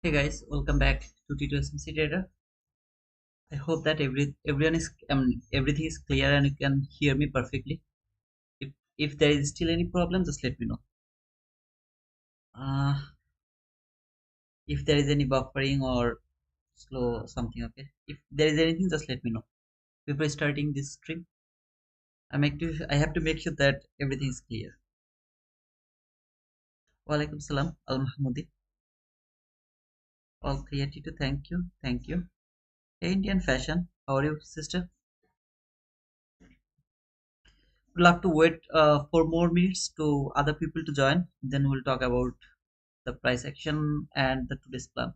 Hey guys, welcome back to T2SMC Data. I hope that everyone is everything is clear and you can hear me perfectly. If there is still any problem, just let me know. Uh, if there is any buffering or slow or something, okay. If there is anything, just let me know. Before starting this stream, I have to make sure that everything is clear. Walaikum salam, Al Mahmoudi. All clear, T2. Thank you. Hey, Indian fashion. How are you, sister? We'll have to wait for more minutes to other people to join. Then we'll talk about the price action and the today's plan.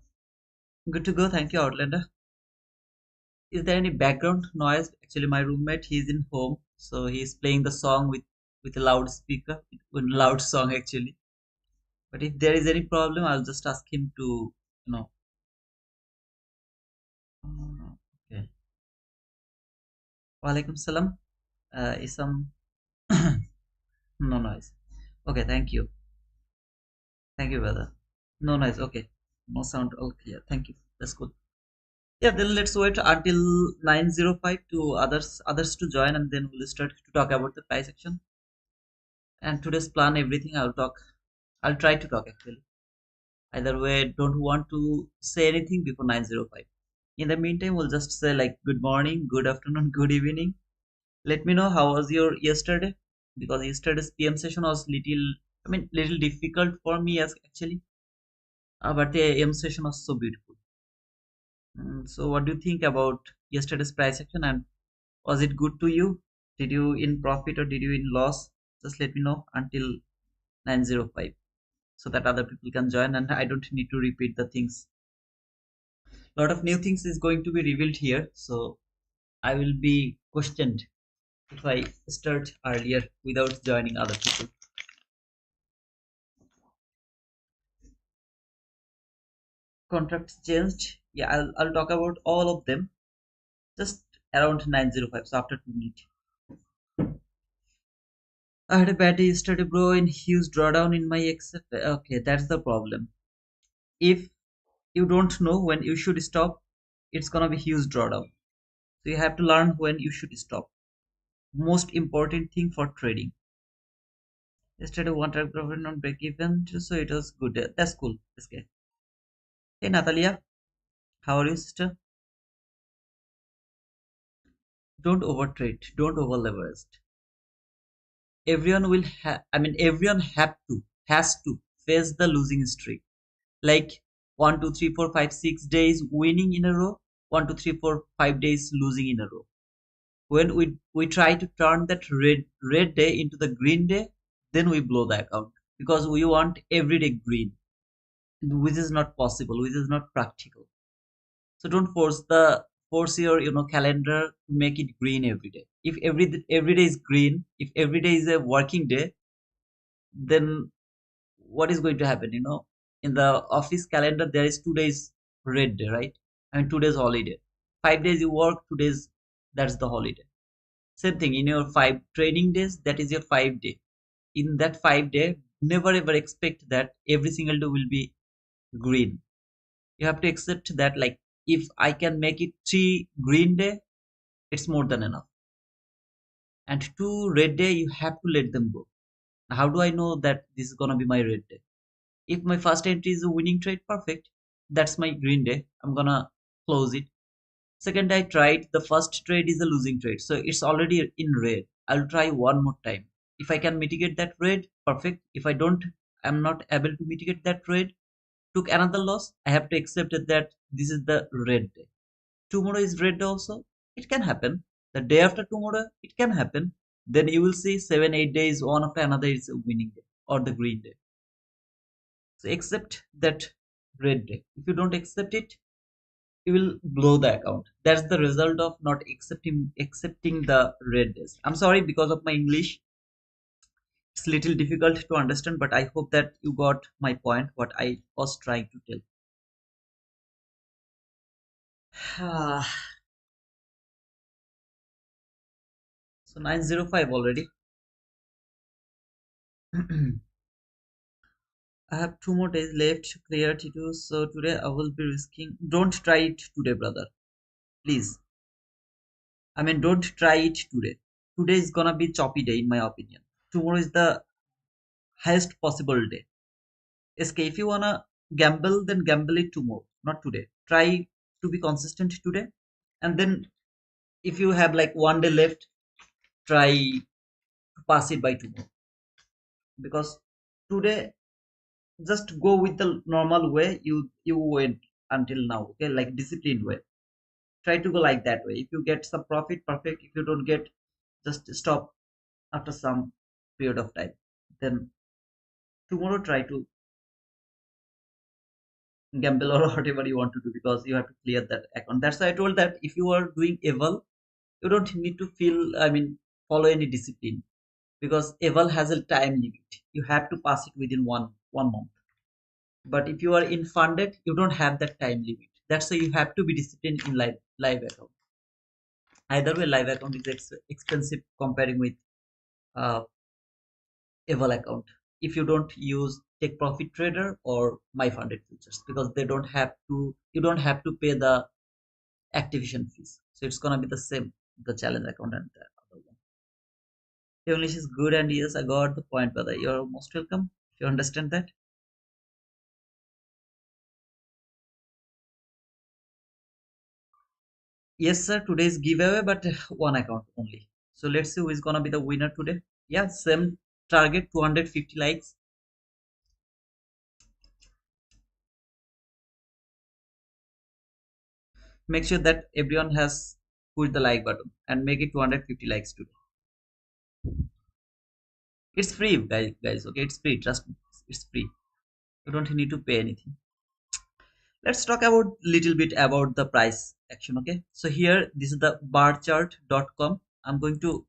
Good to go. Thank you, Outlander. Is there any background noise? Actually, my roommate, he's in home, so he's playing the song with a loudspeaker, with a loud song actually. But if there is any problem, I'll just ask him to, you know. Okay. Walaikum salam. Is some no noise. Okay, thank you, brother. No noise. Okay, no sound. All clear. Thank you. That's good. Yeah, then let's wait until 9:05 to others to join, and then we'll start to talk about the price action. And today's plan, everything I'll try to talk actually. Either way, don't want to say anything before 9:05. In the meantime, we'll just say like good morning, good afternoon, good evening. Let me know how was your yesterday, because yesterday's PM session was little difficult for me as actually, but the AM session was so beautiful. So what do you think about yesterday's price action, and was it good to you? Did you in profit or did you in loss? Just let me know until 9:05 so that other people can join and I don't need to repeat the things. A lot of new things is going to be revealed here, so I will be questioned if I start earlier without joining other people. Contracts changed. Yeah, I'll talk about all of them just around 9:05. So after 2 minutes. I had a bad day yesterday, bro, in huge drawdown in my XF. Okay, that's the problem. If you don't know when you should stop, it's gonna be huge drawdown. So you have to learn when you should stop. Most important thing for trading. Yesterday one track profit on break even, so it was good. That's cool. That's good. Hey Natalia, how are you, sister? Don't overtrade. Don't over leverage. Everyone will have. Everyone has to face the losing streak. Like 1, 2, 3, 4, 5, 6 days winning in a row. 1, 2, 3, 4, 5 days losing in a row. When we try to turn that red day into the green day, then we blow the account because we want everyday green, which is not possible, which is not practical. So don't force your calendar to make it green every day. If every day is green, if every day is a working day, then what is going to happen? In the office calendar there is 2 days red day, right? 2 days holiday. 5 days you work, 2 days that's the holiday. Same thing in your 5 training days, that is your 5 day. In that 5 day, never ever expect that every single day will be green. You have to accept that, like, if I can make it 3 green day, it's more than enough. And 2 red day, you have to let them go. How do I know that this is gonna be my red day? If my first entry is a winning trade, perfect. That's my green day. I'm gonna close it. Second, I tried the first trade is a losing trade, so it's already in red. I'll try one more time. If I can mitigate that red, perfect. If I don't, I'm not able to mitigate that red, took another loss, I have to accept it that this is the red day. Tomorrow is red day also. It can happen. The day after tomorrow, it can happen. Then you will see 7, 8 days, one after another is a winning day or the green day. So accept that red day. If you don't accept it, you will blow the account. That's the result of not accepting the red days. I'm sorry because of my English. It's little difficult to understand, but I hope that you got my point, what I was trying to tell. So 9:05 already. I have 2 more days left to clear T2, so today I will be risking. Don't try it today, brother. Please. I mean, don't try it today. Today is gonna be choppy day, in my opinion. Tomorrow is the highest possible day. SK, if you wanna gamble, then gamble it tomorrow, not today. Try to be consistent today, and then if you have like 1 day left, try to pass it by tomorrow. Because today, just go with the normal way you went until now. Okay, like disciplined way. Try to go like that way. If you get some profit, perfect. If you don't get, just stop after some period of time. Then tomorrow try to gamble or whatever you want to do, because you have to clear that account. That's why I told that if you are doing Eval, you don't need to feel, I mean, follow any discipline, because Eval has a time limit. You have to pass it within one month. But if you are in funded, you don't have that time limit. That's why you have to be disciplined in live account. Either way, live account is expensive comparing with uh, Eval account. If you don't use take profit trader or my funded futures, because they don't have to, you don't have to pay the activation fees. So it's gonna be the same, the challenge account and the other one. Your English is good, and yes, I got the point, brother. You're most welcome. If you understand that. Yes, sir. Today's giveaway, but one account only. So let's see who is gonna be the winner today. Yeah, same target, 250 likes. Make sure that everyone has pushed the like button and make it 250 likes today. It's free, guys. Okay, it's free. Trust me, it's free. You don't need to pay anything. Let's talk about little bit about the price action. Okay, so here this is the barchart.com. I'm going to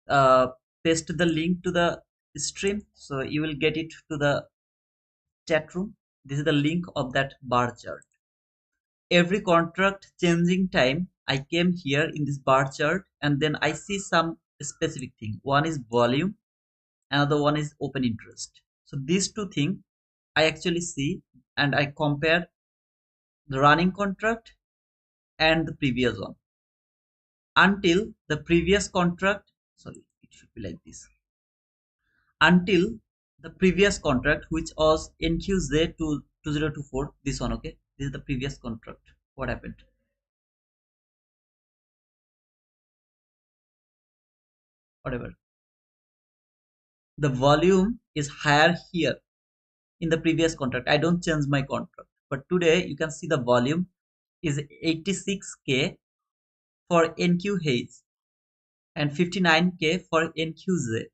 uh, paste the link to the stream, so you will get it to the chat room. This is the link of that bar chart. Every contract changing time, I came here in this bar chart, and then I see some specific thing. One is volume, another one is open interest. So these two things I actually see, and I compare the running contract and the previous one until the previous contract. Sorry, it should be like this. Until the previous contract, which was NQZ 2024, this one. Okay, this is the previous contract. What happened? Whatever. The volume is higher here in the previous contract. I don't change my contract, but today you can see the volume is 86k for NQH and 59k for NQZ.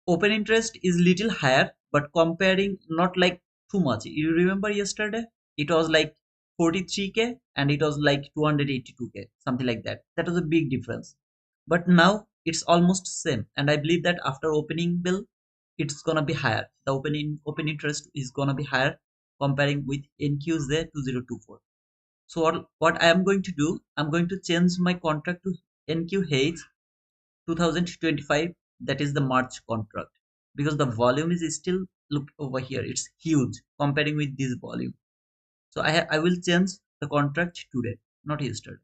Open interest is little higher, but comparing not like too much. You remember yesterday it was like 43k and it was like 282k, something like that. That was a big difference. But now it's almost same, and I believe that after opening bill it's gonna be higher. The open interest is gonna be higher comparing with NQZ 2024. So what I am going to do, I'm going to change my contract to NQH 2025, that is the March contract, because the volume is still, look over here, it's huge comparing with this volume. So I will change the contract today, not yesterday.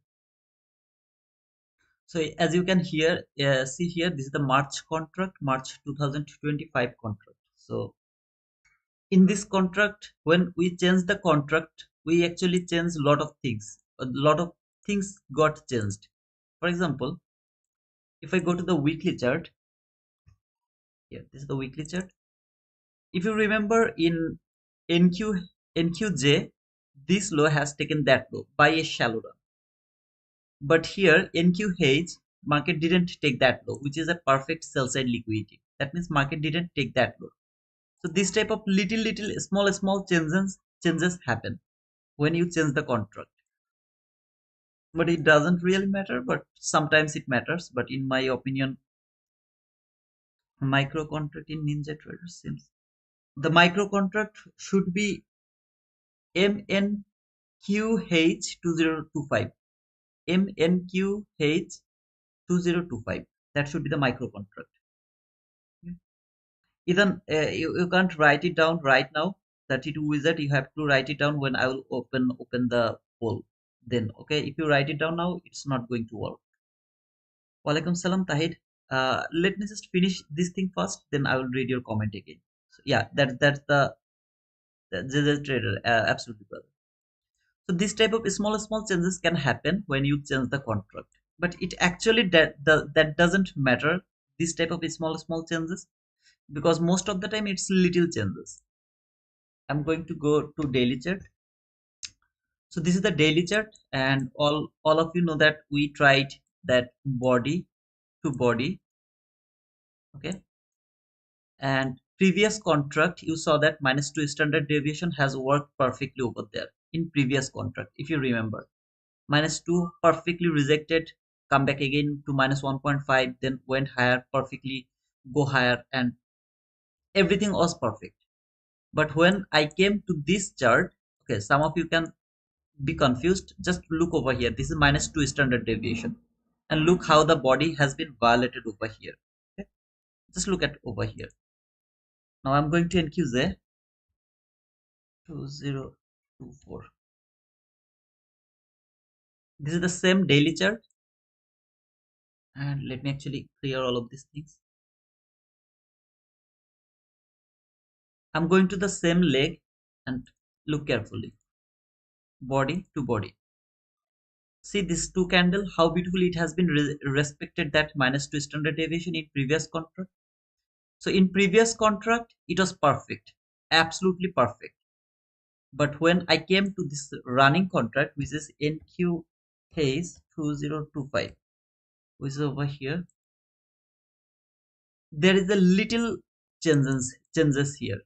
So as you can hear, see here, this is the March contract, March 2025 contract. So in this contract, when we change the contract, we actually change a lot of things. A lot of things got changed. For example, if I go to the weekly chart, here, this is the weekly chart. If you remember in NQJ, this low has taken that low by a shallow run. But here NQH, market didn't take that low, which is a perfect sell side liquidity. That means market didn't take that low. So this type of little small changes happen when you change the contract. But it doesn't really matter, but sometimes it matters. But in my opinion, micro contract in Ninja Trader seems the micro contract should be MNQH2025. MNQH2025. That should be the micro contract. Even you can't write it down right now. 32 wizard, you have to write it down when I will open the poll. Then okay, if you write it down now, it's not going to work. Walaikum salam, Tahid. Let me just finish this thing first, then I will read your comment again. So, yeah, that's the trader. Absolutely, brother. So this type of small changes can happen when you change the contract, but it actually that doesn't matter. This type of small changes, because most of the time it's little changes. I'm going to go to daily chart. So this is the daily chart, and all of you know that we tried that body to body. Okay, and previous contract you saw that -2 standard deviation has worked perfectly over there in previous contract, if you remember. -2 perfectly rejected, come back again to -1.5, then went higher, perfectly go higher, and everything was perfect. But when I came to this chart, okay, some of you can be confused. Just look over here. This is -2 standard deviation, and look how the body has been violated over here. Okay? Just look at over here. Now I'm going to NQZ 2024. This is the same daily chart, and let me actually clear all of these things. I'm going to the same leg, and look carefully. Body to body. See this two candle, how beautifully it has been respected that -2 standard deviation in previous contract. So in previous contract, it was perfect, absolutely perfect. But when I came to this running contract, which is NQ case 2025, which is over here, there is a little changes here.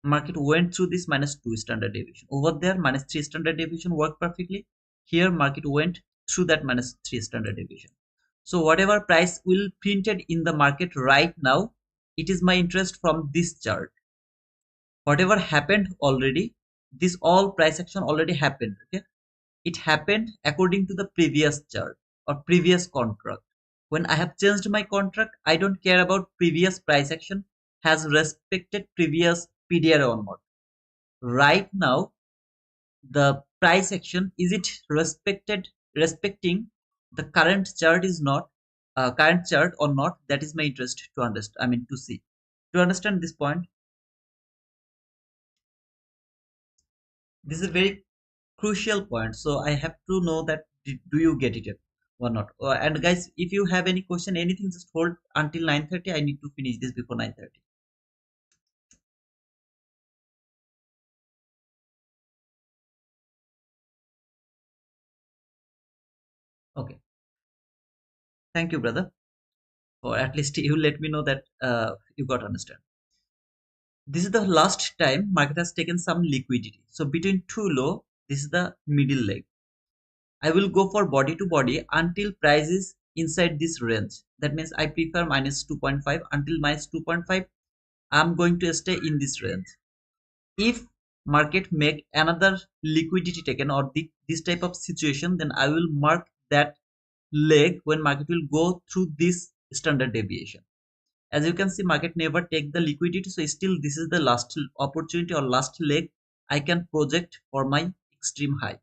Market went through this -2 standard deviation. Over there, -3 standard deviation worked perfectly. Here, market went through that -3 standard deviation. So whatever price will printed in the market right now, it is my interest from this chart. Whatever happened already, this all price action already happened. Okay, it happened according to the previous chart or previous contract. When I have changed my contract, I don't care about previous price action has respected previous PDR or not. Right now, the price action, is it respecting the current chart is not current chart or not? That is my interest to understand. I mean to see, to understand this point. This is a very crucial point, so I have to know that do you get it or not. And guys, if you have any question, anything, just hold until 9:30. I need to finish this before 9:30. Okay, thank you, brother, or at least you let me know that you got understand. This is the last time market has taken some liquidity, so between two low, this is the middle leg. I will go for body to body until price is inside this range. That means I prefer -2.5. Until -2.5, I'm going to stay in this range. If market make another liquidity taken or this type of situation, then I will mark that leg when market will go through this standard deviation. As you can see, market never take the liquidity, so still this is the last opportunity or last leg I can project for my extreme high.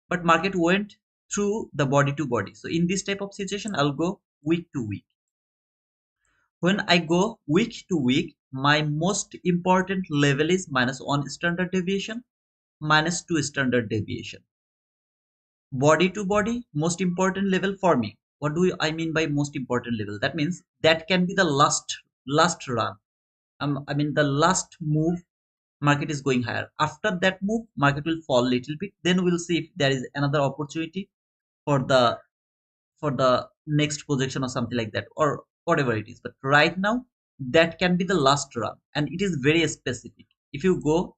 But market went through the body to body, so in this type of situation I'll go week to week. When I go week to week, my most important level is -1 standard deviation, -2 standard deviation. Body to body, most important level for me. What do I mean by most important level? That means that can be the last run. I mean the last move, market is going higher. After that move, market will fall a little bit. Then we'll see if there is another opportunity for the next projection or something like that, or whatever it is. But right now, that can be the last run, and it is very specific. If you go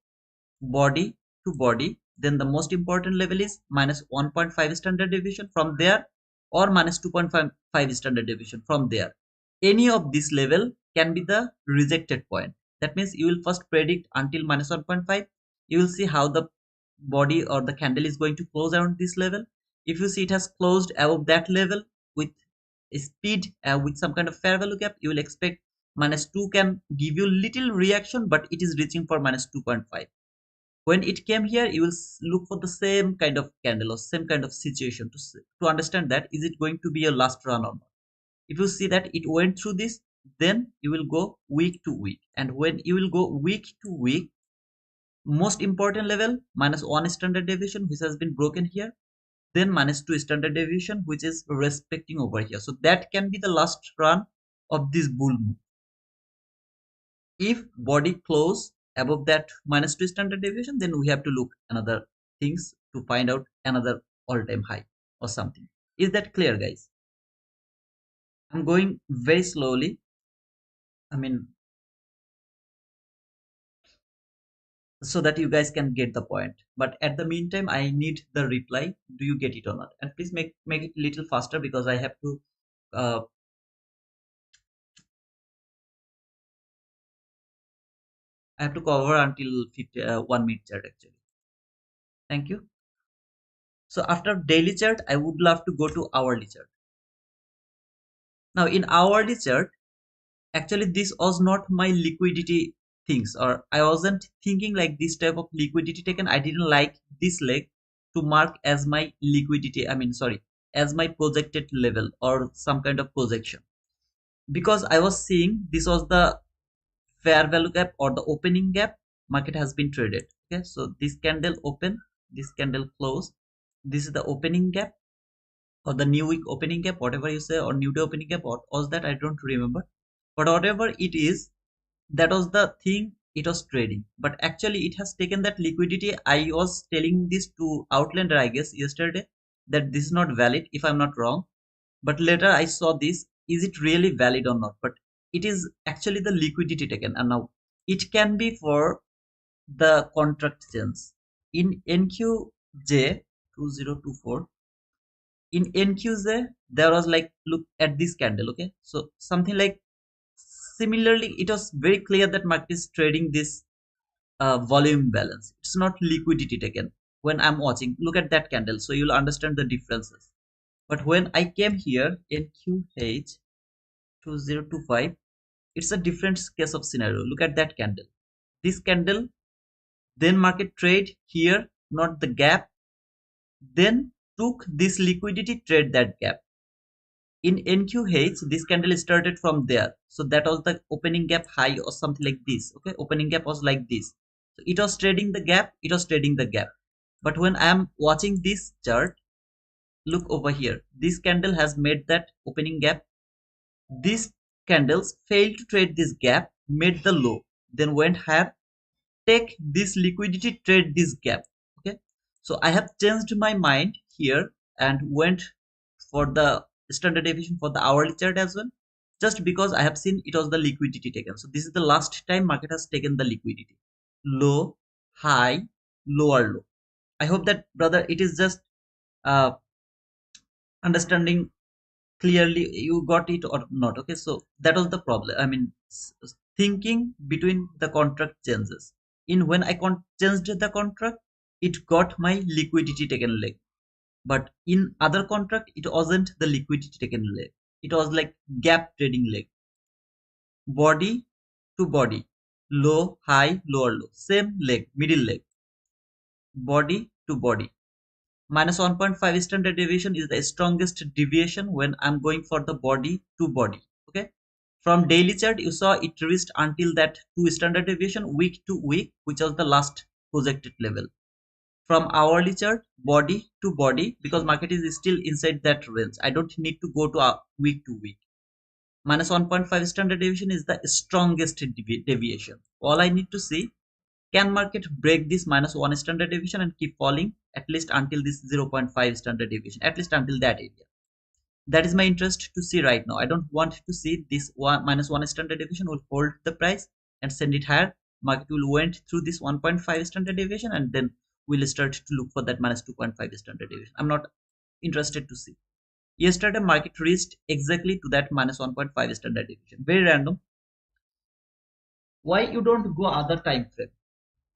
body to body, then the most important level is -1.5 standard deviation from there, or -2.5 standard deviation from there. Any of this level can be the rejected point. That means you will first predict until -1.5. You will see how the body or the candle is going to close around this level. If you see it has closed above that level with speed, with some kind of fair value gap, you will expect minus 2 can give you little reaction, but it is reaching for minus 2.5. When it came here, you will look for the same kind of candle or same kind of situation to understand that is it going to be a last run or not. If you see that it went through this, then you will go week to week, and when you will go week to week, most important level minus 1 standard deviation which has been broken here, then minus 2 standard deviation which is respecting over here. So that can be the last run of this bull move. If body close above that minus 2 standard deviation, then we have to look another things to find out another all-time high or something. Is that clear, guys? I'm going very slowly. I mean, so that you guys can get the point. But at the meantime, I need the reply. Do you get it or not? And please make it a little faster because I have to uh, cover until 1 minute chart actually. Thank you. So after daily chart, I would love to go to hourly chart. Now in hourly chart, actually this was not my liquidity things, or I wasn't thinking like this type of liquidity taken. I didn't like this leg to mark as my liquidity, I mean sorry, as my projected level or some kind of projection, because I was seeing this was the fair value gap or the opening gap market has been traded. Okay, so this candle open, this candle close, this is the opening gap or the new week opening gap, whatever you say, or new day opening gap, what was that, I don't remember, but whatever it is, that was the thing it was trading. But actually it has taken that liquidity. I was telling this to Outlander I guess yesterday that this is not valid if I'm not wrong, but later I saw this, is it really valid or not, but it is actually the liquidity taken. And now it can be for the contract change in NQJ 2024. In NQJ there was like, look at this candle. Okay, so something like similarly it was very clear that market is trading this volume balance, it's not liquidity taken. When I'm watching, look at that candle, so you'll understand the differences. But when I came here in QH 2025, it's a different case of scenario. Look at that candle, this candle, then market trade here, not the gap, then took this liquidity, trade that gap. In NQH, this candle started from there, so that was the opening gap high or something like this. Okay, opening gap was like this, so it was trading the gap, it was trading the gap. But when I am watching this chart, look over here, this candle has made that opening gap, these candles failed to trade this gap, made the low, then went higher, take this liquidity, trade this gap. Okay, so I have changed my mind here and went for the standard deviation for the hourly chart as well, just because I have seen it was the liquidity taken. So this is the last time market has taken the liquidity, low, high, lower low. I hope that brother it is just uh, understanding clearly, you got it or not. Okay, so that was the problem, I mean thinking between the contract changes. In when I changed the contract, it got my liquidity taken leg, but in other contract it wasn't the liquidity taken leg, it was like gap trading leg, body to body, low high lower low, same leg, middle leg, body to body. Minus 1.5 standard deviation is the strongest deviation when I'm going for the body to body. Okay, from daily chart you saw it reached until that 2 standard deviation week to week, which was the last projected level. From hourly chart, body to body, because market is still inside that range, I don't need to go to a week to week. Minus 1.5 standard deviation is the strongest deviation. All I need to see, can market break this minus 1 standard deviation and keep falling at least until this 0.5 standard deviation, at least until that area. That is my interest to see right now. I don't want to see this minus 1 standard deviation will hold the price and send it higher. Market will went through this 1.5 standard deviation and then we'll start to look for that minus 2.5 standard deviation. I'm not interested to see. Yesterday market reached exactly to that minus 1.5 standard deviation. Very random. Why you don't go other time frame?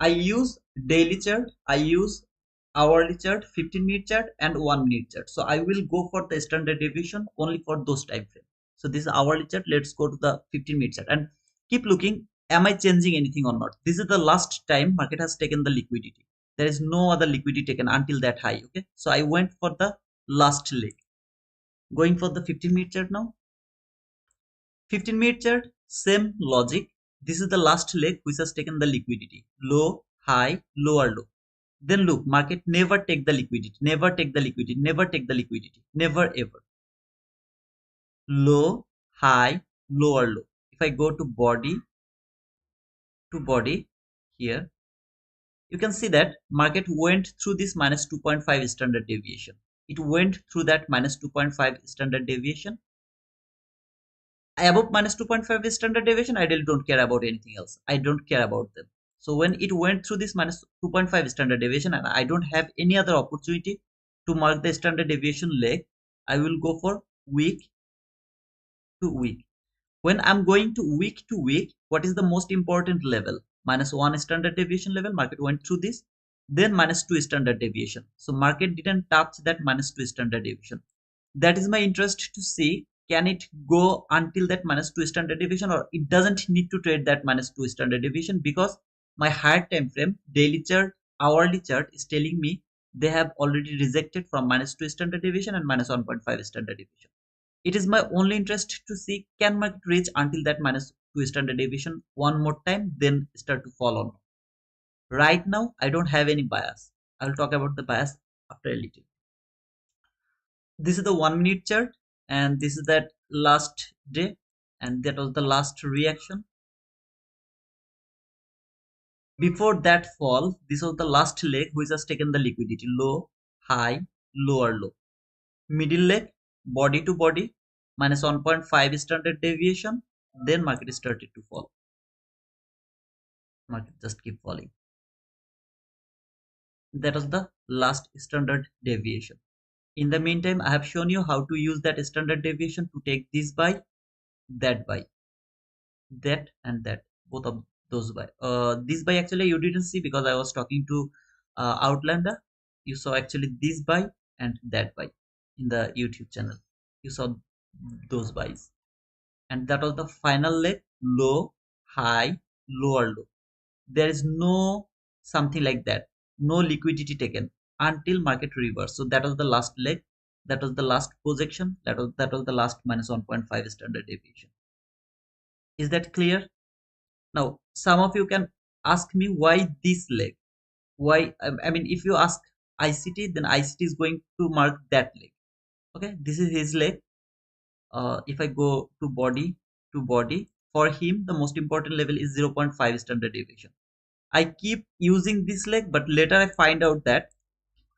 I use daily chart, I use hourly chart, 15-minute chart and 1-minute chart. So I will go for the standard deviation only for those time frame. So this is hourly chart. Let's go to the 15-minute chart and keep looking. Am I changing anything or not? This is the last time market has taken the liquidity. There is no other liquidity taken until that high. Okay, so I went for the last leg. Going for the 15-minute chart now. 15-minute chart, same logic. This is the last leg which has taken the liquidity. Low, high, lower low. Then look, market never take the liquidity, never take the liquidity, never take the liquidity, never ever. Low, high, lower low. If I go to body here, you can see that market went through this minus 2.5 standard deviation. It went through that minus 2.5 standard deviation. Above minus 2.5 standard deviation, I really don't care about anything else. I don't care about them. So when it went through this minus 2.5 standard deviation and I don't have any other opportunity to mark the standard deviation leg, I will go for week to week. When I'm going to week, what is the most important level? Minus 1 standard deviation level. Market went through this, then minus 2 standard deviation. So market didn't touch that minus 2 standard deviation. That is my interest to see, can it go until that minus 2 standard deviation, or it doesn't need to trade that minus 2 standard deviation, because my higher time frame daily chart, hourly chart is telling me they have already rejected from minus 2 standard deviation and minus 1.5 standard deviation. It is my only interest to see, can market reach until that minus 2 standard deviation one more time, then start to fall on. Right now, I don't have any bias. I will talk about the bias after a little. This is the 1 minute chart, and this is that last day, and that was the last reaction. Before that fall, this was the last leg which has taken the liquidity. Low, high, lower low. Middle leg, body to body, minus 1.5 standard deviation, then market started to fall. Market just keep falling. That was the last standard deviation. In the meantime, I have shown you how to use that standard deviation to take this buy, that buy, that and that, both of those buy. This buy actually you didn't see because I was talking to Outlander. You saw actually this buy and that buy in the YouTube channel. You saw those buys, and that was the final leg. Low, high, lower low. There is no something like that, no liquidity taken until market reverse. So that was the last leg, that was the last projection, that was the last minus 1.5 standard deviation. Is that clear? Now some of you can ask me why this leg, why, I mean, if you ask ICT, then ICT is going to mark that leg. Okay, this is his leg. If I go to body, for him the most important level is 0.5 standard deviation. I keep using this leg, but later I find out that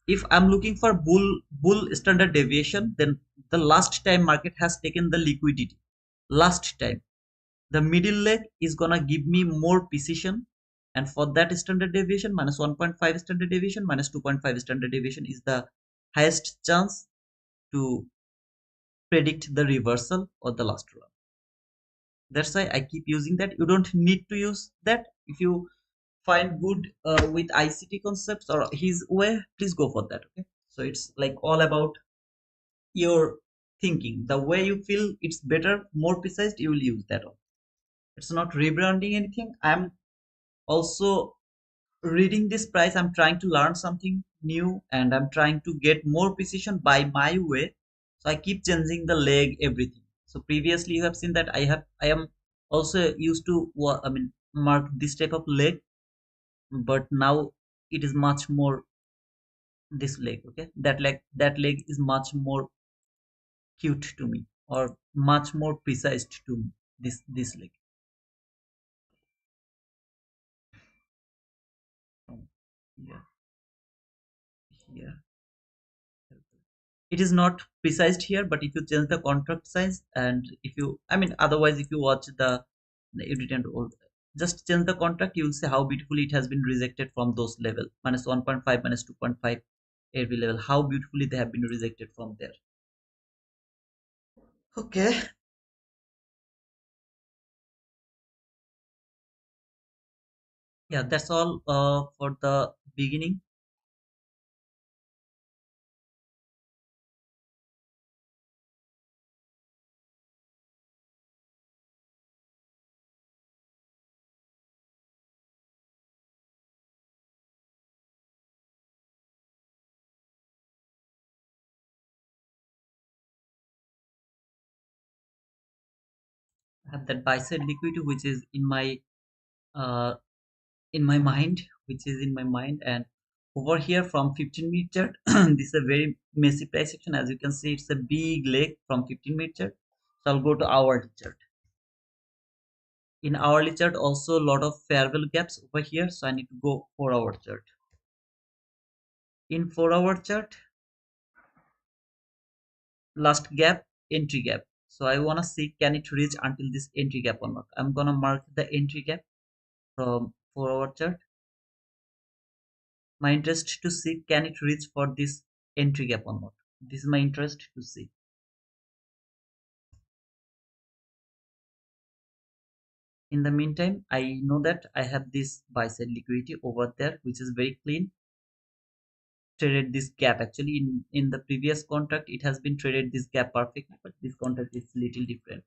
if I'm looking for bull standard deviation, then the last time market has taken the liquidity, last time, the middle leg is gonna give me more precision, and for that standard deviation, minus 1.5 standard deviation, minus 2.5 standard deviation is the highest chance to predict the reversal or the last run. That's why I keep using that. You don't need to use that. If you find good with ICT concepts or his way, please go for that. Okay, so it's like all about your thinking, the way you feel it's better, more precise, you will use that one. It's not rebranding anything. I'm also reading this price, I'm trying to learn something new, and I'm trying to get more precision by my way. So I keep changing the leg, everything. So previously you have seen that I am also used to I mean mark this type of leg, but now it is much more this leg. Okay, that leg is much more cute to me, or much more precise to me, this leg. Um, yeah, yeah, it is not precise here, but if you change the contract size, and if you, I mean, otherwise if you watch the Edutainment or just change the contract, you will see how beautifully it has been rejected from those level, minus 1.5, minus 2.5 every level, how beautifully they have been rejected from there. Okay, yeah, that's all for the beginning. have that buy side liquidity which is uh, in my mind, and over here from 15-minute chart, this is a very messy price action. As you can see, it's a big leg from 15-minute chart. So I'll go to hourly chart. In hourly chart, also a lot of fair value gaps over here. So I need to go 4-hour chart. In 4-hour chart, last gap, entry gap. So I want to see can it reach until this entry gap or not. I'm gonna mark the entry gap from 4-hour chart. My interest to see can it reach for this entry gap or not. This is my interest to see. In the meantime, I know that I have this buy side liquidity over there, which is very clean. Traded this gap actually in the previous contract. It has been traded this gap perfectly, but this contract is little different.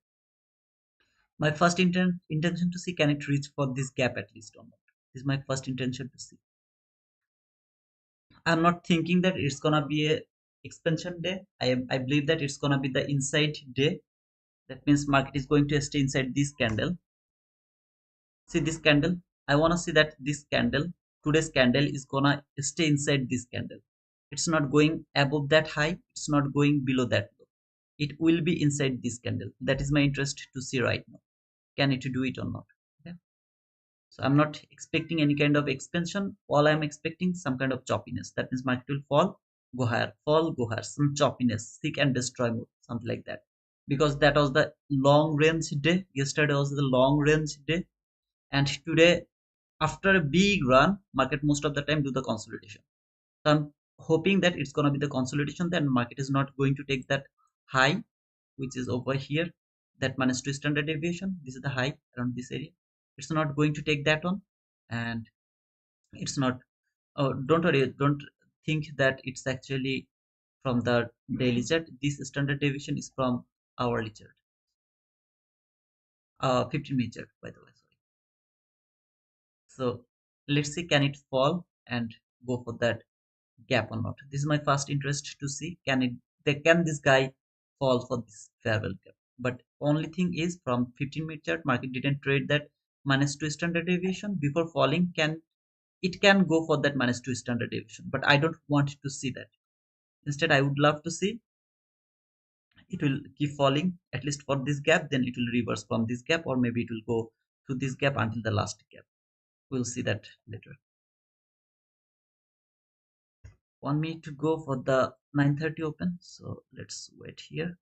My first intention to see can it reach for this gap at least or not. This is my first intention to see. I'm not thinking that it's gonna be a expansion day. I believe that it's gonna be the inside day. That means market is going to stay inside this candle. See this candle. I want to see that this candle, today's candle, is gonna stay inside this candle. It's not going above that high, it's not going below that low. It will be inside this candle. That is my interest to see right now. Can it do it or not? Okay. So I'm not expecting any kind of expansion. All I'm expecting some kind of choppiness. That means market will fall, go higher, some choppiness, seek and destroy mode, something like that. Because that was the long range day. Yesterday was the long range day, and today, after a big run, market most of the time do the consolidation. So I'm hoping that it's going to be the consolidation, then market is not going to take that high which is over here, that minus 2 standard deviation. This is the high around this area. It's not going to take that on, and it's not, oh, don't worry, don't think that it's actually from the daily chart. This standard deviation is from hourly chart, 15-minute chart, by the way. Sorry. So let's see can it fall and go for that gap or not. This is my first interest to see can this guy fall for this fair value gap. But only thing is from 15-minute chart, market didn't trade that minus 2 standard deviation before falling. Can go for that minus 2 standard deviation, but I don't want to see that. Instead, I would love to see it will keep falling at least for this gap, then it will reverse from this gap, or maybe it will go to this gap until the last gap. We'll see that later. Want me to go for the 9:30 open, so let's wait here.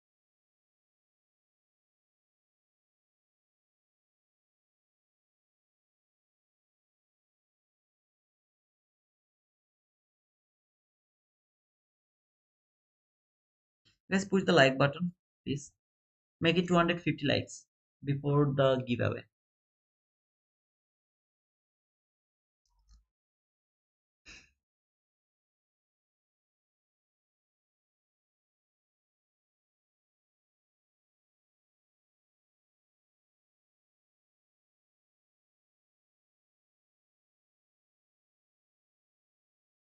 Guys, push the like button, please. Make it 250 likes before the giveaway.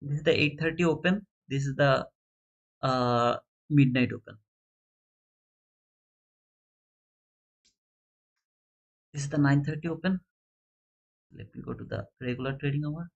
This is the 8:30 open. This is the uh, midnight open. This is the 9:30 open. Let me go to the regular trading hour.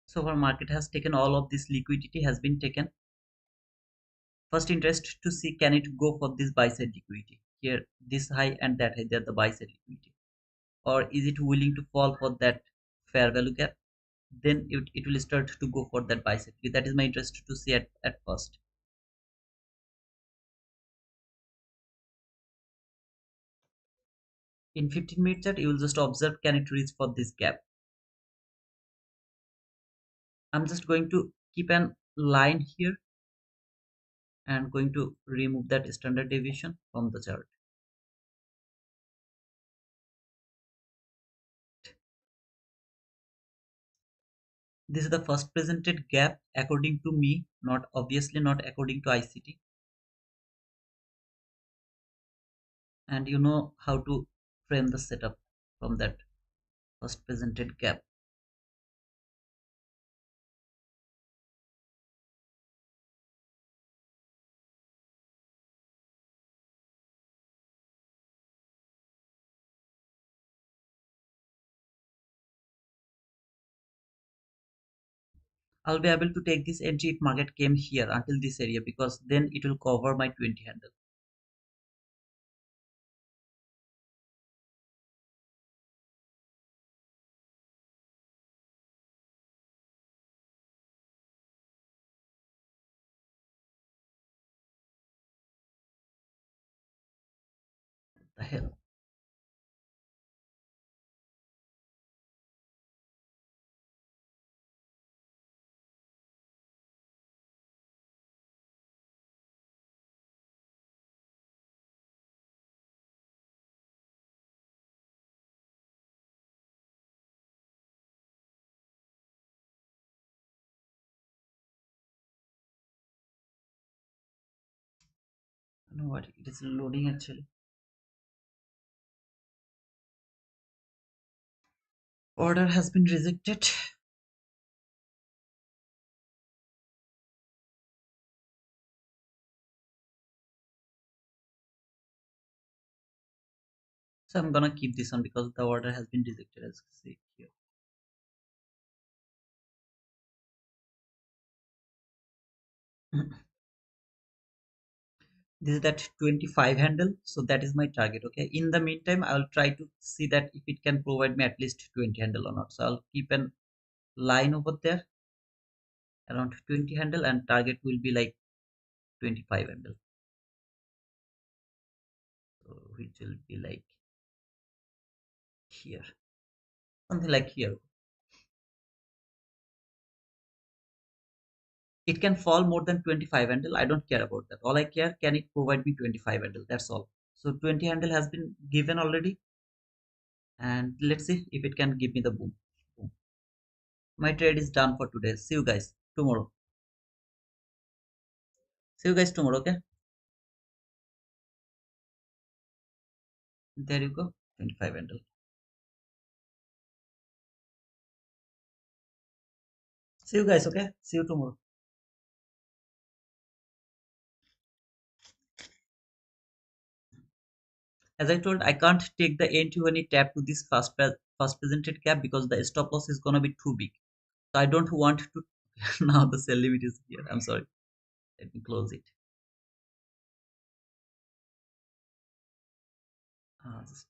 So our market has taken all of this liquidity has been taken. First interest to see can it go for this buy side liquidity here, this high and that high. They're the buy side liquidity, or is it willing to fall for that fair value gap? Then it will start to go for that buy side. That is my interest to see at first. In 15-minute chart, you will just observe can it reach for this gap. I'm just going to keep an line here and going to remove that standard deviation from the chart. This is the first presented gap according to me, not obviously not according to ICT. And you know how to frame the setup from that first presented gap. I'll be able to take this entry if market came here until this area, because then it will cover my 20 handle. The hell. You know what? It is loading actually. Order has been rejected. So I'm gonna keep this one because the order has been rejected, as you see here. This is that 25 handle, so that is my target. Okay, in the meantime I'll try to see that if it can provide me at least 20 handle or not. So I'll keep an line over there around 20 handle, and target will be like 25 handle, so which will be like here, something like here. It can fall more than 25 handle, I don't care about that. All I care, can it provide me 25 handle, that's all. So 20 handle has been given already, and let's see if it can give me the boom. Boom. My trade is done for today. See you guys tomorrow. See you guys tomorrow. Okay, there you go. 25 handle. See you guys. Okay, see you tomorrow. As I told, I can't take the entry when it tap to this first presented gap because the stop loss is gonna be too big. So I don't want to. Now the sell limit is here. I'm sorry. Let me close it. Just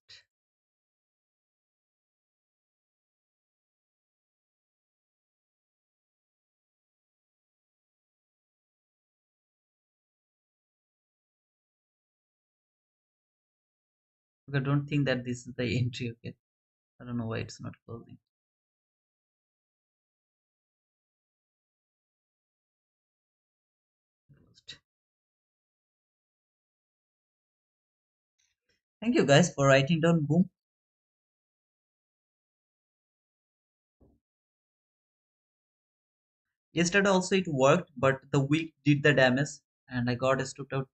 okay, don't think that this is the entry. Okay, I don't know why it's not closing. Closed. Thank you guys for writing down boom. Yesterday also it worked, but the week did the damage, and I got stopped out.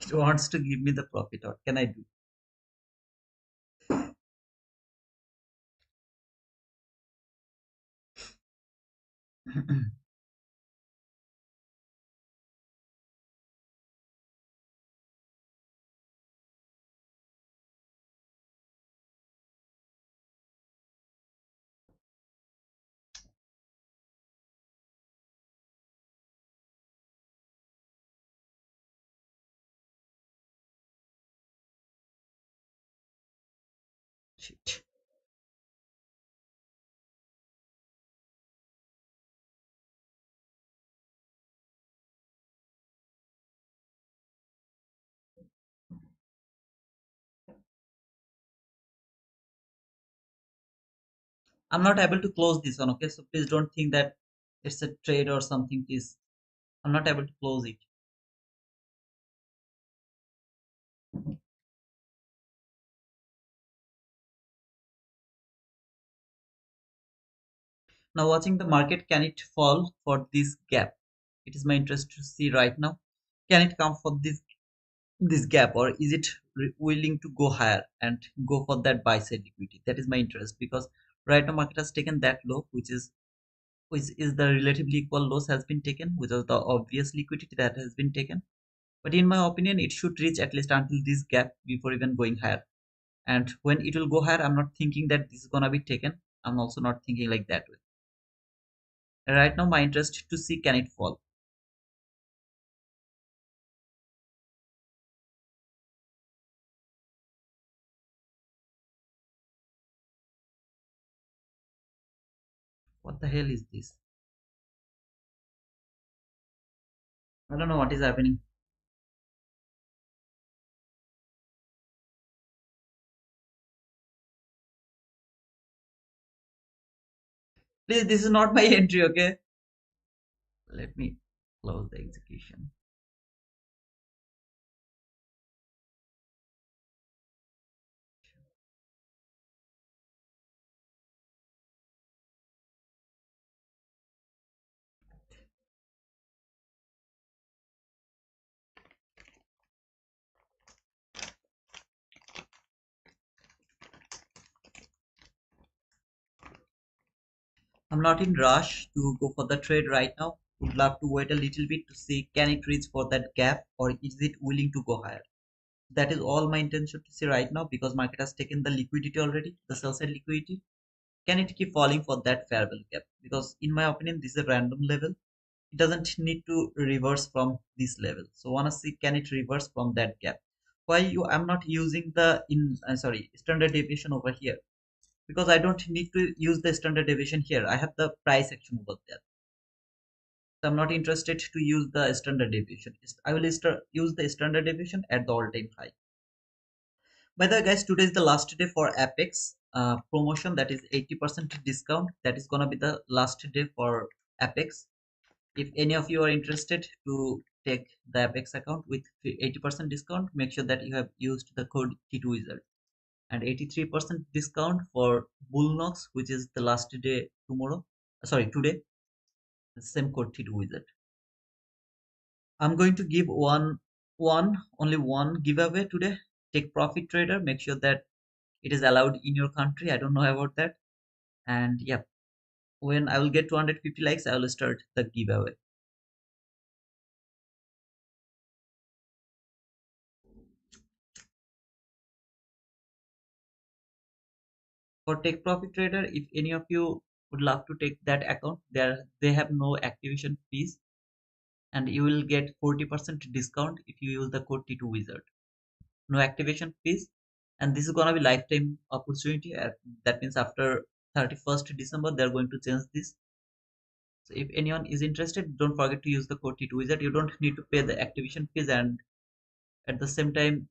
It wants to give me the profit. What can I do? Shit. I'm not able to close this one. Okay, so please don't think that it's a trade or something, please. I'm not able to close it. Now watching the market, can it fall for this gap? It is my interest to see right now. Can it come for this gap, or is it willing to go higher and go for that buy side liquidity? That is my interest, because right now market has taken that low, which is the relatively equal loss has been taken, which is the obvious liquidity that has been taken. But in my opinion, it should reach at least until this gap before even going higher. And when it will go higher, I'm not thinking that this is gonna be taken. I'm also not thinking like that way. Right now, my interest to see, can it fall. What the hell is this? I don't know what is happening. Please, this is not my entry, okay? Let me close the execution. I'm not in rush to go for the trade right now. Would love to wait a little bit to see, can it reach for that gap, or is it willing to go higher. That is all my intention to see right now, because market has taken the liquidity already, the sell side liquidity. Can it keep falling for that fair value gap? Because in my opinion, this is a random level. It doesn't need to reverse from this level. So wanna see, can it reverse from that gap? Why I'm not using the sorry, standard deviation over here, because I don't need to use the standard deviation here. I have the price action over there. So I'm not interested to use the standard deviation. I will use the standard deviation at the all-time high. By the way, guys, today is the last day for Apex promotion, that is 80% discount. That is gonna be the last day for Apex. If any of you are interested to take the Apex account with 80% discount, make sure that you have used the code T2 Wizard, and 83% discount for Bullnox, which is the last day tomorrow. Sorry, today. The same code T2 Wizard. I'm going to give only one giveaway today. Take Profit Trader. Make sure that it is allowed in your country. I don't know about that. And yeah, when I will get 250 likes, I will start the giveaway. For Take Profit Trader, if any of you would love to take that account, they have no activation fees, and you will get 40% discount if you use the code T2 Wizard. No activation fees, and this is gonna be lifetime opportunity. That means after 31st December, they're going to change this. So if anyone is interested, don't forget to use the code T2 Wizard. You don't need to pay the activation fees, and at the same time,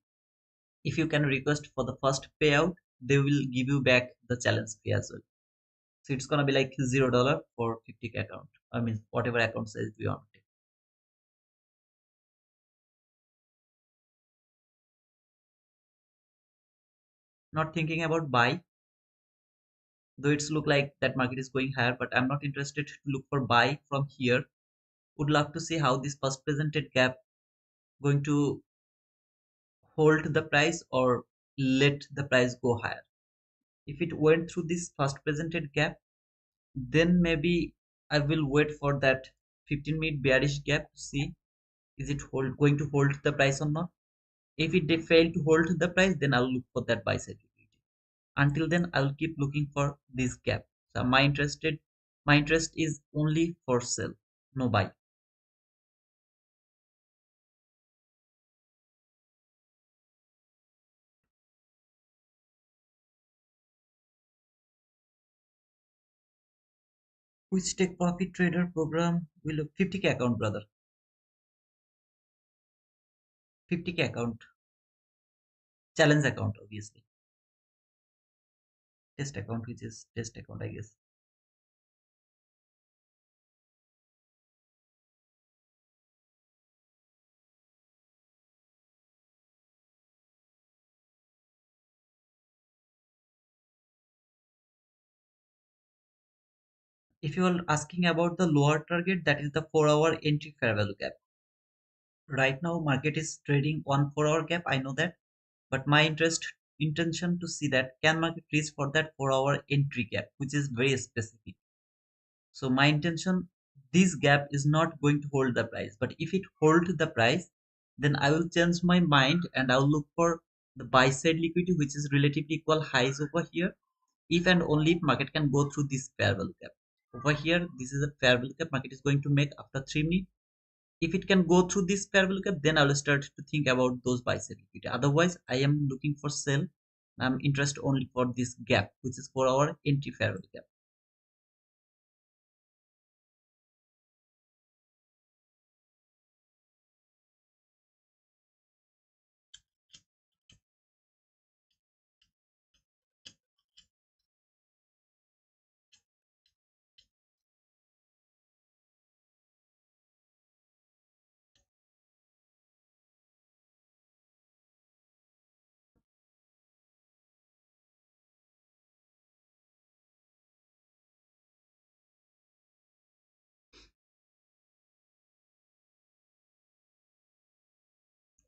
if you can request for the first payout, they will give you back the challenge fee as well. So it's gonna be like $0 for 50K account. I mean, whatever account size we want to take. Not thinking about buy, though it's look like that market is going higher, but I'm not interested to look for buy from here. Would love to see how this first presented gap going to hold the price or let the price go higher. If it went through this first presented gap, then maybe I will wait for that 15-minute bearish gap to see, is it going to hold the price or not. If it did fail to hold the price, then I'll look for that buy side liquidity. Until then, I'll keep looking for this gap. So my interest is only for sell, no buy. Which take profit trader program will 50K account, brother? 50K account, challenge account, obviously. Test account, which is test account, I guess. If you are asking about the lower target, that is the 4-hour entry fair value gap. Right now, market is trading on 4-hour gap. I know that, but my intention to see that can market reach for that 4-hour entry gap, which is very specific. So my intention, this gap is not going to hold the price, but if it hold the price, then I will change my mind and I'll look for the buy side liquidity, which is relatively equal highs over here. If and only if market can go through this fair value gap. Over here, this is a fair value gap market is going to make after 3 minutes. If it can go through this fair value gap, then I will start to think about those buy side liquidity. Otherwise, I am looking for sell. I'm interested only for this gap, which is for our entry fair value gap.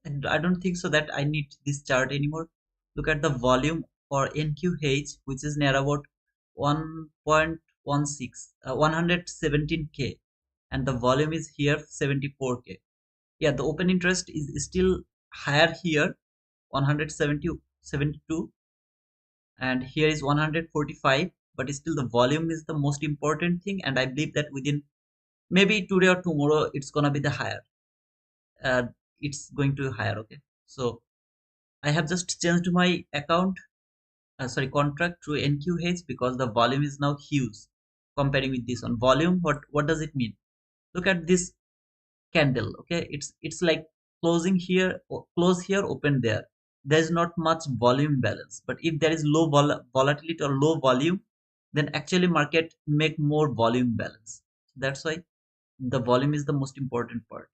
And I don't think so that I need this chart anymore. Look at the volume for NQH, which is near about 1.16, 117K, and the volume is here 74K. Yeah, the open interest is still higher here, 170, 72, and here is 145, but still the volume is the most important thing, and I believe that within maybe today or tomorrow it's gonna be the higher. Uh, it's going to higher. Okay, so I have just changed my account, sorry, contract to NQH because the volume is now huge comparing with this one. Volume, what does it mean? Look at this candle. Okay, it's like closing here, close here, open there. There's not much volume balance. But if there is low volatility or low volume, then actually market make more volume balance. That's why the volume is the most important part.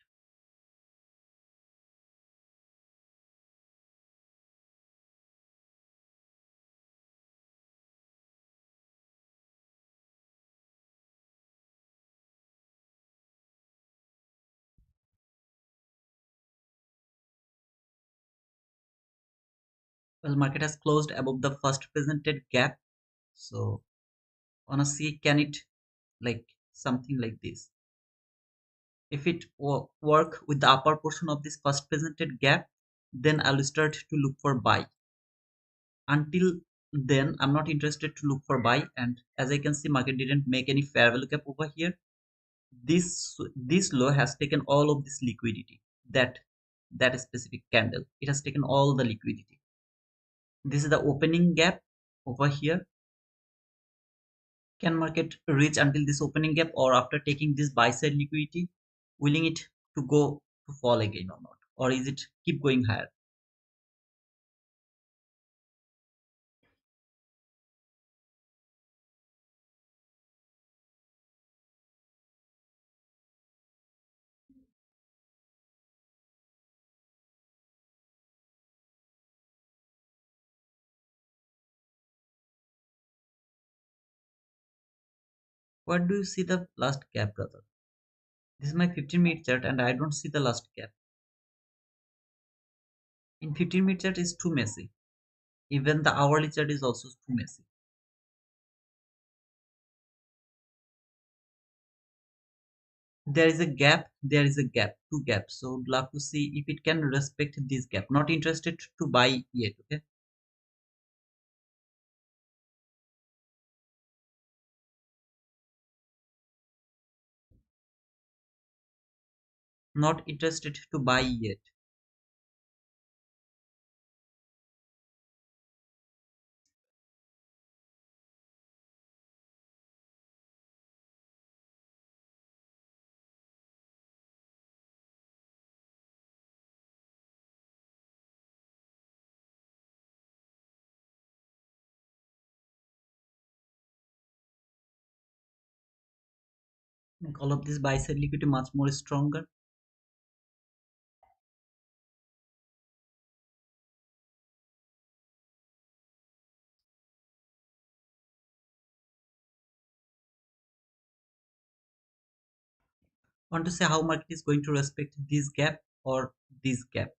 Well, market has closed above the first presented gap. So wanna see can it like something like this. If it work with the upper portion of this first presented gap, then I'll start to look for buy. Until then, I'm not interested to look for buy. And as I can see, market didn't make any fair value gap over here. This low has taken all of this liquidity. That specific candle, it has taken all the liquidity. This is the opening gap over here. Can market reach until this opening gap, or after taking this buy side liquidity, willing it to go to fall again or not? Or is it keep going higher? What do you see the last gap, brother? This is my 15-minute chart and I don't see the last gap. In 15-minute chart is too messy. Even the hourly chart is also too messy. There is a gap, there is a gap, two gaps. So would love to see if it can respect this gap. Not interested to buy yet, okay? Not interested to buy yet. Make all of this buy side liquidity much more stronger. Want to say how market is going to respect this gap or this gap.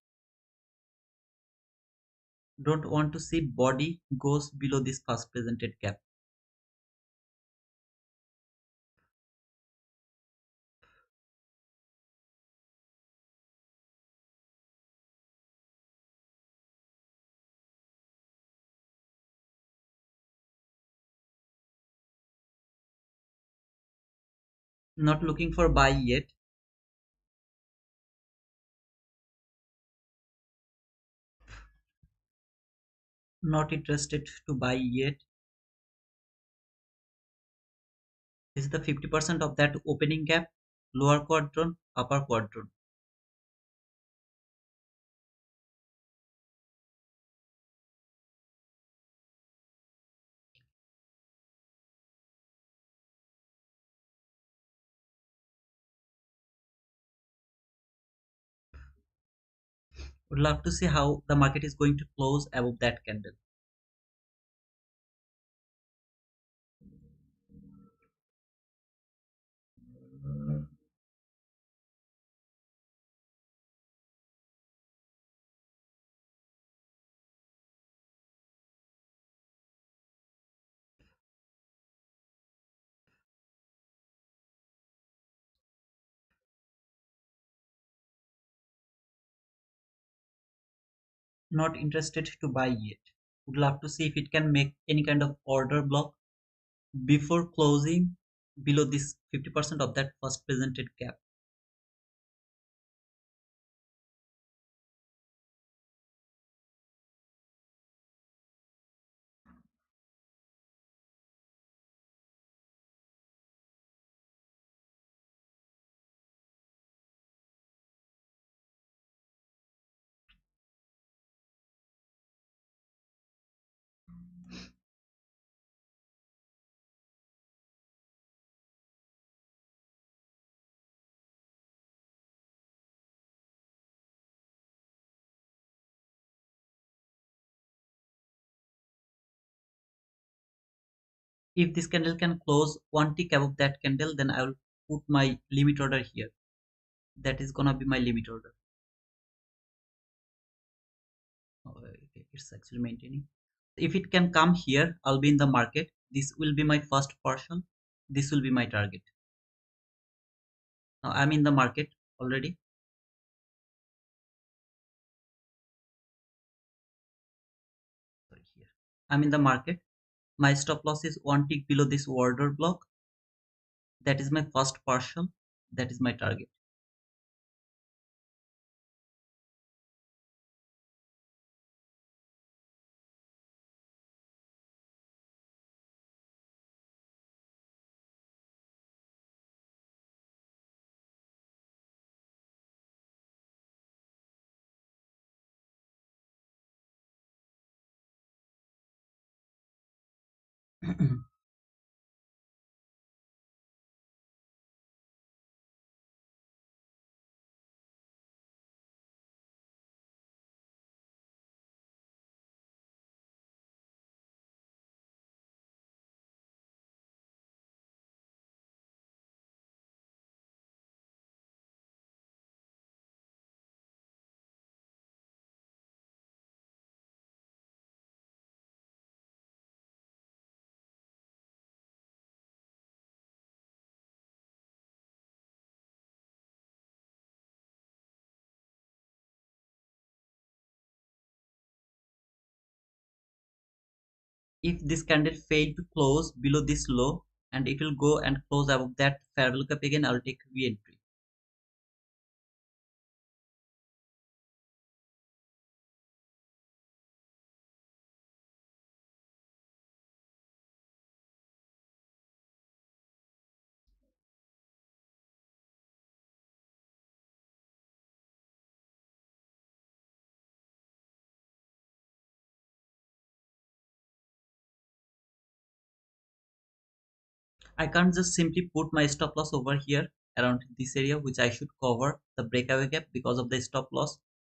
Don't want to see body goes below this first presented gap. Not looking for buy yet. Not interested to buy yet. This is the 50% of that opening gap, lower quadrant, upper quadrant. Would love to see how the market is going to close above that candle. Not interested to buy yet. Would love to see if it can make any kind of order block before closing below this 50% of that first presented gap. If this candle can close one tick above that candle, then I will put my limit order here. That is gonna be my limit order. Oh, okay, it's actually maintaining. If it can come here, I'll be in the market. This will be my first portion. This will be my target. Now I'm in the market already. Sorry, here. I'm in the market. My stop loss is one tick below this order block. That is my first partial. That is my target. If this candle fail to close below this low and it will go and close above that fair value gap again, I'll take re-entry. I can't just simply put my stop loss over here around this area, which I should cover the breakaway gap because of the stop loss.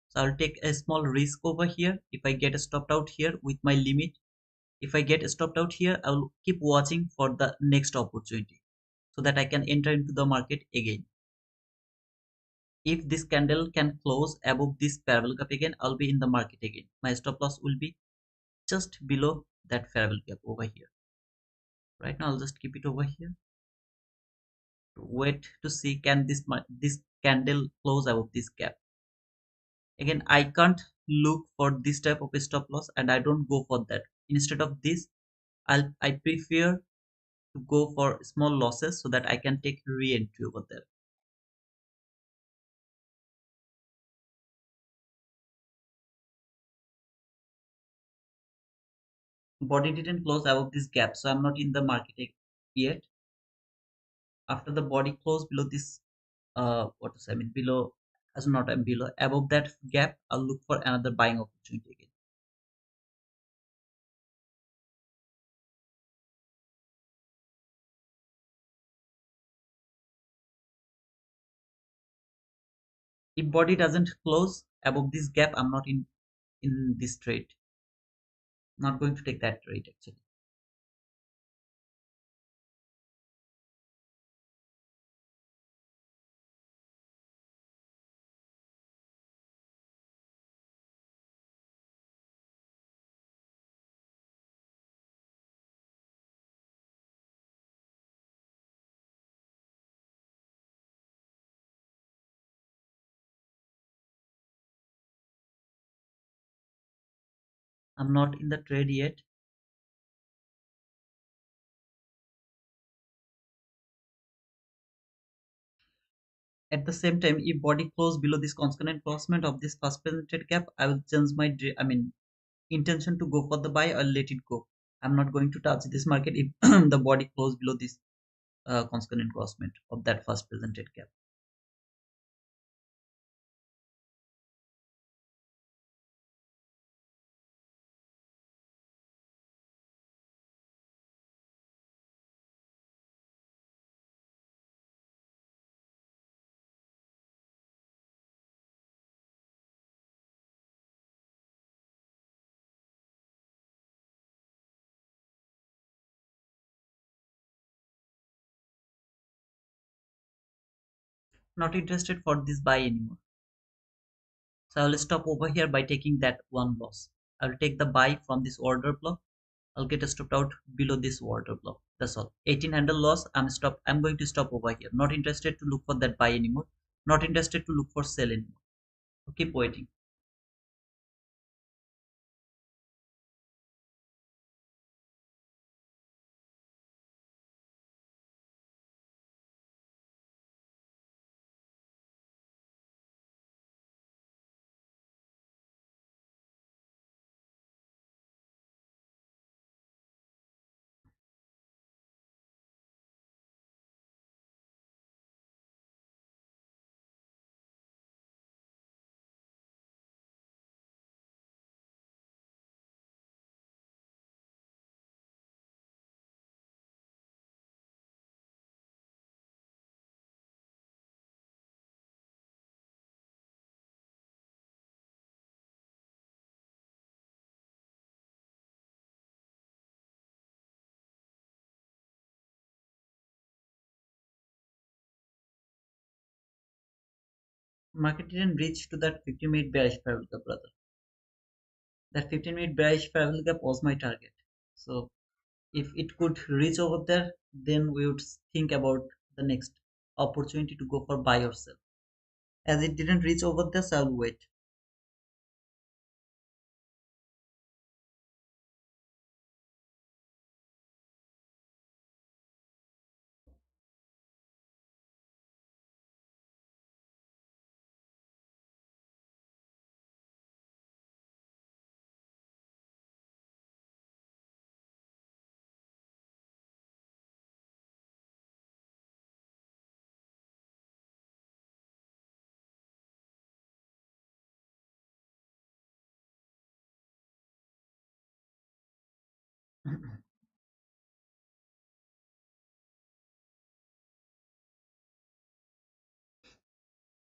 So I'll take a small risk over here. If I get stopped out here with my limit, if I get stopped out here, I'll keep watching for the next opportunity so that I can enter into the market again. If this candle can close above this parallel gap again, I'll be in the market again. My stop loss will be just below that parallel gap over here. Right now, I'll just keep it over here. Wait to see can this candle close above this gap. Again, I can't look for this type of a stop loss, and I don't go for that. Instead of this, I prefer to go for small losses so that I can take re-entry over there. Body didn't close above this gap, so I'm not in the market yet. After the body close below this, what to say, I mean below, as not I'm below, above that gap, I'll look for another buying opportunity again. If body doesn't close above this gap, I'm not in this trade. Not going to take that trade actually. I'm not in the trade yet. At the same time, if body close below this constant encroachment of this first presented gap, I will change my intention to go for the buy or let it go. I'm not going to touch this market if the body close below this constant encroachment of that first presented gap. Not interested for this buy anymore. So I will stop over here by taking that one loss. I will take the buy from this order block. I'll get stopped out below this order block. That's all. 1800 loss. I'm going to stop over here. Not interested to look for that buy anymore. Not interested to look for sell anymore. Keep waiting. Market didn't reach to that 15-minute bearish parallel gap, brother. That 15-minute bearish parallel gap was my target. So if it could reach over there, then we would think about the next opportunity to go for buy or sell. As it didn't reach over there, so I'll wait.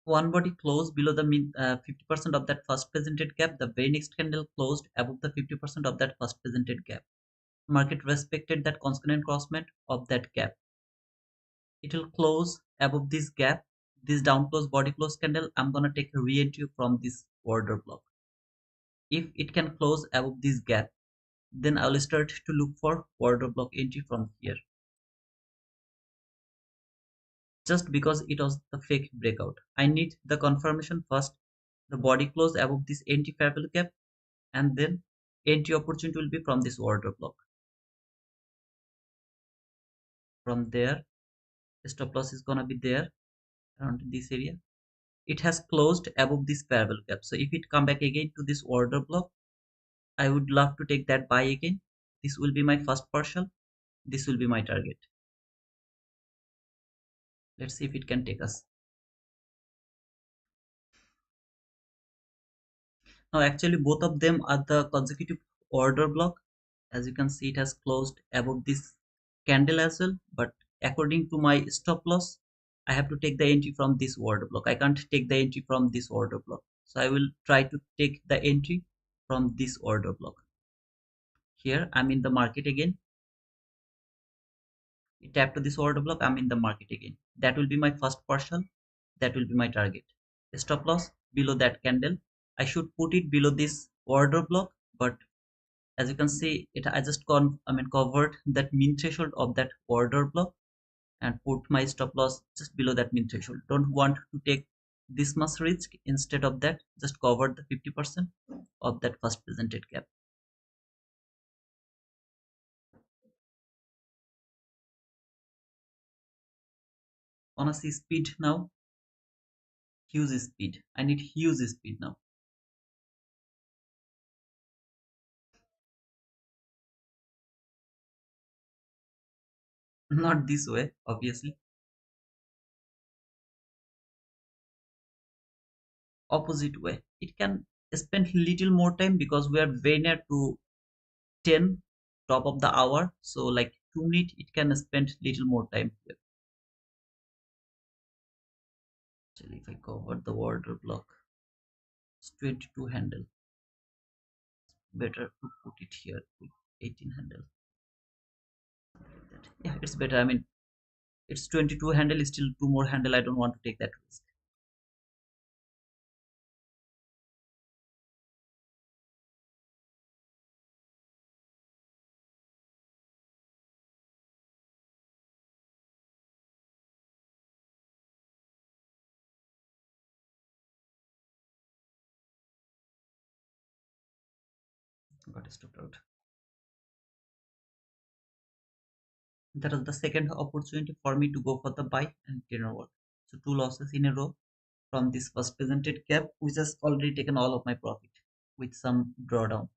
One body closed below the 50% of that first presented gap. The very next candle closed above the 50% of that first presented gap. Market respected that constant encroachment of that gap. It will close above this gap. this down close body close candle, I'm gonna take a re-entry from this order block. If it can close above this gap, then I'll start to look for order block entry from here. Just because it was the fake breakout, I need the confirmation first, the body close above this entry fair value gap, and then entry opportunity will be from this order block. From there, stop loss is gonna be there around this area. It has closed above this fair value gap, so if it come back again to this order block, I would love to take that buy again. This will be my first partial, this will be my target. Let's see if it can take us. Now actually both of them are the consecutive order block. As you can see, it has closed above this candle as well, but according to my stop loss, I have to take the entry from this order block. I can't take the entry from this order block, so I will try to take the entry from this order block. Here I'm in the market again. Tap to this order block, I'm in the market again. That will be my first partial, that will be my target. Stop loss below that candle, I should put it below this order block, but as you can see, it I just covered that mean threshold of that order block and put my stop loss just below that mean threshold. Don't want to take this much risk. Instead of that, just cover the 50% of that first presented gap. Wanna see speed now? Huge speed. I need huge speed now. Not this way, obviously. Opposite way. It can spend little more time because we are very near to 10 top of the hour. So like 2 minutes, it can spend little more time here. Actually, if I cover the order block, it's 22 handle. Better to put it here with 18 handle. Yeah, it's better. I mean, it's 22 handle, is still two more handle. I don't want to take that risk. Got stopped out. That was the second opportunity for me to go for the buy and dinner work. So two losses in a row from this first presented gap, which has already taken all of my profit with some drawdown.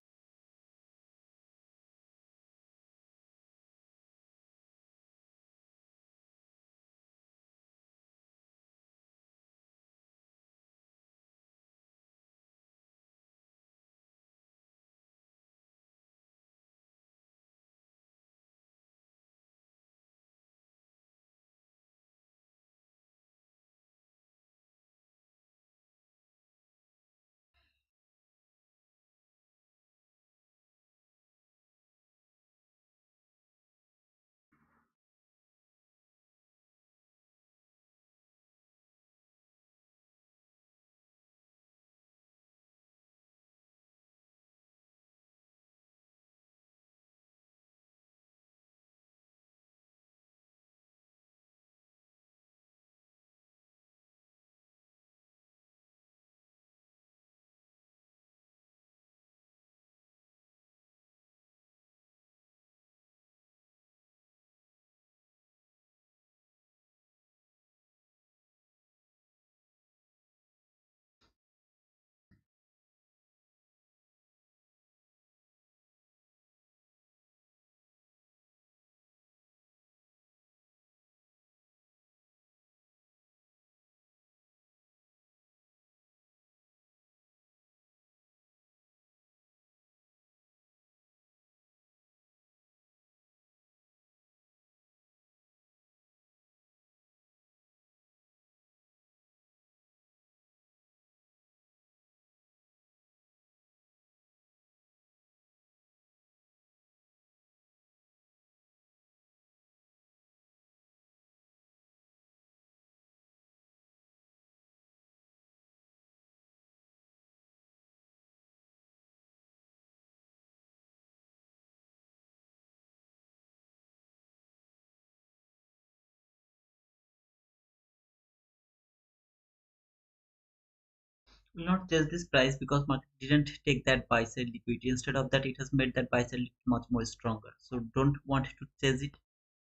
will not change this price because market didn't take that buy side liquidity. Instead of that, it has made that buy side much more stronger. So don't want to chase it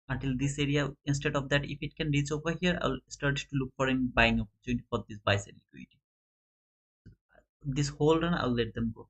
until this area. Instead of that, if it can reach over here, I'll start to look for a buying opportunity for this buy side liquidity. This whole run, I'll let them go.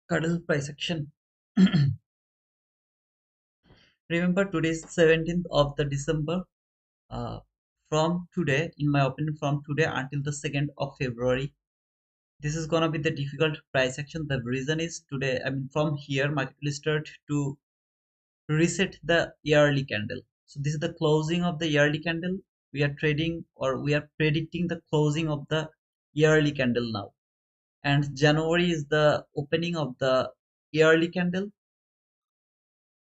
Cuddle price action. Remember, today is 17th of the December. From today, in my opinion, from today until the 2nd of February, this is gonna be the difficult price action. The reason is today, I mean, from here, market will start to reset the yearly candle. So this is the closing of the yearly candle. We are trading, or we are predicting the closing of the yearly candle now. And January is the opening of the yearly candle.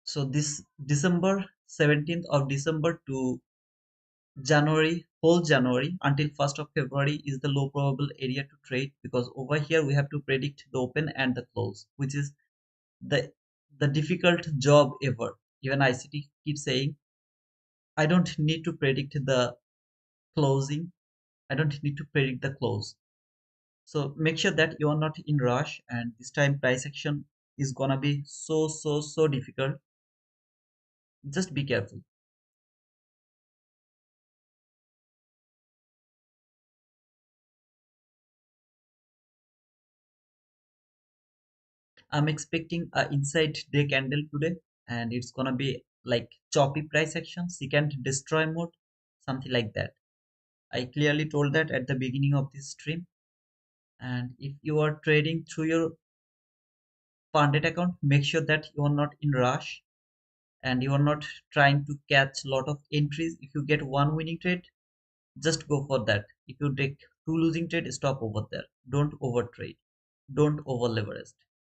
So this December, 17th of December to January, whole January until 1st of February is the low probable area to trade, because over here we have to predict the open and the close, which is the the difficult job ever. Even ICT keeps saying, I don't need to predict the closing. I don't need to predict the close. So make sure that you are not in rush, and this time price action is gonna be so difficult. Just be careful. I'm expecting a inside day candle today, and it's gonna be like choppy price action, second destroy mode, something like that. I clearly told that at the beginning of this stream. And if you are trading through your funded account, make sure that you are not in rush, and you are not trying to catch a lot of entries. If you get one winning trade, just go for that. If you take two losing trade, stop over there. Don't over trade. Don't over leverage.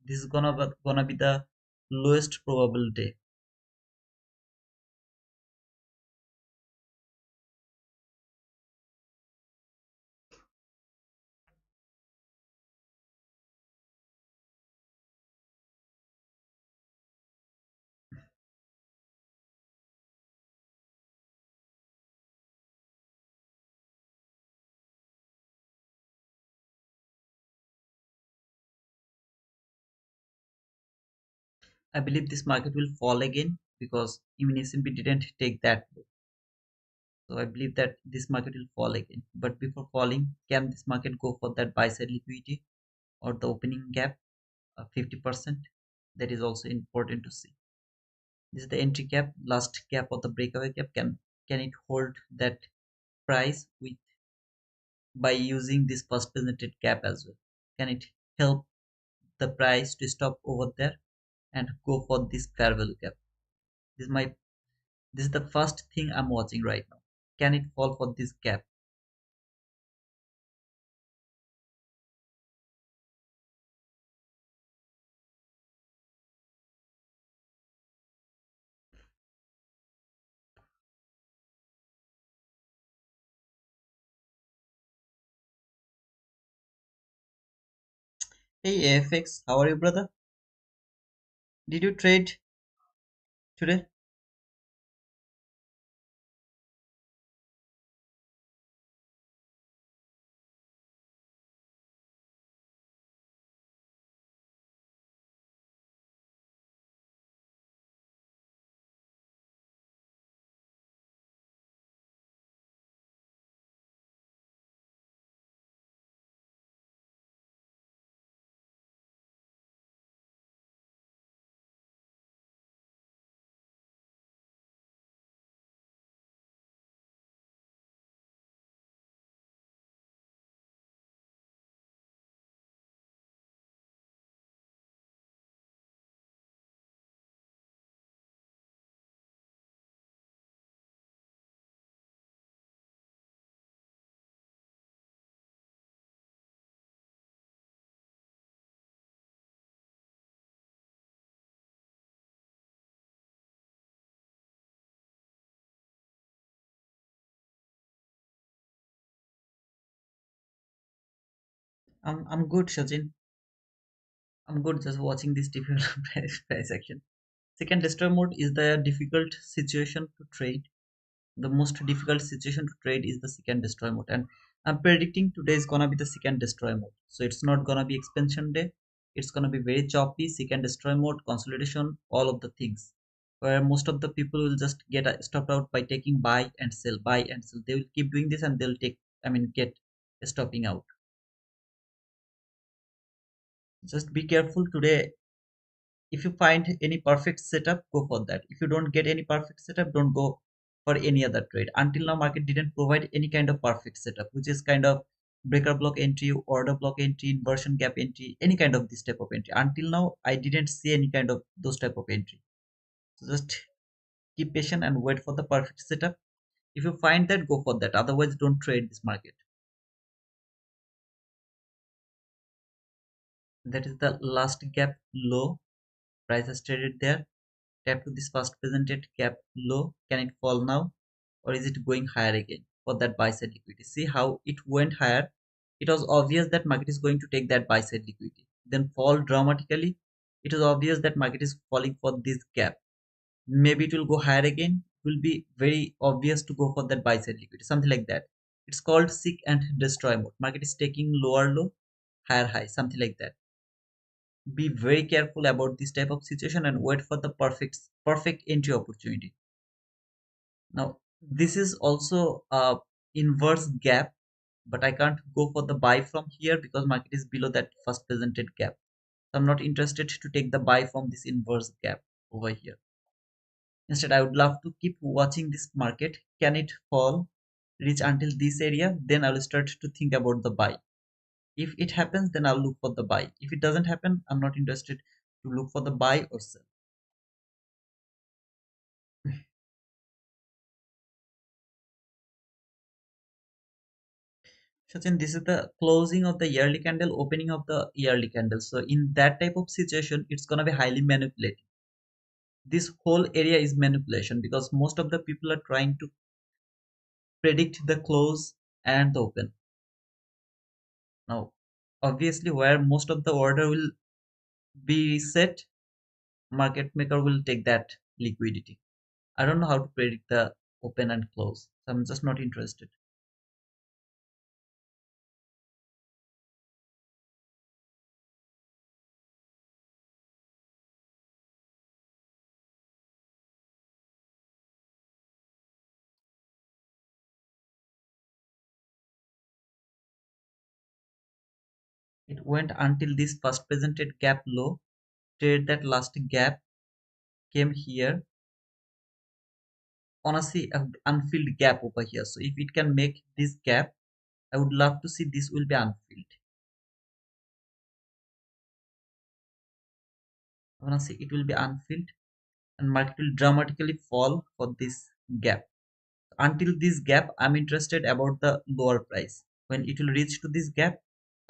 This is gonna be the lowest probable day. I believe this market will fall again because even S&P didn't take that low. So I believe that this market will fall again. But before falling, can this market go for that buy side liquidity or the opening gap 50%? That is also important to see. This is the entry gap, last gap of the breakaway gap. Can it hold that price with by using this first presented gap as well? Can it help the price to stop over there and go for this fair value gap? This is my this is the first thing I'm watching right now. Can it fall for this gap? Hey AFX, how are you, brother? Did you trade today? I'm good, Shajin. I'm good just watching this difficult price action. Second destroy mode is the difficult situation to trade. The most difficult situation to trade is the second destroy mode, and I'm predicting today is gonna be the second destroy mode. So it's not gonna be expansion day. It's gonna be very choppy. Second destroy mode, consolidation, all of the things. Where most of the people will just get stopped out by taking buy and sell, buy and sell. They will keep doing this and they'll take. I mean, get stopping out. Just be careful today. If you find any perfect setup, go for that. If you don't get any perfect setup, don't go for any other trade. Until now market didn't provide any kind of perfect setup, which is kind of breaker block entry, order block entry, inversion gap entry, any kind of this type of entry. Until now I didn't see any kind of those type of entry. So just keep patient and wait for the perfect setup. If you find that, go for that. Otherwise don't trade this market. That is the last gap low. Price has traded there. Tap to this first presented gap low. Can it fall now, or is it going higher again for that buy side liquidity? See how it went higher. It was obvious that market is going to take that buy side liquidity, then fall dramatically. It was obvious that market is falling for this gap. Maybe it will go higher again. It will be very obvious to go for that buy side liquidity, something like that. It's called seek and destroy mode. Market is taking lower low, higher high, something like that. Be very careful about this type of situation and wait for the perfect entry opportunity. Now this is also a inverse gap, but I can't go for the buy from here because market is below that first presented gap. So I'm not interested to take the buy from this inverse gap over here. Instead I would love to keep watching this market. Can it fall, reach until this area, then I'll start to think about the buy. If it happens, then I'll look for the buy. If it doesn't happen, I'm not interested to look for the buy or sell. Sachin, this is the closing of the yearly candle, opening of the yearly candle. So in that type of situation, it's gonna be highly manipulated. This whole area is manipulation because most of the people are trying to predict the close and the open. Now, obviously, where most of the order will be set, market maker will take that liquidity. I don't know how to predict the open and close. So I'm just not interested. It went until this first presented gap low, traded that last gap, came here. Wanna see an unfilled gap over here. So if it can make this gap, I would love to see this will be unfilled. I wanna see it will be unfilled and market will dramatically fall for this gap. Until this gap, I'm interested about the lower price. When it will reach to this gap,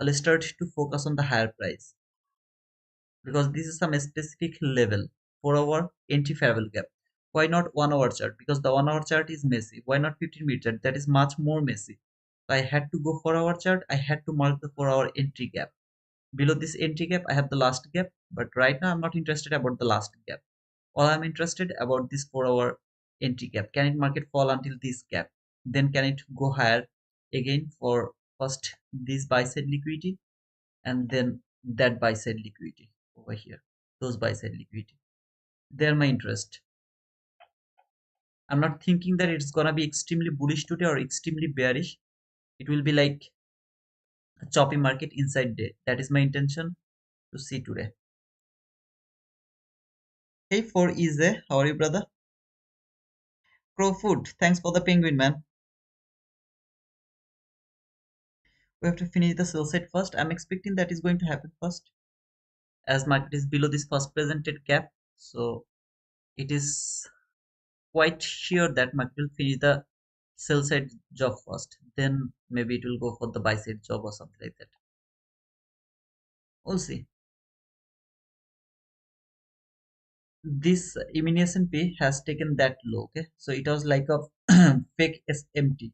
I'll start to focus on the higher price because this is some specific level for our entry favorable gap. Why not 1 hour chart? Because the 1 hour chart is messy. Why not 15-minute chart? That is much more messy. So I had to go 4 hour chart. I had to mark the 4 hour entry gap. Below this entry gap, I have the last gap, but right now I'm not interested about the last gap. All I'm interested about this 4 hour entry gap. Can it market fall until this gap? Then can it go higher again for first this buy side liquidity and then that buy side liquidity over here. Those buy side liquidity. They're my interest. I'm not thinking that it's gonna be extremely bullish today or extremely bearish. It will be like a choppy market inside day. That is my intention to see today. Hey, for Easy, how are you, brother? Crow Food, thanks for the penguin, man. We have to finish the sell side first. I'm expecting that is going to happen first, as market is below this first presented gap. So it is quite sure that market will finish the sell side job first. Then maybe it will go for the buy side job or something like that. We'll see. This immunization P has taken that low. Okay, so it was like a fake SMT.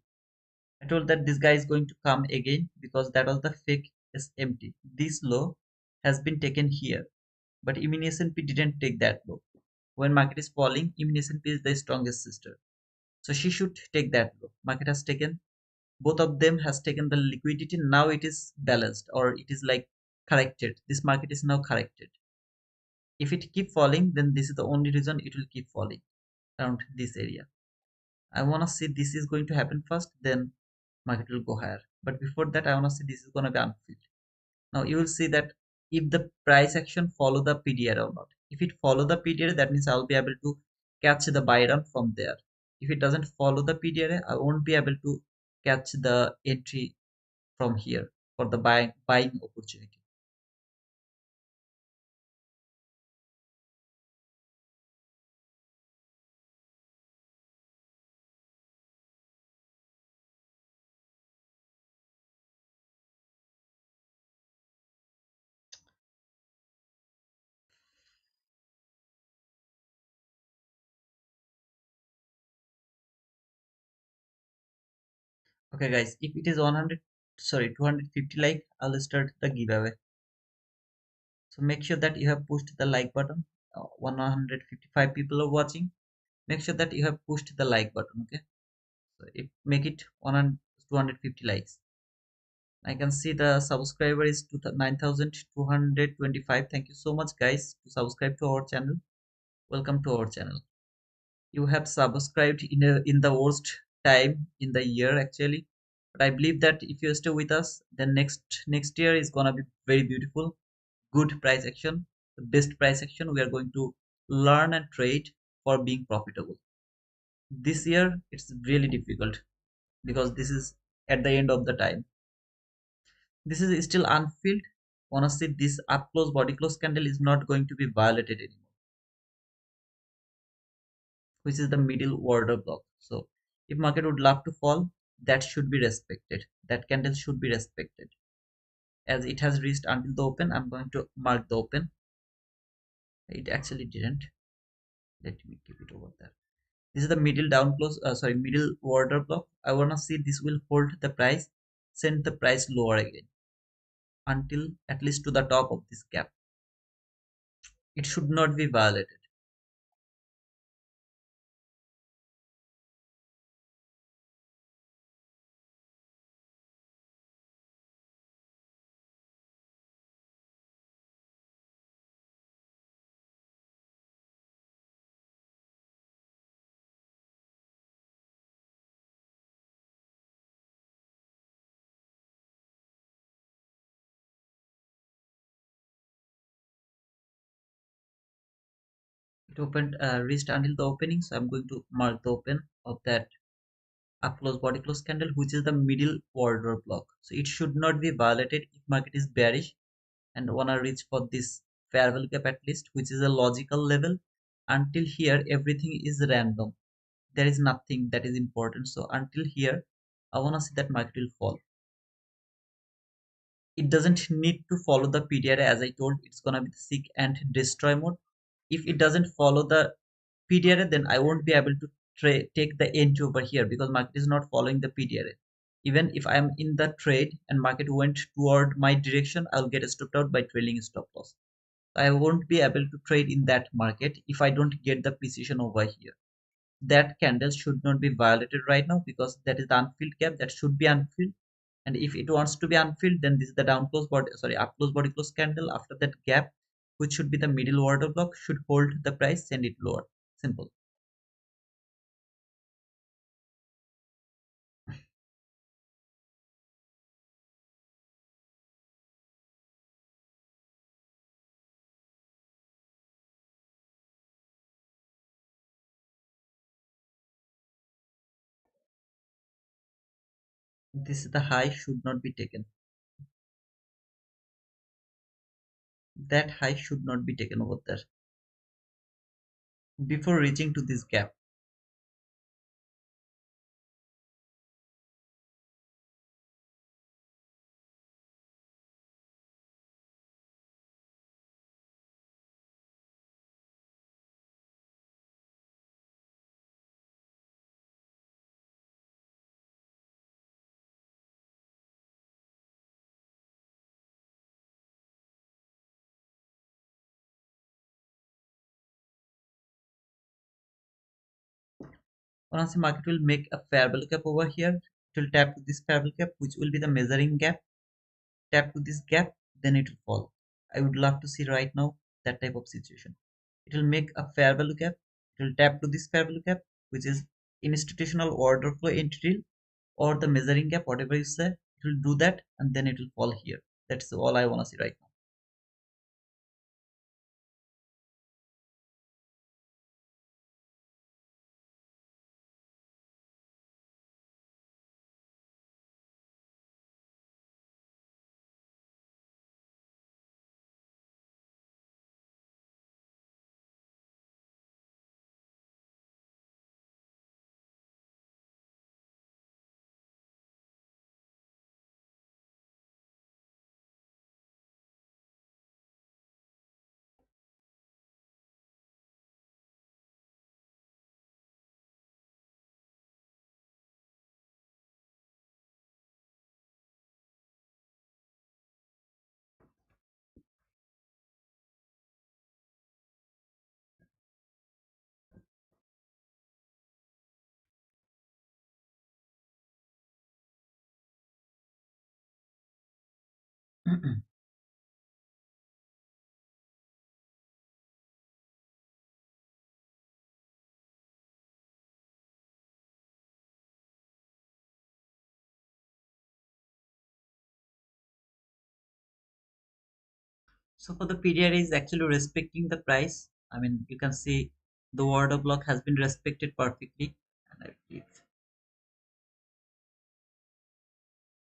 I told that this guy is going to come again because that was the fake SMT. This low has been taken here, but immunization P didn't take that low. When market is falling, immunization P is the strongest sister, so she should take that low. Market has taken, both of them has taken the liquidity. Now it is balanced, or it is like corrected. This market is now corrected. If it keep falling, then this is the only reason it will keep falling around this area. I want to see this is going to happen first, then market will go higher. But before that, I want to see this is going to be unfilled. Now you will see that if the price action follow the PDR or not. If it follow the PDR, that means I'll be able to catch the buy run from there. If it doesn't follow the PDR, I won't be able to catch the entry from here for the buying opportunity. Okay, guys, if it is 100, sorry, 250 like, I'll start the giveaway. So make sure that you have pushed the like button. 155 people are watching. Make sure that you have pushed the like button. Okay, so if make it 100, 250 likes. I can see the subscriber is 9,225. Thank you so much, guys, to subscribe to our channel. Welcome to our channel. You have subscribed in the worst time in the year actually, but I believe that if you stay with us, then next year is gonna be very beautiful. Good price action, the best price action. We are going to learn and trade for being profitable. This year it's really difficult because this is at the end of the time. This is still unfilled. Honestly, this up close body close candle is not going to be violated anymore, which is the middle order block. So if market would love to fall, that should be respected. That candle should be respected. As it has reached until the open, I'm going to mark the open. It actually didn't. Let me keep it over there. This is the middle down close, sorry, middle order block. I want to see this will hold the price, send the price lower again until at least to the top of this gap. It should not be violated. It opened reached until the opening, so I'm going to mark the open of that up close body close candle, which is the middle order block. So it should not be violated if market is bearish and wanna reach for this fair value gap at least, which is a logical level. Until here everything is random, there is nothing that is important. So until here I wanna see that market will fall. It doesn't need to follow the PDRA. As I told, it's gonna be the seek and destroy mode. If it doesn't follow the PDRA, then I won't be able to take the entry over here because market is not following the PDRA. Even if I'm in the trade and market went toward my direction, I'll get stopped out by trailing stop loss. I won't be able to trade in that market if I don't get the precision over here. That candle should not be violated right now because that is the unfilled gap that should be unfilled. And if it wants to be unfilled, then this is the down close body, sorry, up close body close candle. After that gap, which should be the middle order block, should hold the price, send it lower. Simple. This is the high should not be taken. That high should not be taken over there before reaching to this gap. Once the market will make a fair value gap over here, it will tap to this fair value gap, which will be the measuring gap. Tap to this gap, then it will fall. I would love to see right now that type of situation. It will make a fair value gap. It will tap to this fair value gap, which is institutional order flow entry or the measuring gap, whatever you say. It will do that, and then it will fall here. That's all I want to see right now. So for the PDR is actually respecting the price. I mean, you can see the order block has been respected perfectly. And I believe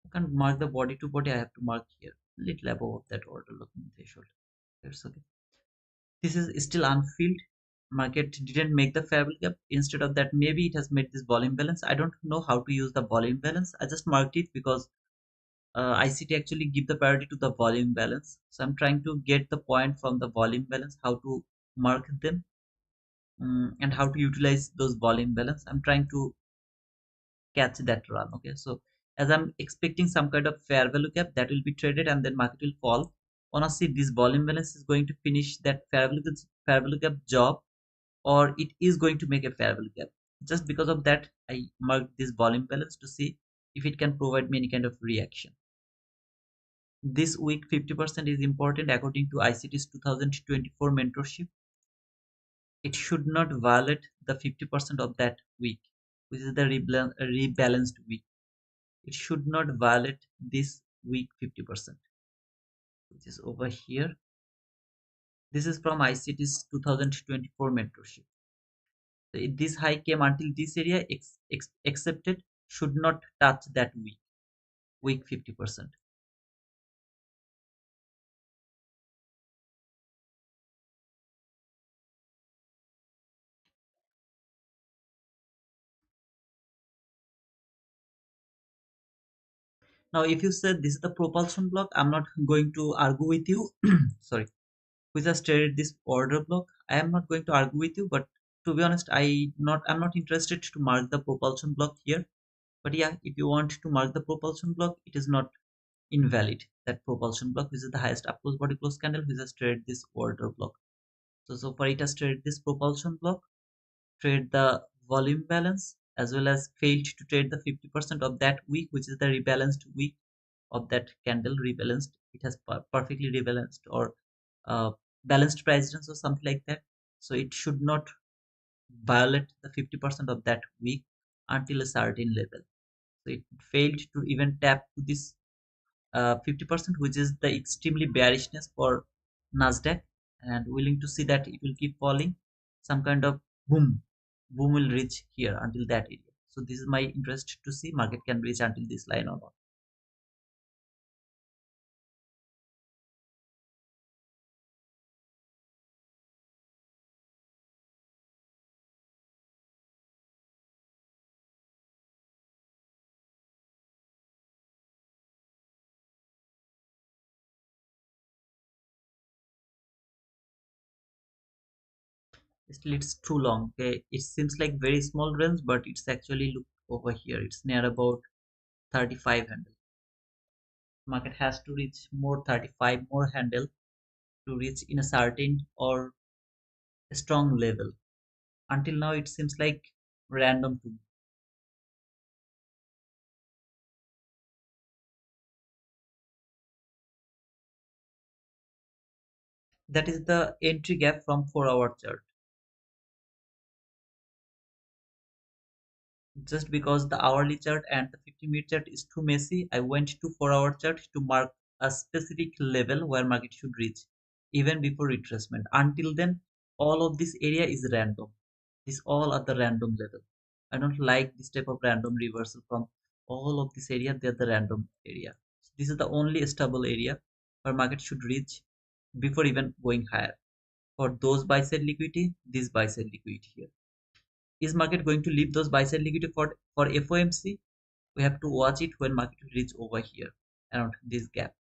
I can't mark the body to body. I have to mark here, a little above that order blocking threshold. That's okay. This is still unfilled. Market didn't make the fair value gap. Instead of that, maybe it has made this volume balance. I don't know how to use the volume balance. I just marked it because ICT actually give the priority to the volume balance. So I'm trying to get the point from the volume balance, how to mark them, and how to utilize those volume balance. I'm trying to catch that run. Okay, so as I'm expecting some kind of fair value gap that will be traded and then market will fall. Wanna see this volume balance is going to finish that fair value gap job, or it is going to make a fair value gap. Just because of that, I marked this volume balance to see if it can provide me any kind of reaction. This week 50% is important according to ICT's 2024 mentorship. It should not violate the 50% of that week, which is the rebalanced week. It should not violate this week 50%, which is over here. This is from ICT's 2024 mentorship. So this high came until this area accepted should not touch that weak 50%. Now, if you said this is the propulsion block, I'm not going to argue with you. Sorry, who just traded this order block. I am not going to argue with you, but to be honest, I'm not interested to mark the propulsion block here. But yeah, if you want to mark the propulsion block, it is not invalid. That propulsion block, which is the highest up close body close candle, which has traded this order block. So far it has traded this propulsion block, trade the volume balance, as well as failed to trade the 50% of that week, which is the rebalanced week of that candle. Rebalanced, it has perfectly rebalanced, or uh, balanced price range or something like that. So it should not violate the 50% of that week until a certain level. So it failed to even tap to this 50%, which is the extremely bearishness for Nasdaq, and willing to see that it will keep falling. Some kind of boom will reach here until that area. So this is my interest to see market can reach until this line or not. Still, it's too long. Okay, it seems like very small range, but it's actually look over here. It's near about 35 handle. Market has to reach more 35 more handle to reach in a certain or a strong level. Until now, it seems like random to me. That is the entry gap from 4-hour chart. Just because the hourly chart and the 50-minute chart is too messy, I went to 4-hour chart to mark a specific level where market should reach, even before retracement. Until then, all of this area is random. This all are the random level. I don't like this type of random reversal from all of this area. They're the random area. This is the only stable area where market should reach before even going higher. For those buy side liquidity, this buy side liquidity here. Is market going to leave those buy side liquidity for FOMC? We have to watch it when market will reach over here around this gap.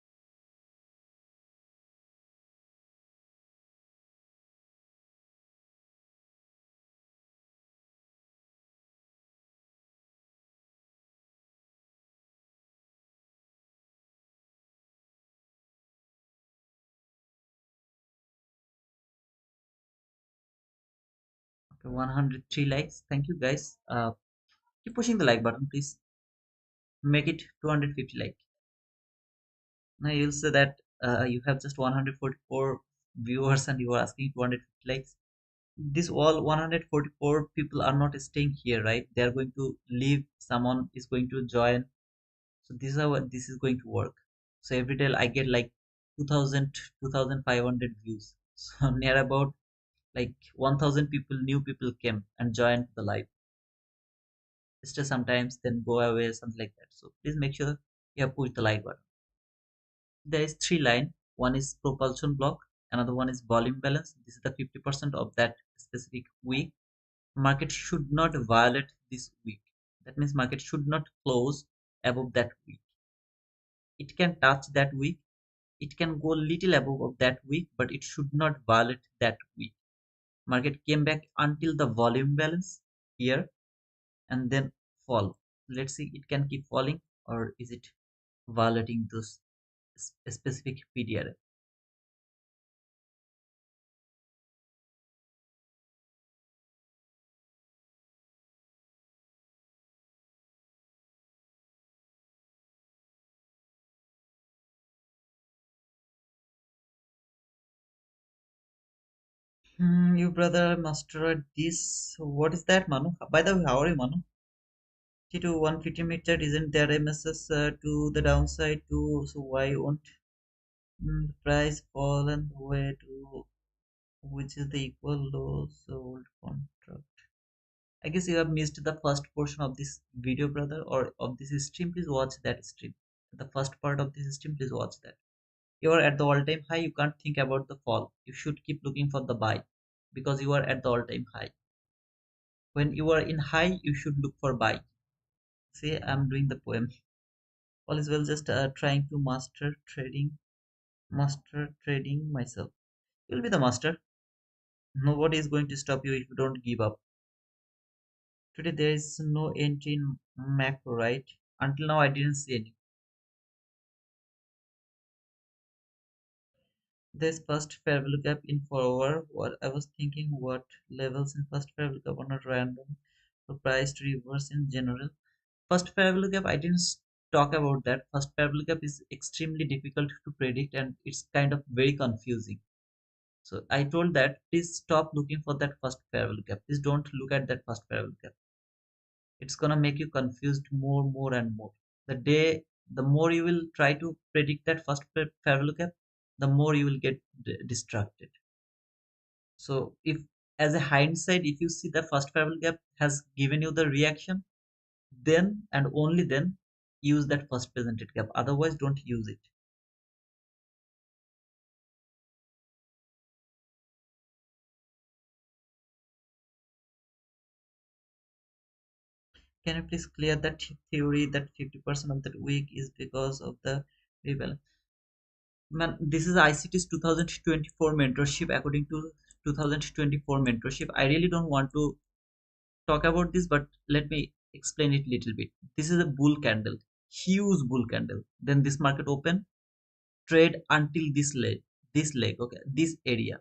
Okay, 103 likes. Thank you guys. Keep pushing the like button, please. Make it 250 like. Now you'll say that you have just 144 viewers and you are asking 250 likes. This all 144 people are not staying here, right? They are going to leave. Someone is going to join. So this is how this is going to work. So every day I get like 2000, 2500 views. So near about like 1000 people, new people came and joined the live. Just sometimes then go away, something like that. So please make sure you have pushed the like button. There is three line. One is propulsion block, another one is volume balance. This is the 50% of that specific week. Market should not violate this week. That means market should not close above that week. It can touch that week, it can go little above of that week, but it should not violate that week. Market came back until the volume balance here and then fall. Let's see, it can keep falling, or is it violating those specific PDR? You brother mastered this. What is that, Manu? By the way, how are you, Manu? To 150 meter, isn't there MSS to the downside too? So why won't the price fall and way to? which is the equal low sold contract. I guess you have missed the first portion of this video, brother, or of this stream. Please watch that stream. The first part of this stream, please watch that. You are at the all-time high. You can't think about the fall. You should keep looking for the buy because you are at the all-time high. When you are in high, you should look for buy. See, I'm doing the poem. All is well. Just trying to master trading myself. You'll be the master. Nobody is going to stop you if you don't give up. Today there is no entry in macro, right? Until now I didn't see any. There's first fair value gap in forward. What I was thinking, what levels in first fair value gap are not random for price to reverse in general. First fair value gap, I didn't talk about that. First fair value gap is extremely difficult to predict and it's kind of very confusing. So I told that please stop looking for that first fair value gap. Please don't look at that first fair value gap. It's gonna make you confused more and more. The more you will try to predict that first fair value gap, the more you will get distracted. So if as a hindsight, if you see the first fair value gap has given you the reaction, then and only then use that first presented gap. Otherwise, don't use it. Can you please clear that theory that 50% of that week is because of the rebel? Man, this is ICT's 2024 mentorship. According to 2024 mentorship, I really don't want to talk about this, but let me explain it a little bit. This is a bull candle, huge bull candle. Then this market open, trade until this leg, okay, this area.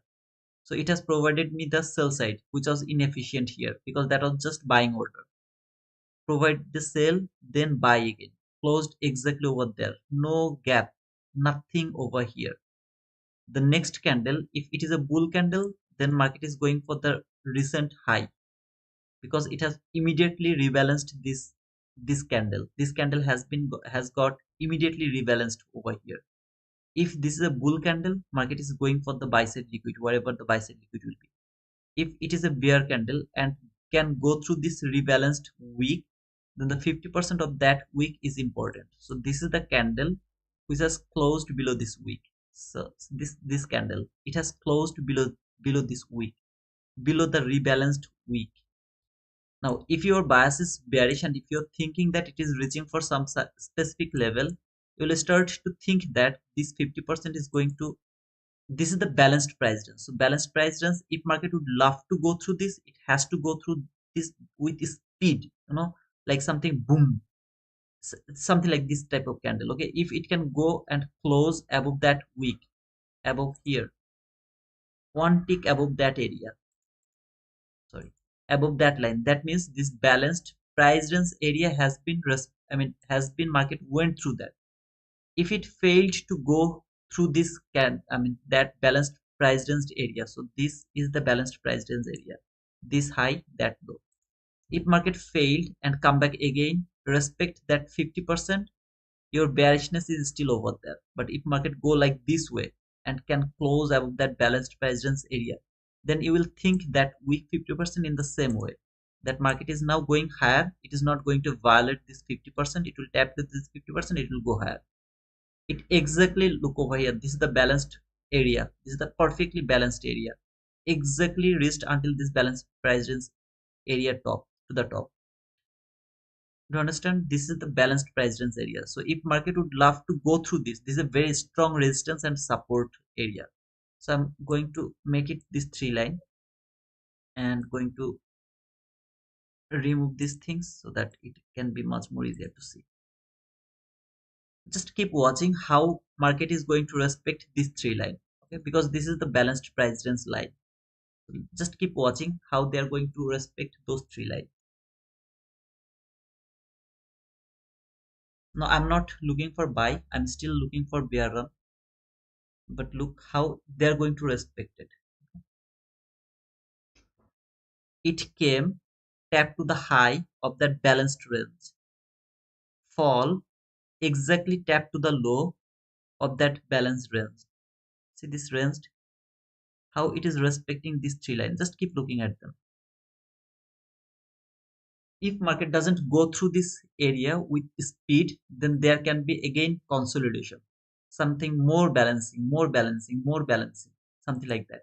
So it has provided me the sell side, which was inefficient here because that was just buying order. Provide the sell, then buy again. Closed exactly over there. No gap, nothing over here. The next candle, if it is a bull candle, then market is going for the recent high because it has immediately rebalanced this candle. This candle has got immediately rebalanced over here. If this is a bull candle, market is going for the buy side liquid, wherever the buy side liquid will be. If it is a bear candle and can go through this rebalanced week, then the 50% of that week is important. So this is the candle which has closed below this week. So this candle, it has closed below this week, below the rebalanced week. Now, if your bias is bearish and if you're thinking that it is reaching for some specific level, you will start to think that this 50% is going to, this is the balanced price range. So balanced price range, if market would love to go through this, it has to go through this with speed, like something boom, something like this type of candle. Okay, if it can go and close above that wick, above here, one tick above that area, sorry, above that line, that means this balanced price range area has been has been market went through that. If it failed to go through this that balanced price range area, so this is the balanced price range area, this high, that low. If market failed and come back again, respect that 50%, your bearishness is still over there. But if market go like this way and can close above that balanced price range area, then you will think that weak 50% in the same way, that market is now going higher, it is not going to violate this 50%, it will tap to this 50%, it will go higher. It exactly, look over here, this is the balanced area, this is the perfectly balanced area, exactly reached until this balanced price range area top, to the top. Do you understand? This is the balanced price range area. So if market would love to go through this is a very strong resistance and support area. So I'm going to make it this three line and going to remove these things so that it can be much more easier to see. Just keep watching how market is going to respect this three line, okay, because this is the balanced price range line. Just keep watching how they are going to respect those three lines. No, I'm not looking for buy, I'm still looking for bear run, but look how they are going to respect it. It came, tap to the high of that balanced range, fall, exactly tap to the low of that balanced range. See this range, how it is respecting these three lines. Just keep looking at them. If market doesn't go through this area with speed, then there can be again consolidation, something more balancing, more balancing, more balancing, something like that.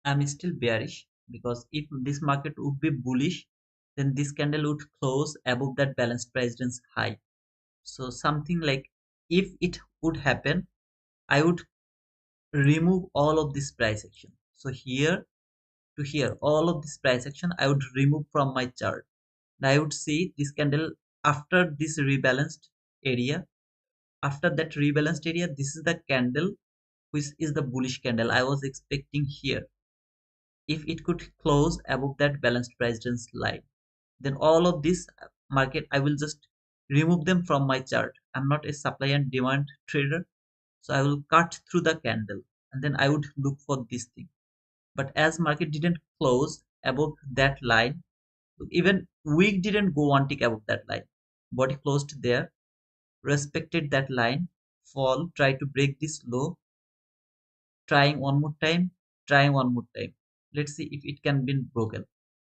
I'm still bearish because if this market would be bullish, then this candle would close above that balanced price range high. So something like, if it would happen, I would remove all of this price action. So here to here, all of this price action I would remove from my chart. And I would see this candle after this rebalanced area. After that rebalanced area, this is the candle which is the bullish candle I was expecting here. If it could close above that balanced price range line, then all of this market I will just remove them from my chart. I'm not a supply and demand trader, so I will cut through the candle and then I would look for this thing. But as market didn't close above that line, even wick didn't go one tick above that line, body closed there, respected that line, fall, try to break this low, trying one more time, trying one more time. Let's see if it can be broken.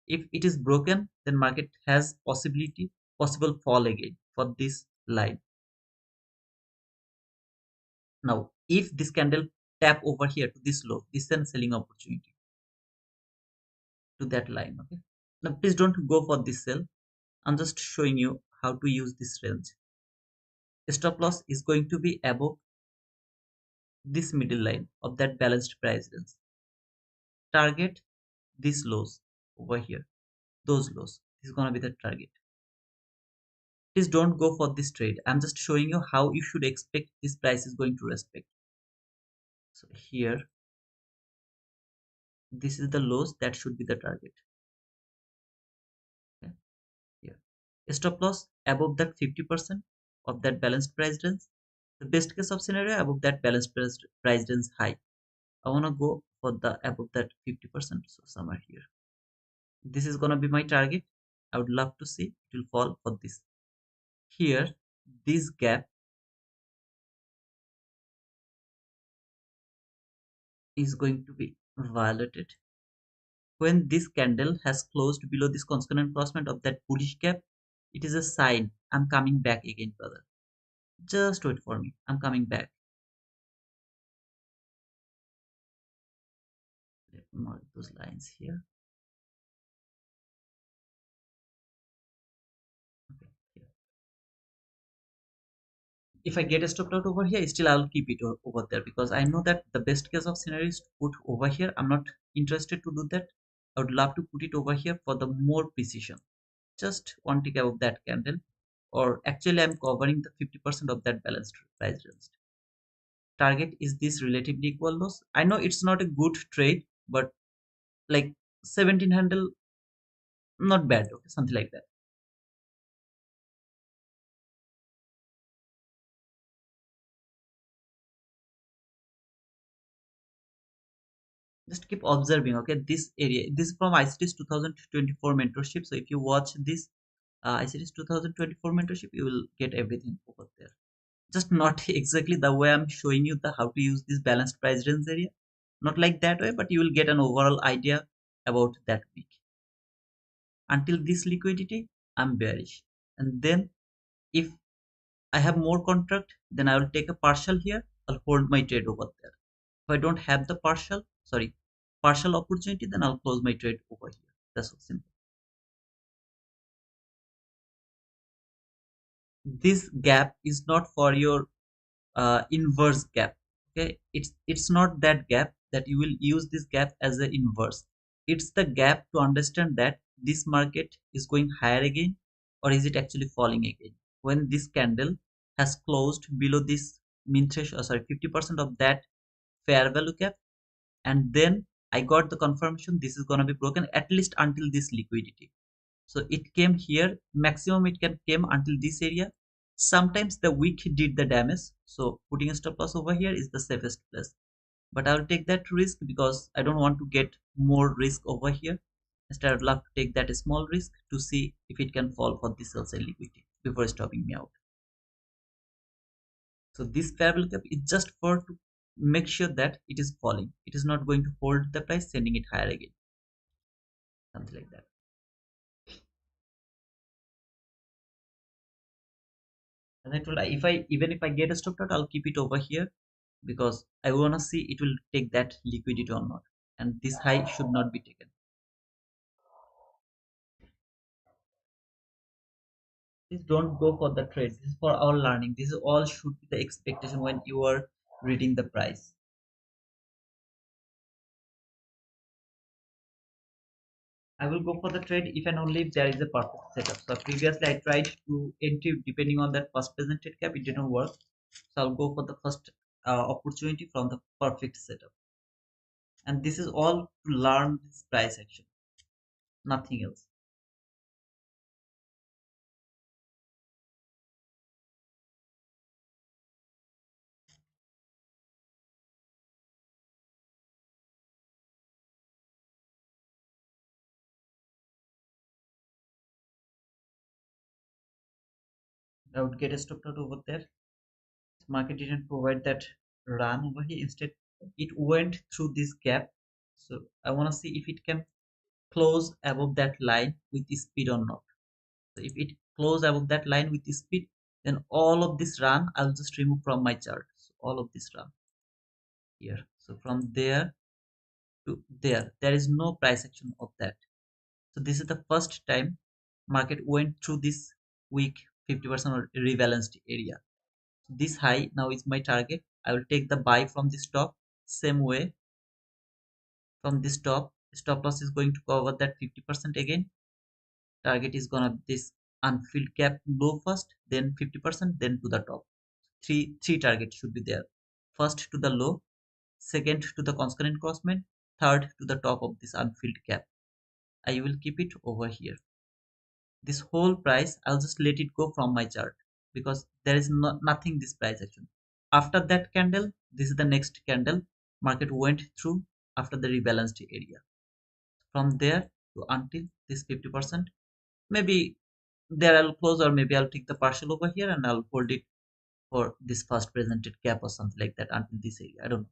If it is broken, then market has possible fall again for this line. Now if this candle tap over here to this low, this is a selling opportunity to that line. Okay, now please don't go for this sell. I'm just showing you how to use this range. Stop loss is going to be above this middle line of that balanced price range. Target these lows over here, those lows. This is gonna be the target. Please don't go for this trade. I'm just showing you how you should expect this price is going to respect. So here, this is the lows, that should be the target. Okay, here. Stop loss above that 50% of that balanced price range. The best case of scenario above that balanced price range high. I wanna go for the above that 50%. So somewhere here. This is gonna be my target. I would love to see it will fall for this. Here, this gap is going to be violated. When this candle has closed below this consonant crossment of that bullish gap, it is a sign I'm coming back again, brother. Just wait for me. I'm coming back. Let me mark those lines here. Okay, here. If I get a stop out over here, still I'll keep it over there because I know that the best case of scenario is to put over here. I'm not interested to do that. I would love to put it over here for the more precision. Just one tick above that candle, or actually I'm covering the 50% of that balanced price range. Target is this relatively equal loss. I know it's not a good trade, but like 17 handle, not bad. Okay, something like that. Just keep observing. Okay, this area, this is from ICT's 2024 mentorship. So if you watch this ICT's 2024 mentorship, you will get everything over there. Just not exactly the way I'm showing you the how to use this balanced price range area, not like that way, but you will get an overall idea about that week. Until this liquidity, I'm bearish, and then if I have more contract, then I will take a partial here. I'll hold my trade over there. If I don't have the partial opportunity, then I'll close my trade over here. That's so simple. This gap is not for your inverse gap. Okay, it's not that gap that you will use this gap as an inverse. It's the gap to understand that this market is going higher again, or is it actually falling again. When this candle has closed below this mean threshold, sorry, 50% of that fair value gap, and then I got the confirmation this is gonna be broken at least until this liquidity. So it came here, maximum it can came until this area. Sometimes the wick did the damage, so putting a stop loss over here is the safest place. But I'll take that risk because I don't want to get more risk over here. Instead, I'd love to take that small risk to see if it can fall for this sell side liquidity before stopping me out. So this fair value gap is just for to make sure that it is falling. It is not going to hold the price, sending it higher again, something like that. As I told, if I even if I get a stop out, I'll keep it over here because I wanna see it will take that liquidity or not, and this high should not be taken. Please don't go for the trade. This is for our learning. This is all should be the expectation when you are reading the price. I will go for the trade if and only if there is a perfect setup. So previously I tried to enter depending on that first presented cap, it didn't work. So I'll go for the first opportunity from the perfect setup. And this is all to learn this price action, nothing else. I would get a stop out over there. Market didn't provide that run over here. Instead, it went through this gap. So I want to see if it can close above that line with the speed or not. So if it close above that line with the speed, then all of this run I'll just remove from my chart. So all of this run here. So from there to there, there is no price action of that. So this is the first time market went through this weak 50% or rebalanced area. This high now is my target. I will take the buy from this top. Same way from this top, stop loss is going to cover that 50% again. Target is gonna be this unfilled gap low first, then 50%, then to the top. Three targets should be there. First to the low, second to the constant crossman, third to the top of this unfilled gap. I will keep it over here. This whole price I'll just let it go from my chart because there is nothing this price action. After that candle, this is the next candle market went through after the rebalanced area. From there to until this 50%, maybe there I'll close or maybe I'll take the partial over here and I'll hold it for this first presented gap or something like that until this area. I don't know.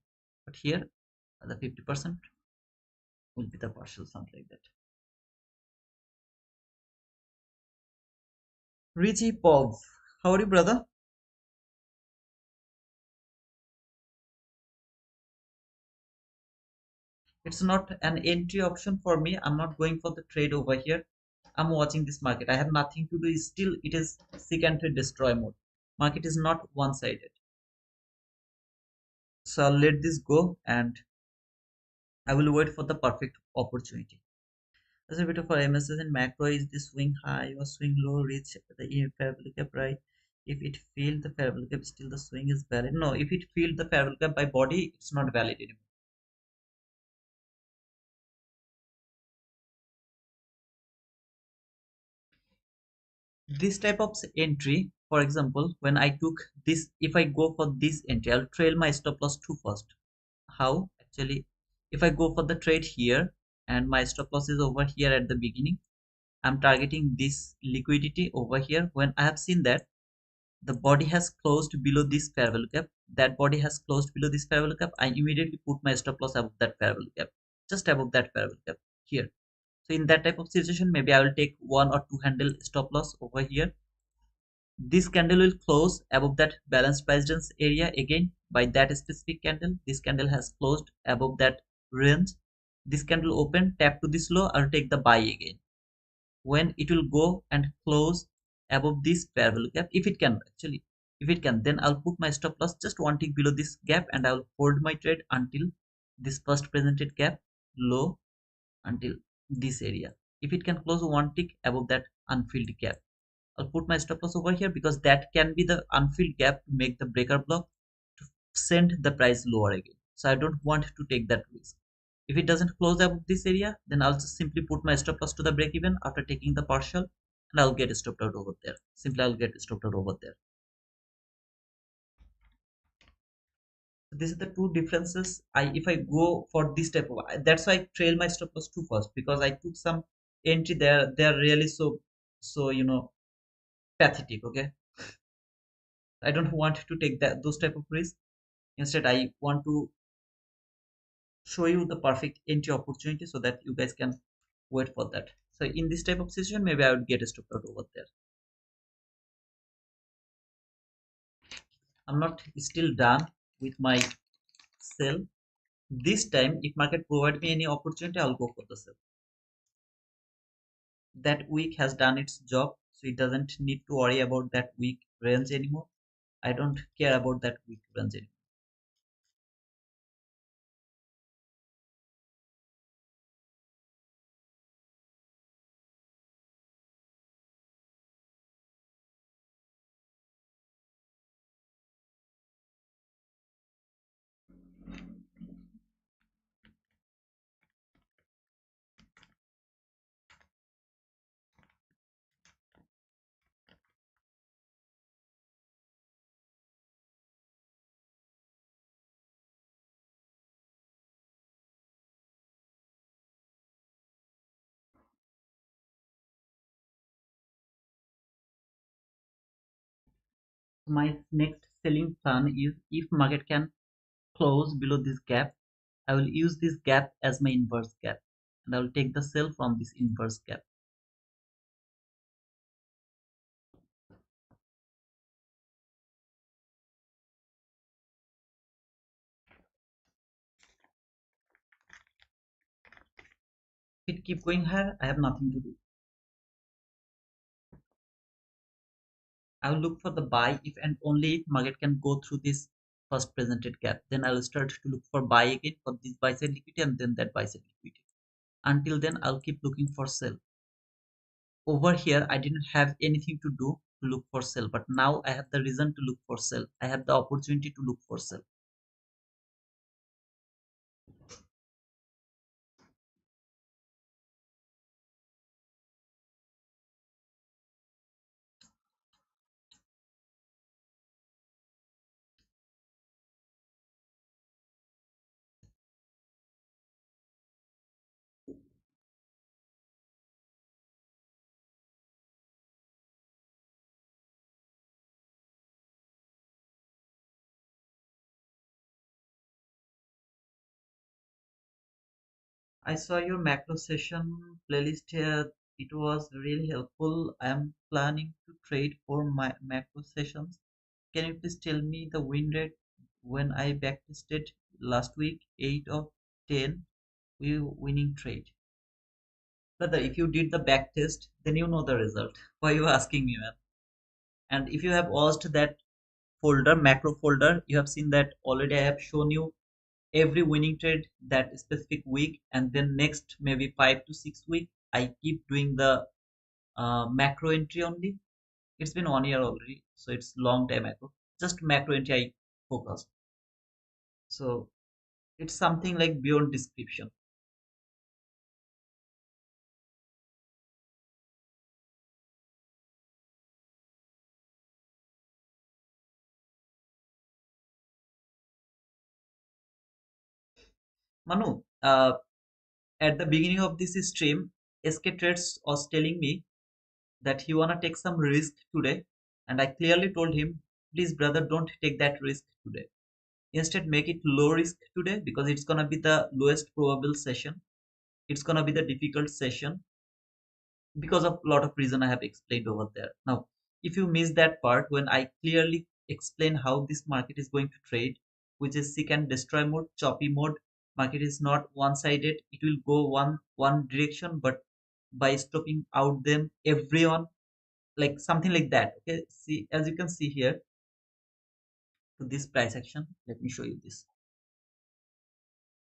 But here the 50% will be the partial, something like that. Richie Pov, how are you, brother? It's not an entry option for me. I'm not going for the trade over here. I'm watching this market. I have nothing to do. Still, it is seek and trade destroy mode. Market is not one-sided. So I'll let this go and I will wait for the perfect opportunity. As a bit of our MSS and macro is the swing high or swing low reach the fair value gap, right? If it failed the fair value gap, still the swing is valid. No, if it failed the fair value gap by body, it's not valid anymore. This type of entry, for example, when I took this, if I go for this entry, I'll trail my stop loss to first. How? Actually, if I go for the trade here and my stop loss is over here at the beginning, I'm targeting this liquidity over here. When I have seen that the body has closed below this fair value gap, that body has closed below this fair value gap, I immediately put my stop loss above that fair value gap, just above that fair value gap here. So in that type of situation, maybe I will take one or two handle stop loss over here. This candle will close above that balanced price range area again by that specific candle. This candle has closed above that range. This candle open, tap to this low, I'll take the buy again. When it will go and close above this fair value gap, if it can actually, if it can, then I'll put my stop loss just one tick below this gap and I will hold my trade until this first presented gap low until this area. If it can close one tick above that unfilled gap, I'll put my stop loss over here because that can be the unfilled gap to make the breaker block to send the price lower again. So I don't want to take that risk. If it doesn't close above this area, then I'll just simply put my stop loss to the break even after taking the partial, and I'll get stopped out over there. Simply I'll get stopped out over there. So this is the two differences. If I go for this type of, that's why I trail my stop loss too fast, because I took some entry there. They're really so pathetic. Okay, I don't want to take that those type of risks. Instead, I want to show you the perfect entry opportunity so that you guys can wait for that. So in this type of situation, maybe I would get stopped out over there. I'm not still done with my sell. This time, if market provide me any opportunity, I'll go for the sell. That week has done its job, so it doesn't need to worry about that week range anymore. I don't care about that week range anymore. My next selling plan is, if market can close below this gap, I will use this gap as my inverse gap, and I will take the sell from this inverse gap. If it keep going higher, I have nothing to do. I will look for the buy if and only if market can go through this first presented gap. Then I will start to look for buy again for this buy side liquidity and then that buy side liquidity. Until then, I'll keep looking for sell. Over here, I didn't have anything to do to look for sell, but now I have the reason to look for sell. I have the opportunity to look for sell. I saw your macro session playlist here. It was really helpful. I am planning to trade for my macro sessions. Can you please tell me the win rate when I backtested last week? 8 of 10 we winning trade. Brother, if you did the backtest, then you know the result. Why are you asking me, man? And if you have watched that folder, macro folder, you have seen that already. I have shown you every winning trade that specific week, and then next maybe 5 to 6 week I keep doing the macro entry only. It's been 1 year already, so it's long time ago. Just macro entry I focused. So it's something like beyond description. Manu, at the beginning of this stream, SK Trades was telling me that he wanna take some risk today, and I clearly told him, please brother, don't take that risk today. Instead, make it low risk today, because it's gonna be the lowest probable session. It's gonna be the difficult session because of a lot of reason I have explained over there. Now, if you miss that part when I clearly explain how this market is going to trade, which is seek and destroy mode, choppy mode, market is not one-sided. It will go one direction, but by stopping out them everyone, like something like that. Okay, see, as you can see here to this price action, let me show you this.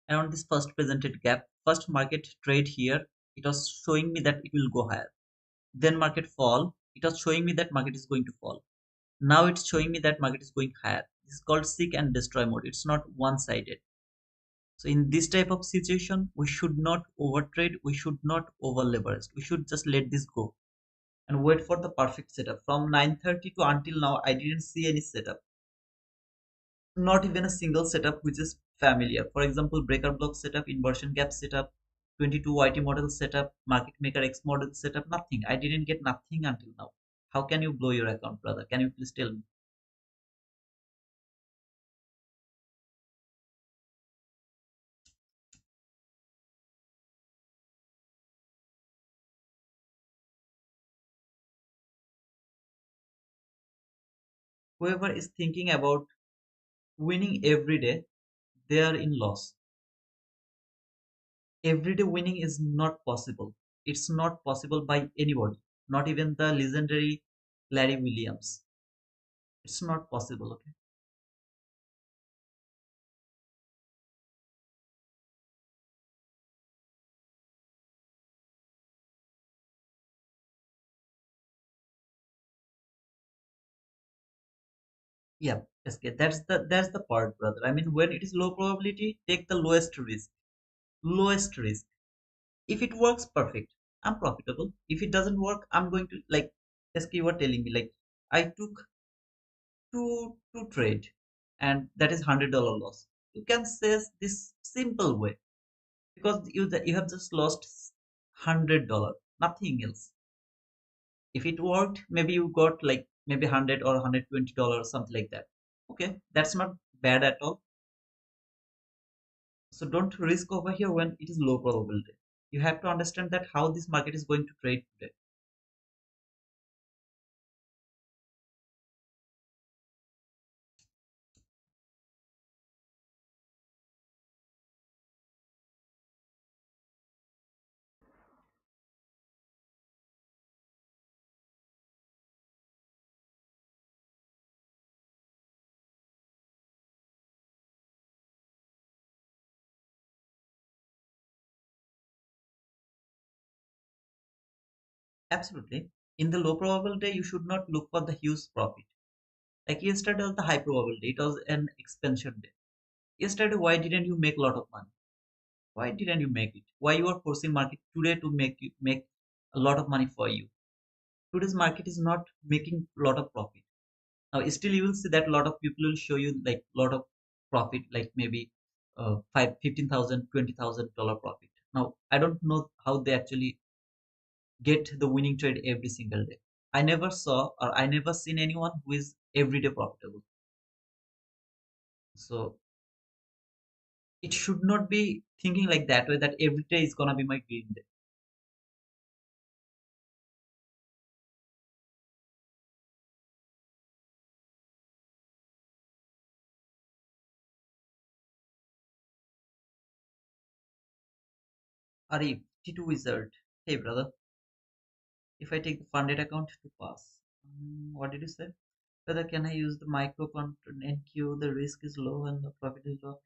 Around this first presented gap, first market trade here, it was showing me that it will go higher. Then market fall, it was showing me that market is going to fall. Now it's showing me that market is going higher. This is called seek and destroy mode. It's not one-sided. So in this type of situation, we should not overtrade, we should not over leverage, we should just let this go and wait for the perfect setup. From 9:30 to until now, I didn't see any setup, not even a single setup which is familiar. For example, breaker block setup, inversion gap setup, 22 YT model setup, market maker X model setup, nothing. I didn't get nothing until now. How can you blow your account, brother? Can you please tell me? Whoever is thinking about winning every day, they are in loss. Everyday winning is not possible. It's not possible by anybody, not even the legendary Larry Williams. It's not possible, okay? Yeah, okay, that's the part, brother. I mean, when it is low probability, take the lowest risk. Lowest risk. If it works, perfect. I'm profitable. If it doesn't work, I'm going to like SK, you were telling me like I took to trade and that is $100 loss. You can say this simple way because you have just lost $100, nothing else. If it worked, maybe you got like maybe 100 or $120, something like that. Okay, that's not bad at all. So don't risk over here when it is low probability. You have to understand that how this market is going to trade today. Absolutely. In the low probability, you should not look for the huge profit. Like yesterday was the high probability. It was an expansion day. Yesterday, why didn't you make a lot of money? Why didn't you make it? Why you are forcing market today to make a lot of money for you? Today's market is not making a lot of profit. Now, still you will see that a lot of people will show you like a lot of profit, like maybe five, 15,000, $20,000 profit. Now, I don't know how they actually get the winning trade every single day. I never saw or I never seen anyone who is everyday profitable. So it should not be thinking like that way that every day is gonna be my green day. Arif, T2 wizard. Hey brother, if I take the funded account to pass, what did you say? Whether can I use the micro content NQ? The risk is low and the profit is low.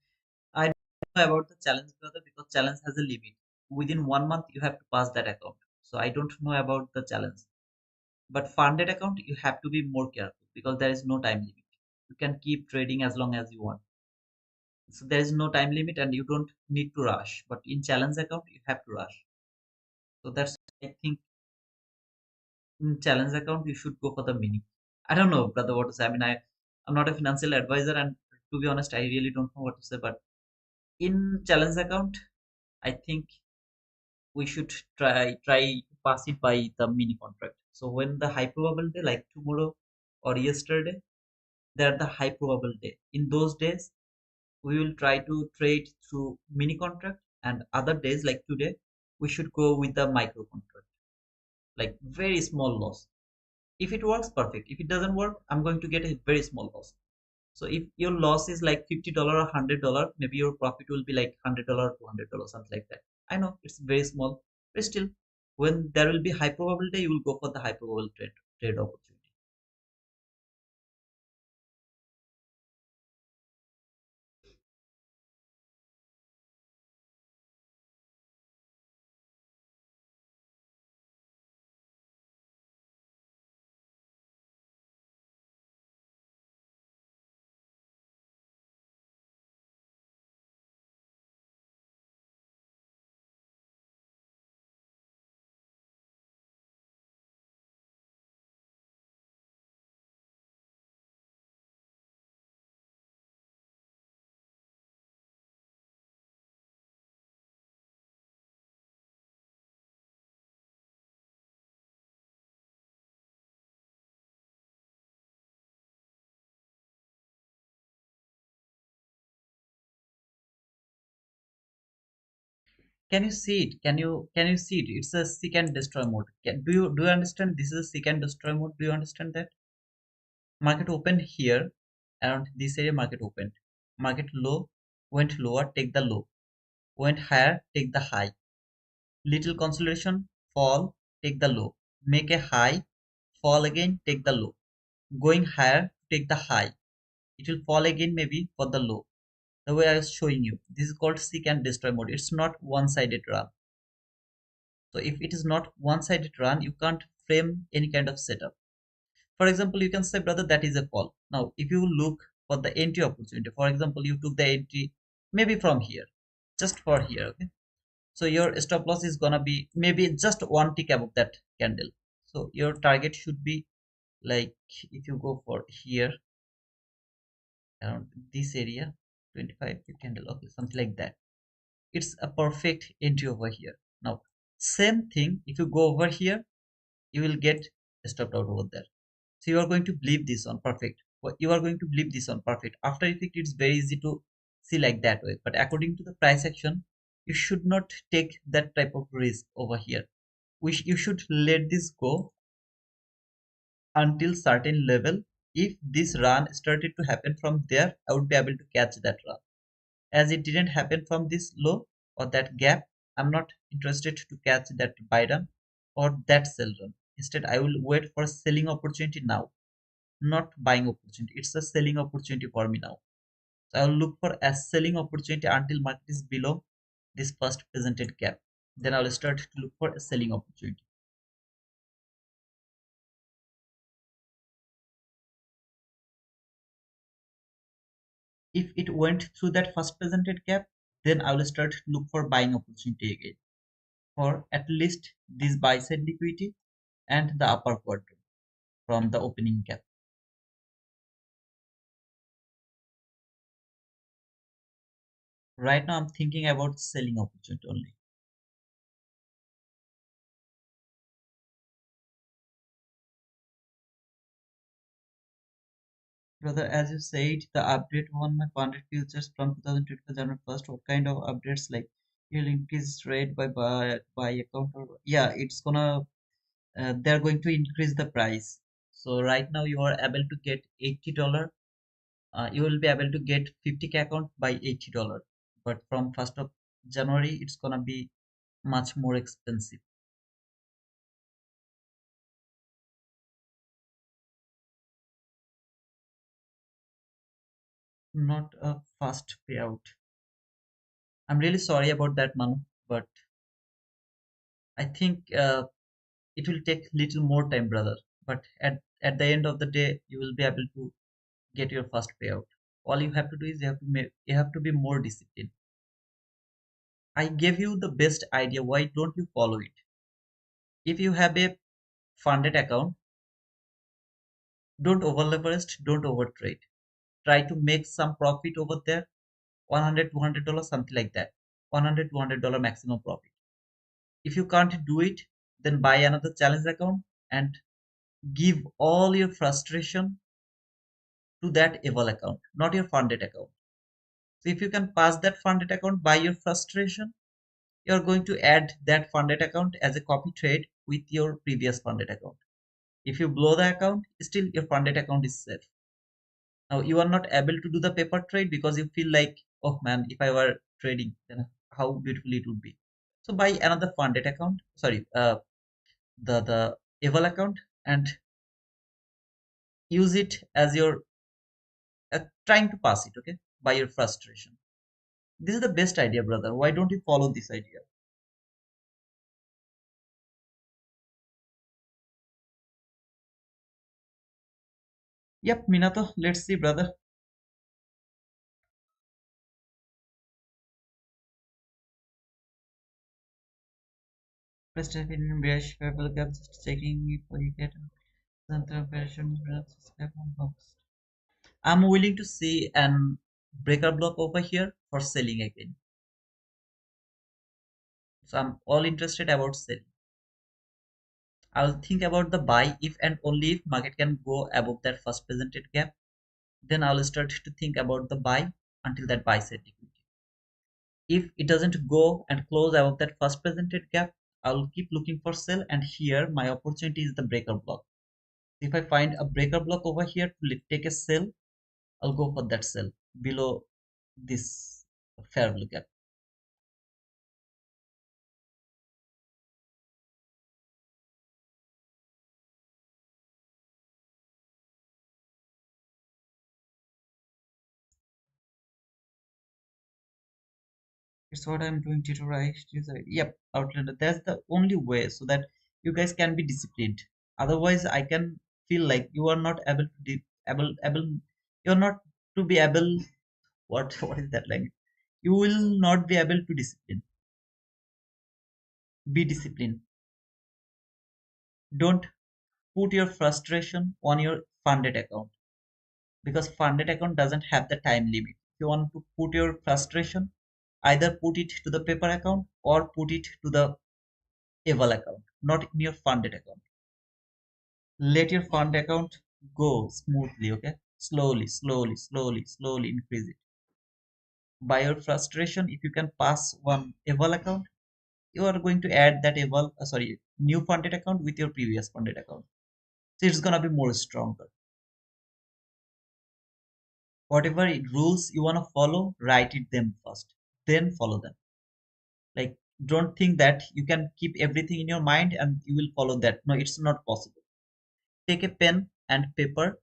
I don't know about the challenge, brother, because challenge has a limit. Within 1 month, you have to pass that account. So I don't know about the challenge. But funded account, you have to be more careful because there is no time limit. You can keep trading as long as you want. So there is no time limit and you don't need to rush. But in challenge account, you have to rush. So that's I think in challenge account you should go for the mini. I don't know, brother, what to say. I mean, I'm not a financial advisor, and to be honest, I really don't know what to say. But in challenge account, I think we should try to pass it by the mini contract. So when the high probability, like tomorrow or yesterday, they're the high probability. In those days, we will try to trade through mini contract, and other days like today, we should go with the micro contract, like very small loss. If it works, perfect. If it doesn't work, I'm going to get a very small loss. So if your loss is like $50 or $100, maybe your profit will be like $100, $200, something like that. I know it's very small, but still, when there will be high probability, you will go for the high probable trade opportunity. Can you see it? Can you see it? It's a seek and destroy mode. Do you understand? This is a seek and destroy mode. Do you understand that? Market opened here, around this area. Market opened. Market low, went lower, take the low. Went higher, take the high. Little consolidation, fall, take the low. Make a high, fall again, take the low. Going higher, take the high. It will fall again maybe for the low. The way I was showing you, this is called seek and destroy mode. It's not one-sided run. So if it is not one-sided run, you can't frame any kind of setup. For example, you can say, brother, that is a fall. Now, if you look for the entry opportunity, for example, you took the entry maybe from here, just for here, okay? So your stop loss is gonna be maybe just one tick above that candle. So your target should be like, if you go for here around this area, 25 candle, okay, something like that. It's a perfect entry over here. Now, same thing, if you go over here, you will get stopped out over there. So you are going to believe this on perfect. You are going to believe this on perfect. After effect, it's very easy to see like that way. But according to the price action, you should not take that type of risk over here. You should let this go until certain level. If this run started to happen from there, I would be able to catch that run. As it didn't happen from this low or that gap, I'm not interested to catch that buy run or that sell run. Instead, I will wait for a selling opportunity now, not buying opportunity. It's a selling opportunity for me now. So I will look for a selling opportunity until market is below this first presented gap. Then I will start to look for a selling opportunity. If it went through that first presented gap, then I will start to look for buying opportunity again for at least this buy side liquidity and the upper quadrant from the opening gap. Right now, I'm thinking about selling opportunity only. Brother, as you said, the update on my funded futures from 2025 January 1st, what kind of updates like you'll increase rate by account or yeah, it's gonna they're going to increase the price. So right now you are able to get $80. You will be able to get 50K account by $80. But from 1st of January, it's gonna be much more expensive. Not a fast payout. I'm really sorry about that, Manu, but I think it will take little more time, brother. But at the end of the day, you will be able to get your first payout. All you have to do is you have to be more disciplined. I gave you the best idea. Why don't you follow it? If you have a funded account, don't over leverage, don't over trade. Try to make some profit over there, 100, $200, something like that. 100, $200 maximum profit. If you can't do it, then buy another challenge account and give all your frustration to that Eval account, not your funded account. So if you can pass that funded account by your frustration, you're going to add that funded account as a copy trade with your previous funded account. If you blow the account, still your funded account is safe. Now you are not able to do the paper trade because you feel like, oh man, if I were trading, then how beautiful it would be. So buy another funded account, sorry, the Eval account and use it as your trying to pass it, okay, by your frustration. This is the best idea, brother. Why don't you follow this idea? Yep, Minato, let's see, brother. First step in bearish purple gap, just checking if you get center operation step on box. I'm willing to see an breaker block over here for selling again. So I'm all interested about selling. I'll think about the buy if and only if market can go above that first presented gap. Then I'll start to think about the buy until that buy set liquidity. If it doesn't go and close above that first presented gap, I'll keep looking for sell, and here my opportunity is the breaker block. If I find a breaker block over here to take a sell, I'll go for that sell below this fair value gap. It's what I'm doing to right. Yep, Outlander. That's the only way so that you guys can be disciplined. Otherwise, I can feel like you are not able to able. You're not to be able. What is that language? You will not be able to discipline. Be disciplined. Don't put your frustration on your funded account, because funded account doesn't have the time limit. If you want to put your frustration, either put it to the paper account or put it to the Eval account, not in your funded account. Let your fund account go smoothly, okay? Slowly increase it. By your frustration, if you can pass one Eval account, you are going to add that new funded account with your previous funded account. So it's gonna be more stronger. Whatever rules you wanna follow, write it them first, then follow them. Like, don't think that you can keep everything in your mind and you will follow that. No, it's not possible. Take a pen and paper,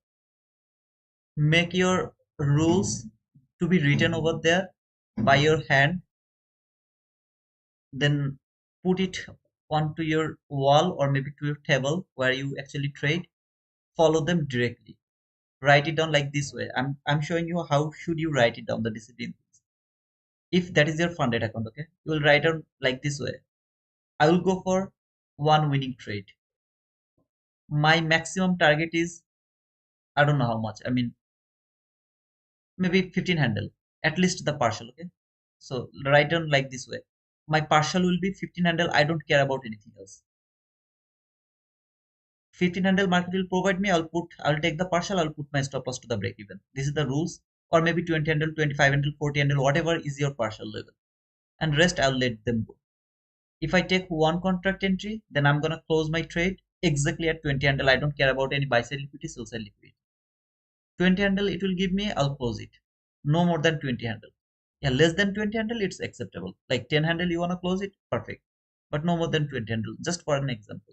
make your rules to be written over there by your hand, then put it onto your wall or maybe to your table where you actually trade. Follow them directly. Write it down like this way. I'm showing you how should you write it down, the discipline. If that is your funded account, okay, you will write down like this way. I will go for one winning trade. My maximum target is, I don't know how much. I mean, maybe 15 handle, at least the partial, okay? So write down like this way. My partial will be 15 handle. I don't care about anything else. 15 handle market will provide me. I'll take the partial. I'll put my stop loss to the break even. This is the rules. Or maybe 20 handle, 25 handle, 40 handle, whatever is your partial level. And rest I'll let them go. If I take one contract entry, then I'm gonna close my trade exactly at 20 handle. I don't care about any buy side liquidity, sell side liquidity. 20 handle it will give me, I'll close it. No more than 20 handle. Yeah, less than 20 handle, it's acceptable. Like 10 handle, you wanna close it, perfect. But no more than 20 handle, just for an example.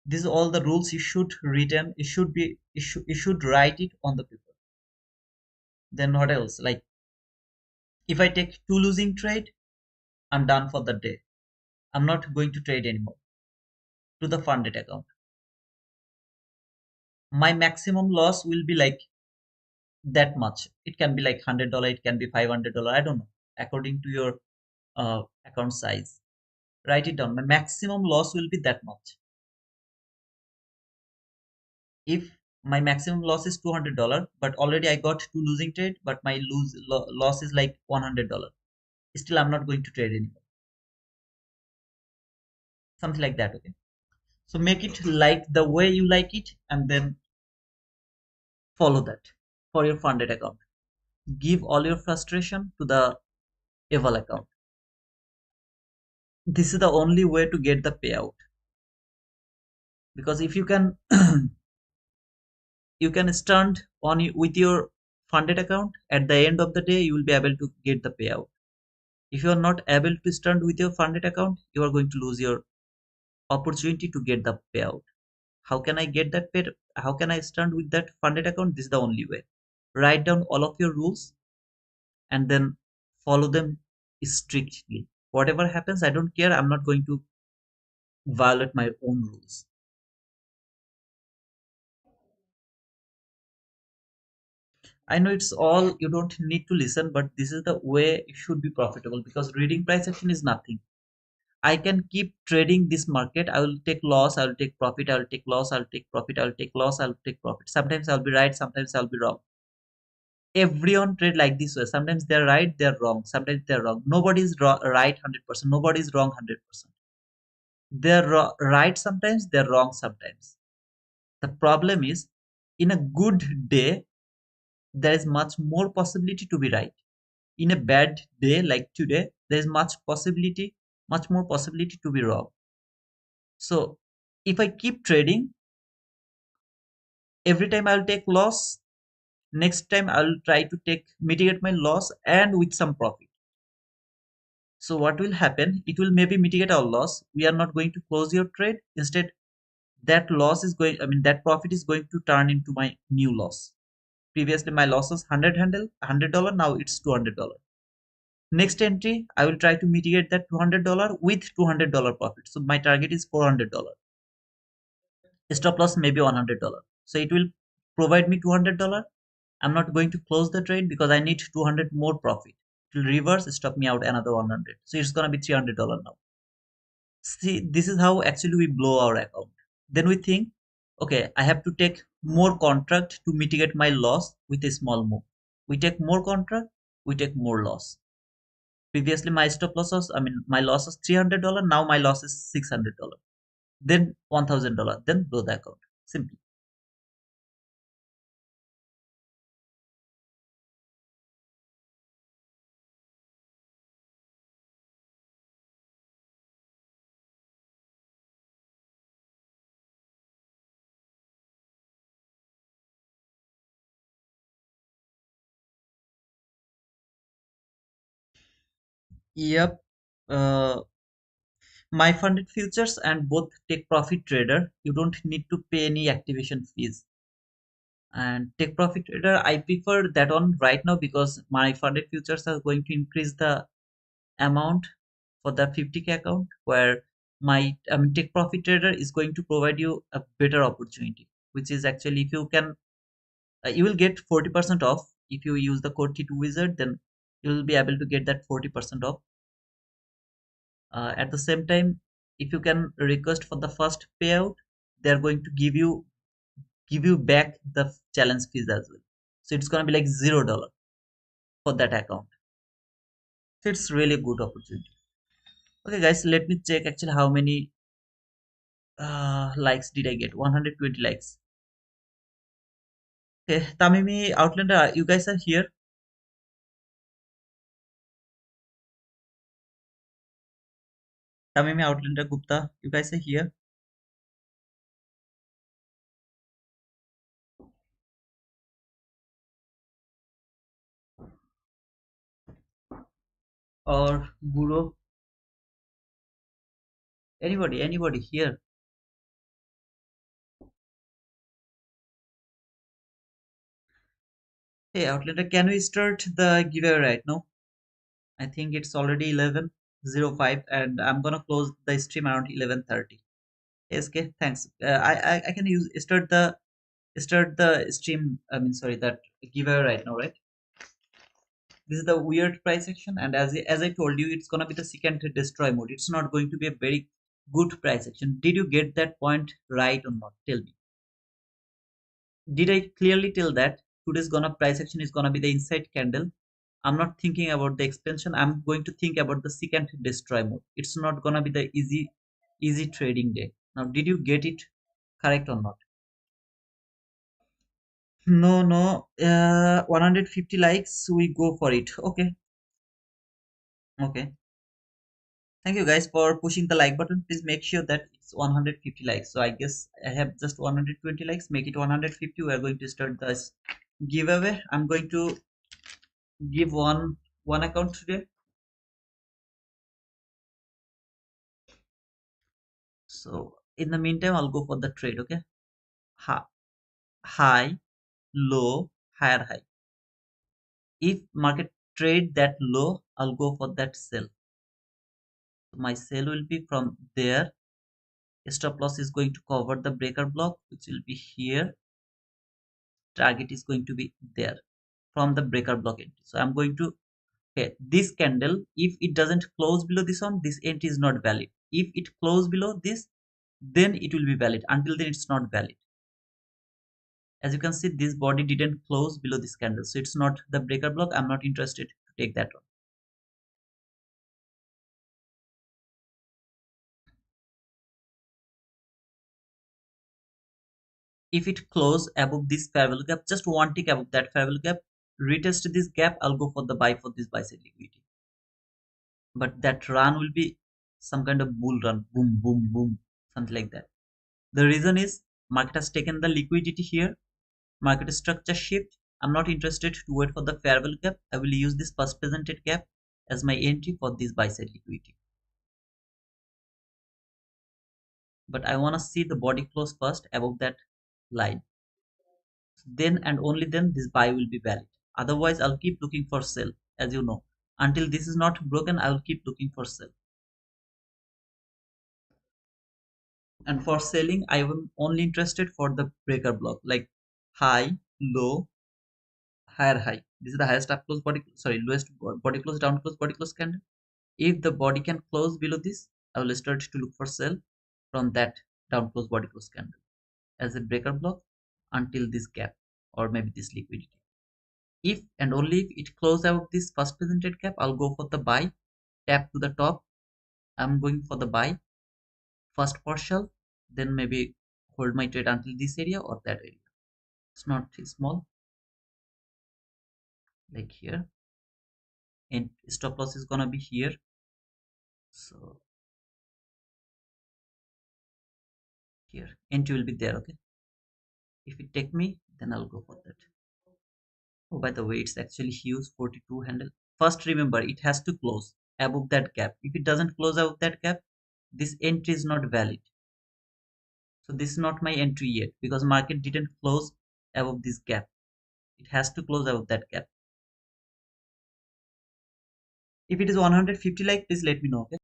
These are all the rules you should written. You should write it on the paper. Then what else? Like, if I take two losing trade, I'm done for the day. I'm not going to trade anymore to the funded account. My maximum loss will be like that much. It can be like $100, it can be $500. I don't know, according to your account size. Write it down. My maximum loss will be that much. If my maximum loss is $200, but already I got two losing trade, but my loss is like $100. Still, I'm not going to trade anymore. Something like that, okay? So make it like the way you like it, and then follow that for your funded account. Give all your frustration to the Eval account. This is the only way to get the payout, because if you can you can stand on with your funded account, at the end of the day you will be able to get the payout. If you are not able to stand with your funded account, you are going to lose your opportunity to get the payout. How can I get that paid? How can I stand with that funded account? This is the only way. Write down all of your rules and then follow them strictly. Whatever happens, I don't care. I'm not going to violate my own rules. I know it's all, you don't need to listen, but this is the way it should be profitable, because reading price action is nothing. I can keep trading this market. I will take loss, I will take profit, I will take loss, I will take profit, I will take loss, I will take profit. Sometimes I'll be right, sometimes I'll be wrong. Everyone trade like this way. Sometimes they're right, they're wrong. Sometimes they're wrong. Nobody's right 100%. Nobody's wrong 100%. They're right sometimes, they're wrong sometimes. The problem is, in a good day, there is much more possibility to be right. in a bad day like today, there is much more possibility to be wrong. So if I keep trading, every time I'll take loss. Next time I'll try to take mitigate my loss and with some profit. So what will happen? It will maybe mitigate our loss. We are not going to close your trade. Instead, that loss is going, I mean, that profit is going to turn into my new loss. Previously, my loss was $100. Now it's $200. Next entry, I will try to mitigate that $200 with $200 profit. So my target is $400. Stop loss maybe $100. So it will provide me $200. I'm not going to close the trade because I need 200 more profit. It will reverse, stop me out another 100. So it's gonna be $300 now. See, this is how actually we blow our account. Then we think, okay, I have to take more contract to mitigate my loss with a small move. We take more contract, we take more loss. Previously, my stop loss was, I mean, my loss was $300. Now my loss is $600. Then $1,000. Then blow the account. Simple. Yep. Uh, my funded futures and both take profit trader. You don't need to pay any activation fees. And take profit trader, I prefer that one right now because my funded futures are going to increase the amount for the 50K account, where my take profit trader is going to provide you a better opportunity, which is actually if you can, you will get 40% off if you use the code T2 wizard. Then you will be able to get that 40% off. At the same time, if you can request for the first payout, they are going to give you back the challenge fees as well. So it's gonna be like $0 for that account. So it's really a good opportunity. Okay, guys, let me check actually how many likes did I get. 120 likes. Okay, Tamimi Outlander, you guys are here. Tamimi Outlander Gupta, you guys are here. Or Guru, anybody here. Hey, Outlander, can we start the giveaway right now? I think it's already 11:05, and I'm gonna close the stream around 11:30. SK, thanks. I can use start the stream. I mean, sorry, that giveaway right now, right? This is the weird price action, and as I told you, it's gonna be the second destroy mode. It's not going to be a very good price action. Did you get that point right or not? Tell me. Did I clearly tell that today's gonna price action is gonna be the inside candle? I'm not thinking about the expansion. I'm going to think about the second destroy mode. It's not gonna be the easy trading day. Now, did you get it correct or not? No, no. 150 likes. We go for it. Okay, okay. Thank you guys for pushing the like button. Please make sure that it's 150 likes. So I guess I have just 120 likes. Make it 150. We are going to start this giveaway. I'm going to give one account today. So in the meantime, I'll go for the trade. Okay. High, high, low, higher high. If market trade that low, I'll go for that sell. So my sell will be from there. Stop loss is going to cover the breaker block, which will be here. Target is going to be there from the breaker block entry. So I'm going to, okay, this candle, if it doesn't close below this one, this entry is not valid. If it close below this, then it will be valid. Until then, it's not valid. As you can see, this body didn't close below this candle, so it's not the breaker block. I'm not interested to take that one. If it close above this fair value gap, just one tick above that fair value gap, retest this gap, I'll go for the buy for this buy side liquidity. But that run will be some kind of bull run, boom, boom, boom, something like that. The reason is market has taken the liquidity here, market structure shift. I'm not interested to wait for the fair value gap. I will use this first presented gap as my entry for this buy side liquidity. But I want to see the body close first above that line. Then and only then this buy will be valid. Otherwise, I'll keep looking for sell, as you know. Until this is not broken, I will keep looking for sell. And for selling, I am only interested for the breaker block, like high, low, higher high. This is the highest up close body, sorry, lowest body close, down close, body close candle. If the body can close below this, I will start to look for sell from that down close body close candle as a breaker block until this gap or maybe this liquidity. If and only if it close out this first presented gap, I'll go for the buy, tap to the top. I'm going for the buy, first partial, then maybe hold my trade until this area or that area. It's not small, like here, and stop loss is gonna be here. So here, entry will be there, okay? If it take me, then I'll go for that. Oh, by the way, it's actually huge 42 handle. First, remember it has to close above that gap. If it doesn't close above that gap, this entry is not valid. So this is not my entry yet because market didn't close above this gap. It has to close above that gap. If it is 150 like, please let me know, okay?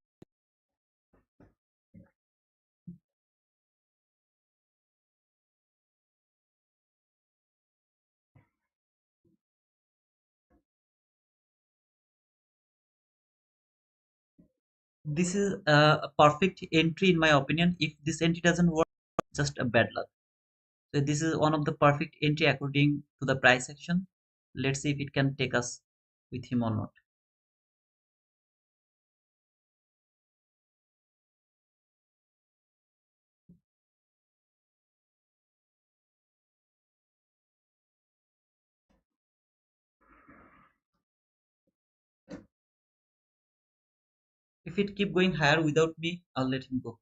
This is a perfect entry in my opinion. If this entry doesn't work, just a bad luck. So this is one of the perfect entry according to the price action. Let's see if it can take us with him or not. If it keep going higher without me, I'll let him go.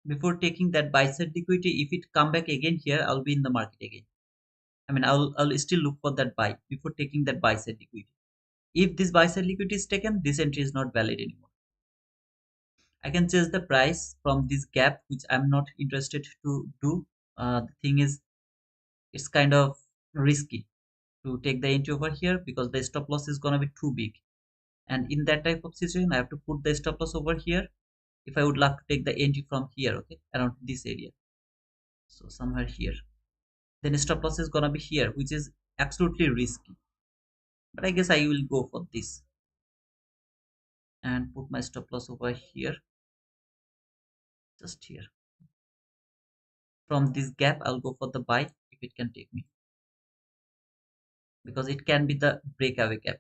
Before taking that buy side liquidity, if it come back again here, I'll be in the market again. I mean, I'll still look for that buy before taking that buy side liquidity. If this buy side liquidity is taken, this entry is not valid anymore. I can change the price from this gap, which I'm not interested to do. The thing is, it's kind of risky to take the entry over here because the stop loss is gonna be too big. And in that type of situation, I have to put the stop loss over here if I would like to take the entry from here, okay, around this area. So somewhere here. Then stop loss is gonna be here, which is absolutely risky. But I guess I will go for this and put my stop loss over here, just here. From this gap, I'll go for the buy if it can take me because it can be the breakaway gap.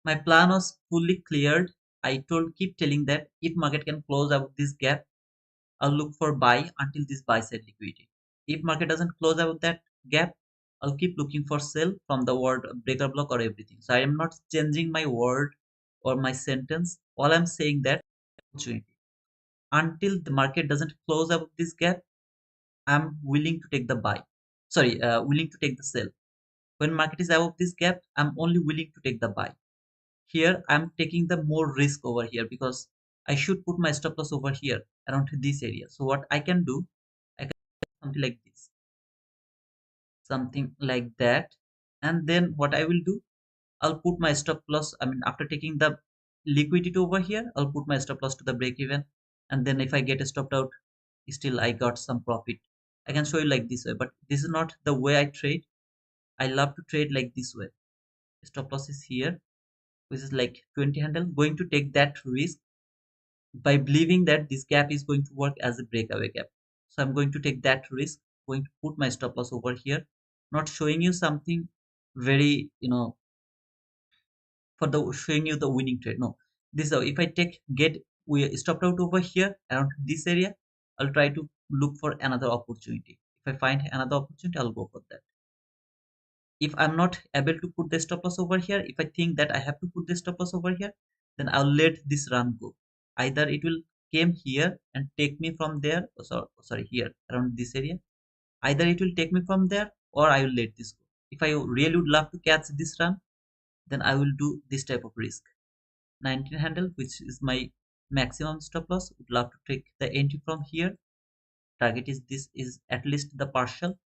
My plan was fully cleared. I keep telling that if market can close out this gap, I'll look for buy until this buy side liquidity. If market doesn't close out that gap, I'll keep looking for sell from the word breaker block or everything. So I am not changing my word or my sentence. All I'm saying that opportunity. Until the market doesn't close out this gap, I'm willing to take the buy. Sorry, willing to take the sell. When market is above this gap, I'm only willing to take the buy. Here, I'm taking the more risk over here because I should put my stop loss over here around this area. So what I can do, I can do something like this, something like that. And then what I will do, I'll put my stop loss. I mean, after taking the liquidity over here, I'll put my stop loss to the break even. And then if I get stopped out, still I got some profit. I can show you like this way, but this is not the way I trade. I love to trade like this way. Stop loss is here, which is like 20 handle. Going to take that risk by believing that this gap is going to work as a breakaway gap. So I'm going to take that risk, going to put my stop loss over here, not showing you something very, for the showing you the winning trade. No, this is if I take get we stopped out over here around this area, I'll try to look for another opportunity. If I find another opportunity, I'll go for that. If I'm not able to put the stop loss over here, if I think that I have to put the stop loss over here, then I'll let this run go. Either it will came here and take me from there, sorry, here around this area. Either it will take me from there or I will let this go. If I really would love to catch this run, then I will do this type of risk. 19 handle, which is my maximum stop loss. Would love to take the entry from here. Target is this is at least the partial,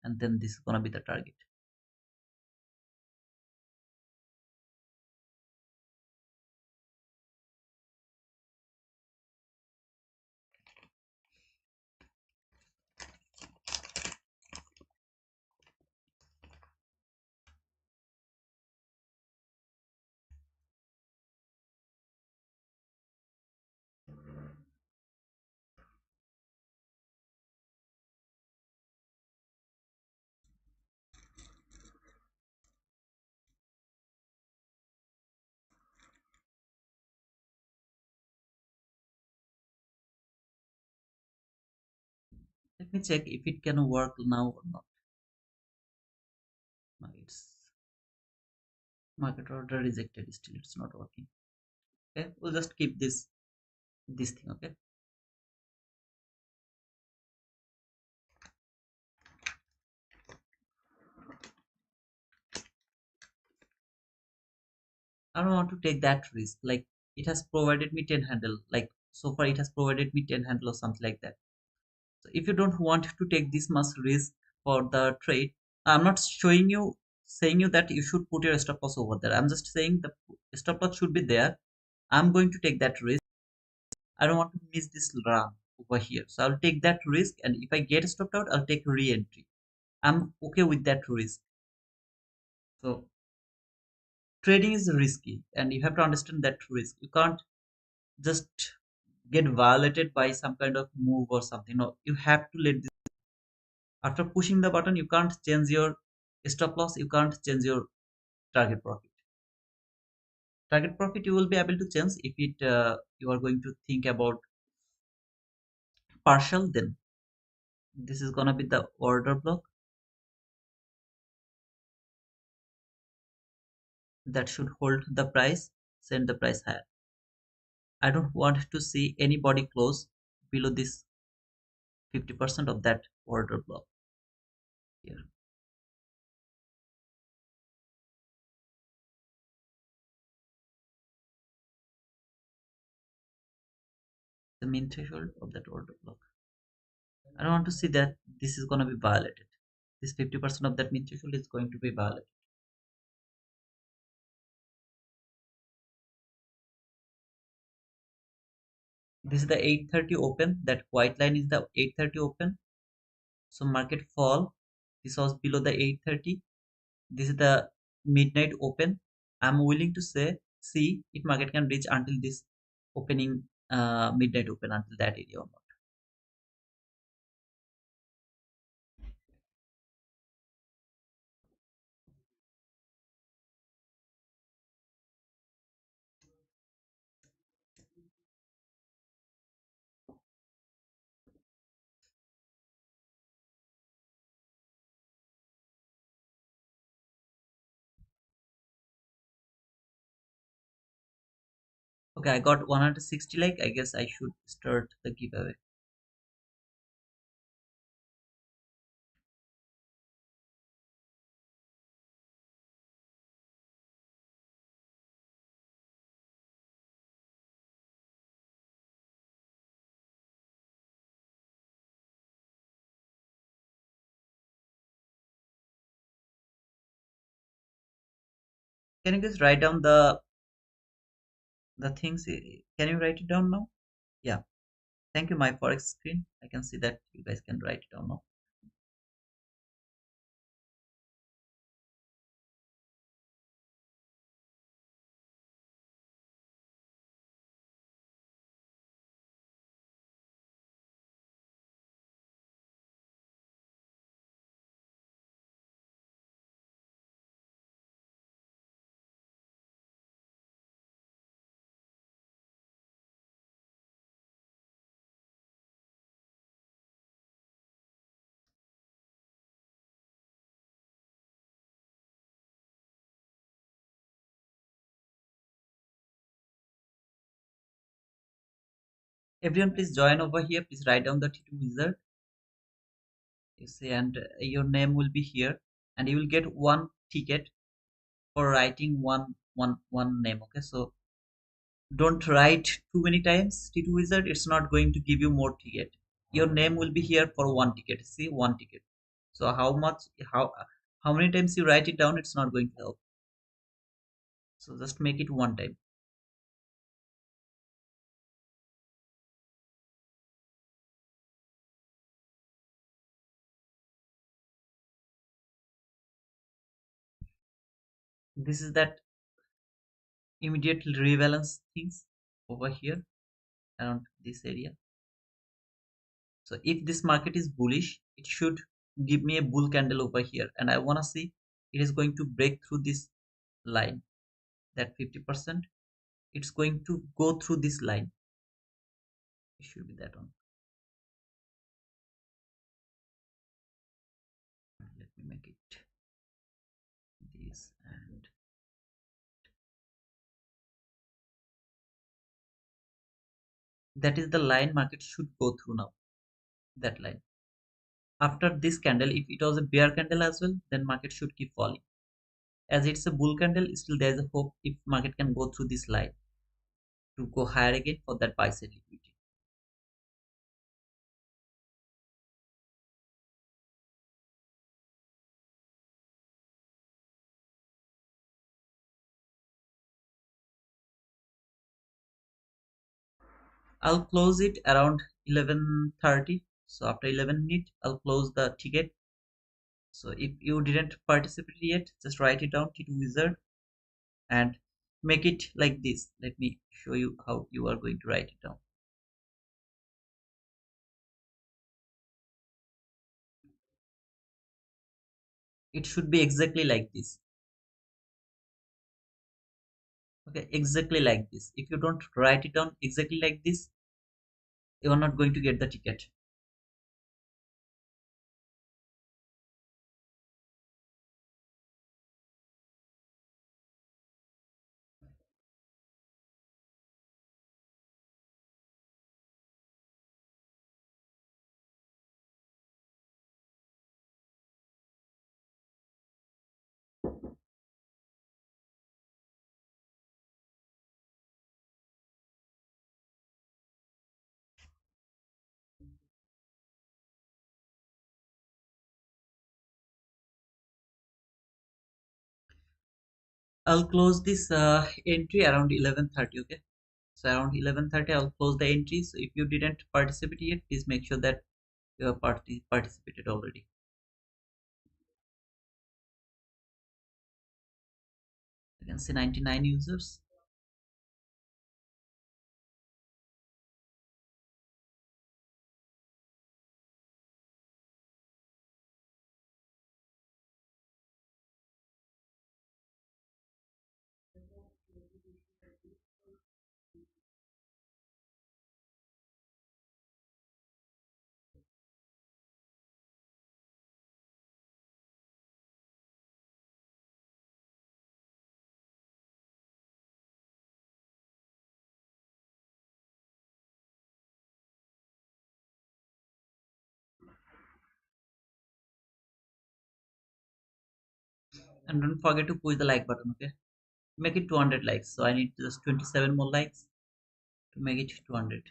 and then this is gonna be the target. Let me check if it can work now or not. No, it's market order rejected. Still, it's not working. Okay, we'll just keep this thing. Okay, I don't want to take that risk. Like it has provided me 10 handle. Like so far, it has provided me 10 handle or something like that. So if you don't want to take this much risk for the trade, I'm not showing you saying you that you should put your stop loss over there. I'm just saying the stop loss should be there. I'm going to take that risk. I don't want to miss this run over here. So I'll take that risk, and if I get stopped out, I'll take re-entry. I'm okay with that risk. So trading is risky, and you have to understand that risk. You can't just get violated by some kind of move or something. No, you have to let this. After pushing the button, you can't change your stop loss. You can't change your target profit. Target profit you will be able to change if it you are going to think about partial. Then this is gonna be the order block that should hold the price, send the price higher. I don't want to see anybody close below this 50% of that order block here. The mean threshold of that order block. I don't want to see that this is going to be violated. This 50% of that mean threshold is going to be violated. This is the 8:30 open. That white line is the 8:30 open. So market fall. This was below the 8:30. This is the midnight open. I'm willing to say see if market can reach until this opening midnight open until that area or not. Okay, I got 160 like. I guess I should start the giveaway. Can you guys write down the things? Can you write it down now? Yeah. Thank you, my forex screen. I can see that you guys can write it down now. Everyone, please join over here. Please write down the T2 wizard. You see, and your name will be here, and you will get one ticket for writing one name. Okay, so don't write too many times T2 wizard. It's not going to give you more ticket. Your name will be here for one ticket. See, one ticket. So how many times you write it down, it's not going to help. So just make it one time. This is that immediate rebalance things over here around this area. So if this market is bullish, it should give me a bull candle over here, and I want to see it is going to break through this line, that 50%. It's going to go through this line. It should be that one. Let me make it this, and that is the line market should go through now. That line. After this candle, if it was a bear candle as well, then market should keep falling. As it's a bull candle, still there is a hope if market can go through this line to go higher again for that buy side liquidity. I'll close it around 11:30. So after 11 minutes, I'll close the ticket. So if you didn't participate yet, just write it down, T2 wizard, and make it like this. Let me show you how you are going to write it down. It should be exactly like this. Okay, exactly like this. If you don't write it down exactly like this, you are not going to get the ticket. I'll close this entry around 11:30. Okay, so around 11:30 I'll close the entry. So if you didn't participate yet, please make sure that you have participated already. You can see 99 users. And don't forget to push the like button. Okay, make it 200 likes. So I need just 27 more likes to make it 200.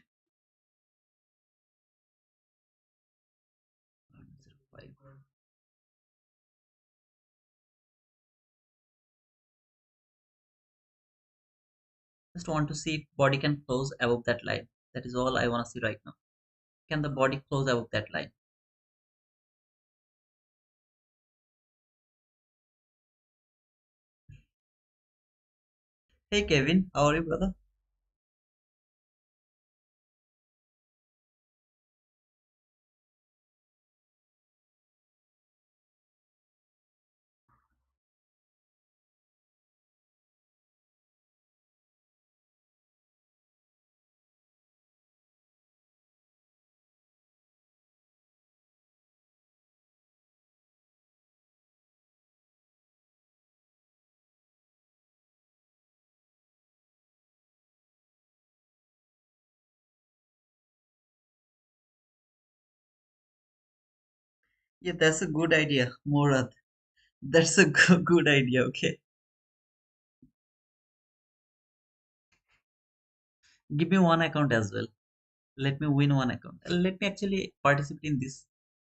Just want to see if body can close above that line. That is all I want to see right now. Can the body close above that line? Hey Kevin, how are you, brother? Yeah, that's a good idea, Murad. That's a good idea. Okay, give me one account as well. Let me win one account. Let me actually participate in this.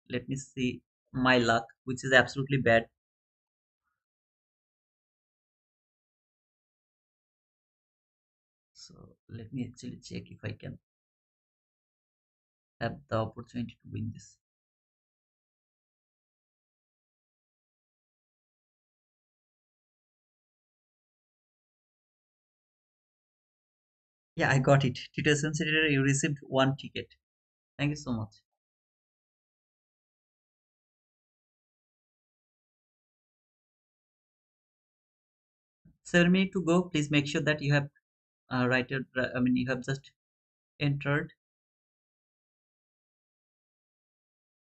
Let me see my luck, which is absolutely bad. So let me actually check if I can have the opportunity to win this. Yeah, I got it. Tito Sensitive, you received one ticket. Thank you so much. 7 minutes to go. Please make sure that you have I mean, you have just entered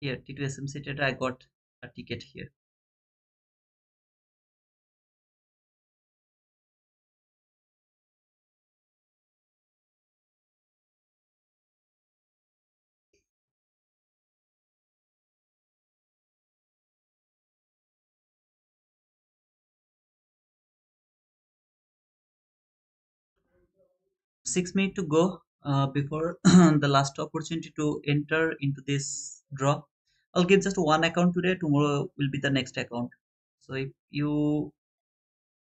here. T2 SMC Theatre. I got a ticket here. 6 minutes to go before the last opportunity to enter into this draw. I'll give just one account today. Tomorrow will be the next account. So if you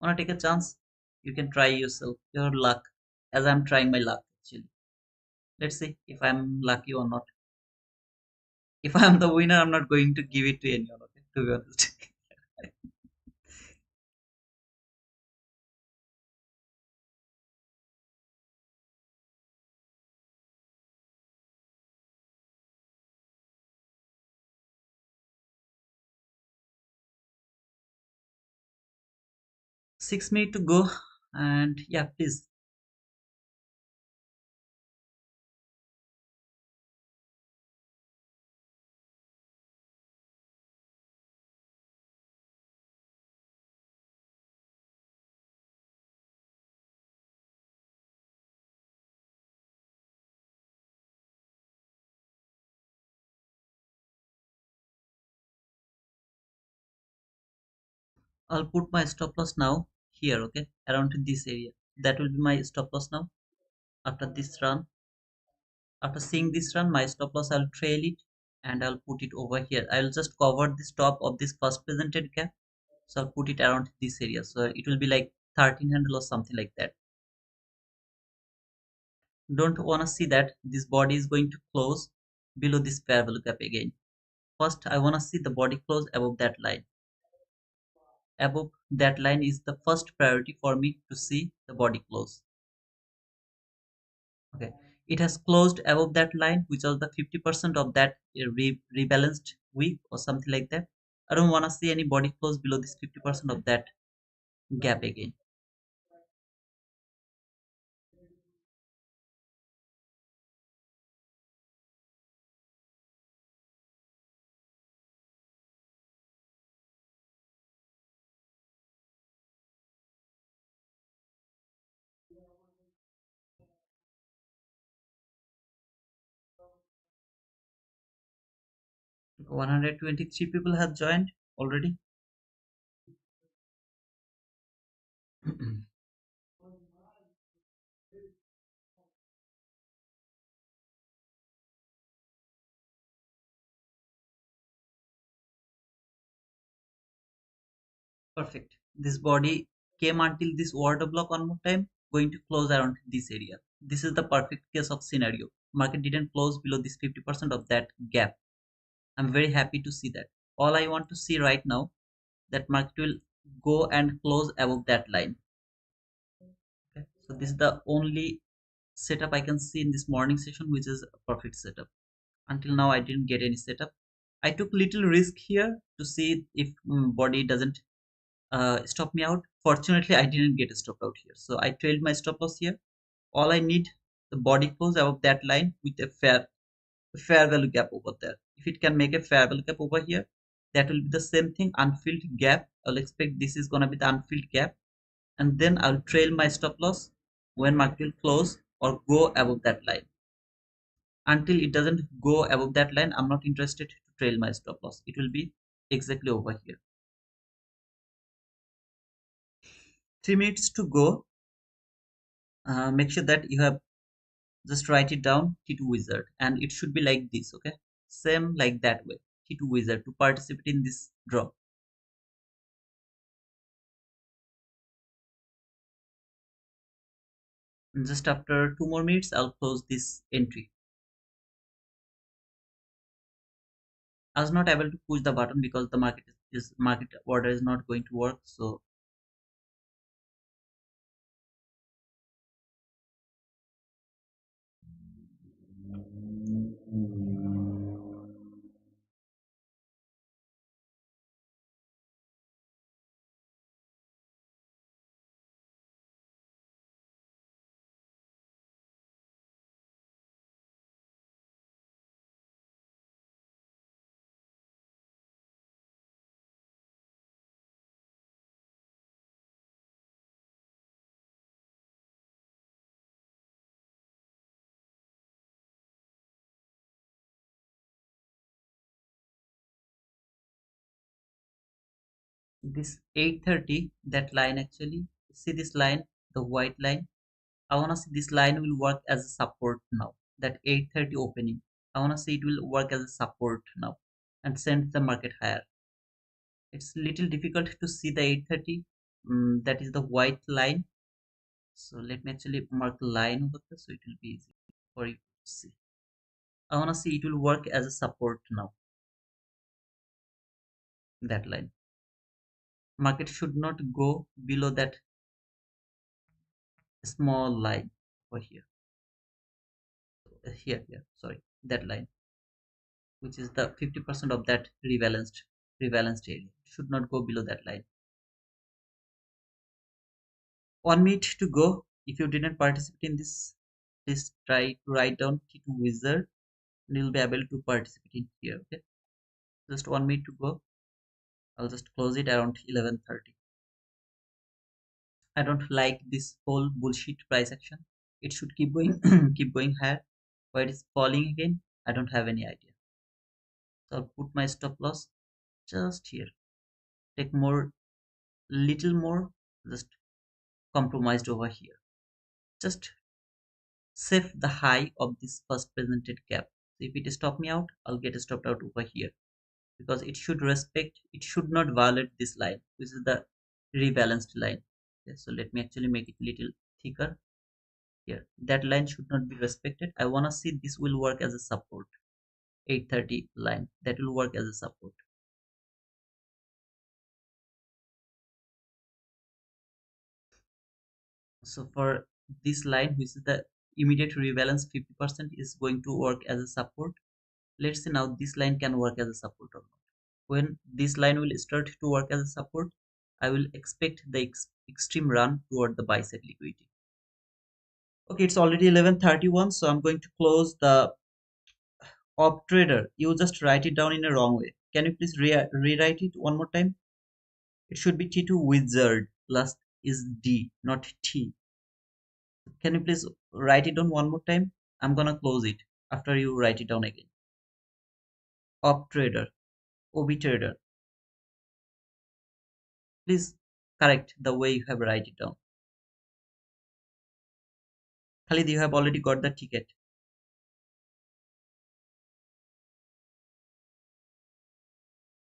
wanna take a chance, you can try yourself, your luck, as I'm trying my luck actually. Let's see if I'm lucky or not. If I'm the winner, I'm not going to give it to anyone. Okay, to be honest. 6 minutes to go, and yeah, please. I'll put my stop loss now here, okay, around this area. That will be my stop loss now. After this run, after seeing this run, my stop loss, I'll trail it and I'll put it over here. I'll just cover the top of this first presented gap. So I'll put it around this area. So it will be like 13 handle or something like that. Don't want to see that this body is going to close below this fair value gap again. First, I want to see the body close above that line. Above that line is the first priority for me to see the body close. Okay, it has closed above that line, which was the 50% of that rebalanced week or something like that. I don't want to see any body close below this 50% of that gap again. 123 people have joined already. Perfect. This body came until this water block one more time, going to close around this area. This is the perfect case of scenario. Market didn't close below this 50% of that gap. I'm very happy to see that. All I want to see right now, that market will go and close above that line. Okay. So this is the only setup I can see in this morning session, which is a perfect setup. Until now, I didn't get any setup. I took little risk here to see if body doesn't stop me out. Fortunately, I didn't get a stop out here. So I trailed my stop loss here. All I need the body close above that line with a fair value gap over there. If it can make a fair value gap over here, that will be the same thing, unfilled gap. I'll expect this is gonna be the unfilled gap, and then I'll trail my stop loss when market will close or go above that line. Until it doesn't go above that line, I'm not interested to trail my stop loss. It will be exactly over here. 3 minutes to go. Make sure that you have just write it down, T2 wizard, and it should be like this. Okay, same like that way, T2 wizard to participate in this draw. And just after 2 more minutes, I'll close this entry. I was not able to push the button because the market order is not going to work. So this 8:30, that line actually, see this line, the white line. I want to see this line will work as a support now. That 8:30 opening, I want to see it will work as a support now and send the market higher. It's little difficult to see the 8:30. That is the white line. So let me actually mark the line over there so it will be easy for you to see. I want to see it will work as a support now. That line. Market should not go below that small line over here. Here, sorry, that line, which is the 50% of that rebalanced area. Should not go below that line. 1 minute to go. If you didn't participate in this, please try to write down T2 wizard and you'll be able to participate in here. Okay, just 1 minute to go. I'll just close it around 11:30. I don't like this whole bullshit price action. It should keep going, keep going higher. Why it is falling again? I don't have any idea. So I'll put my stop loss just here. Take more, little more, just compromised over here. Just save the high of this first presented gap. So if it stop me out, I'll get stopped out over here because it should respect, it should not violate this line, which is the rebalanced line. Okay, so let me actually make it a little thicker here. That line should not be respected. I want to see this will work as a support. 8:30 line, that will work as a support. So for this line, which is the immediate rebalance 50%, is going to work as a support. Let's see now this line can work as a support or not. When this line will start to work as a support, I will expect the extreme run toward the buy side liquidity. Okay, it's already 11:31, so I'm going to close the op trader. You just write it down in a wrong way. Can you please rewrite it one more time? It should be T2 wizard. Last is D, not T. Can you please write it down one more time? I'm gonna close it after you write it down again. Op trader, OB trader. Please correct the way you have write it down. Khalid, you have already got the ticket.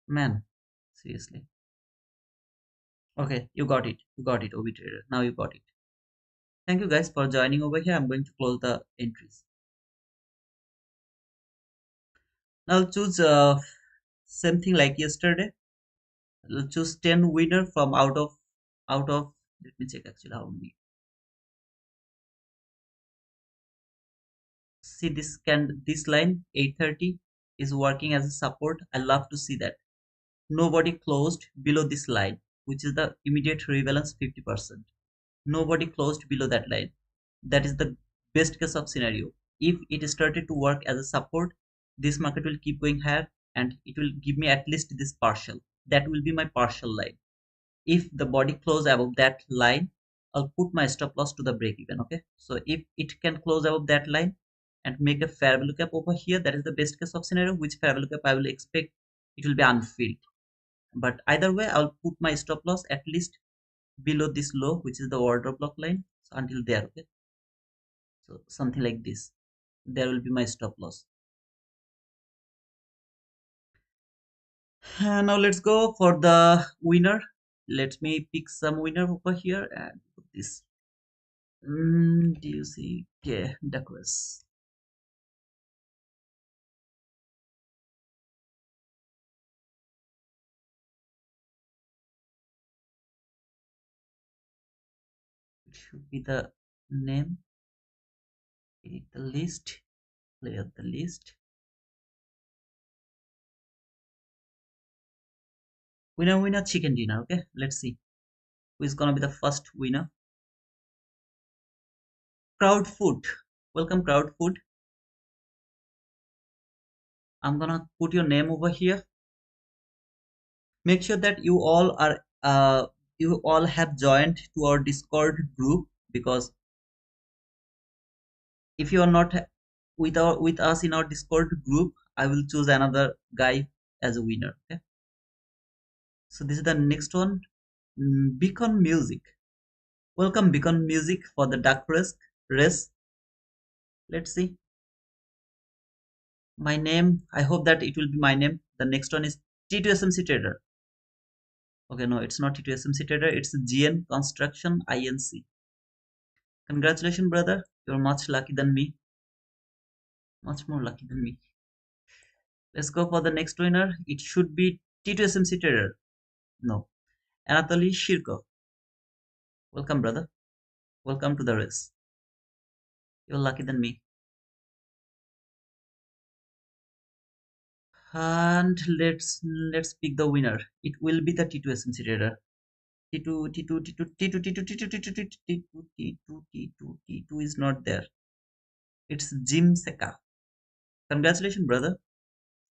Man, seriously. Okay, you got it. You got it, OB trader. Now you got it. Thank you guys for joining over here. I'm going to close the entries. Now I'll choose same thing like yesterday. I'll choose 10 winner from out of let me check actually how many. See this line 8:30 is working as a support. I love to see that. Nobody closed below this line, which is the immediate rebalance 50%. Nobody closed below that line. That is the best case of scenario. If it started to work as a support, this market will keep going higher and it will give me at least this partial. That will be my partial line. If the body close above that line, I'll put my stop loss to the break even. Okay, so if it can close above that line, and make a fair value gap over here. That is the best case of scenario, which fair value gap I will expect it will be unfilled. But either way, I'll put my stop loss at least below this low, which is the order block line. So until there, okay. So something like this, there will be my stop loss. Now let's go for the winner. Let me pick some winner over here and put this. Do you see? Okay, Duckworth. It should be the name. Edit the list. Clear the list. Winner, winner, chicken dinner. Okay, let's see who is gonna be the first winner. Crowd food. Welcome, crowd food. I'm gonna put your name over here. Make sure that you all have joined to our Discord group, because if you are not with us in our Discord group, I will choose another guy as a winner. Okay. So this is the next one. Beacon Music. Welcome, Beacon Music, for the duck race. Let's see. My name. I hope that it will be my name. The next one is T2SMC Trader. Okay, no, it's not T2SMC Trader. It's GN Construction INC. Congratulations, brother. You're much lucky than me. Much more lucky than me. Let's go for the next winner. It should be T2SMC Trader. No. Anatoly Shirko. Welcome, brother. Welcome to the race. You're lucky than me. And let's pick the winner. It will be the T2SMC Trader. T2, T2, T2, T2, T2, T2, T2, T2, T2, T2, T2, T2 is not there. It's Jim Seka. Congratulations, brother.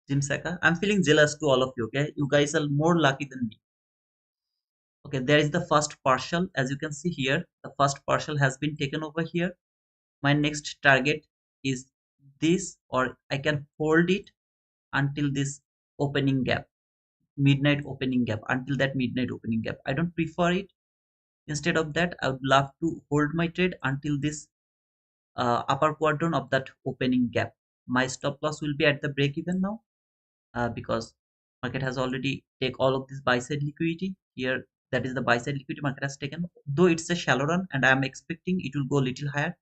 Jim Seka. I'm feeling jealous to all of you, okay? You guys are more lucky than me. Okay, there is the first partial. As you can see here, the first partial has been taken over here. My next target is this, or I can hold it until this opening gap, midnight opening gap, until that midnight opening gap. I don't prefer it. Instead of that, I would love to hold my trade until this upper quadrant of that opening gap. My stop loss will be at the break even now, because market has already take all of this buy side liquidity here. That is the buy side liquidity market has taken, though it's a shallow run and I am expecting it will go a little higher.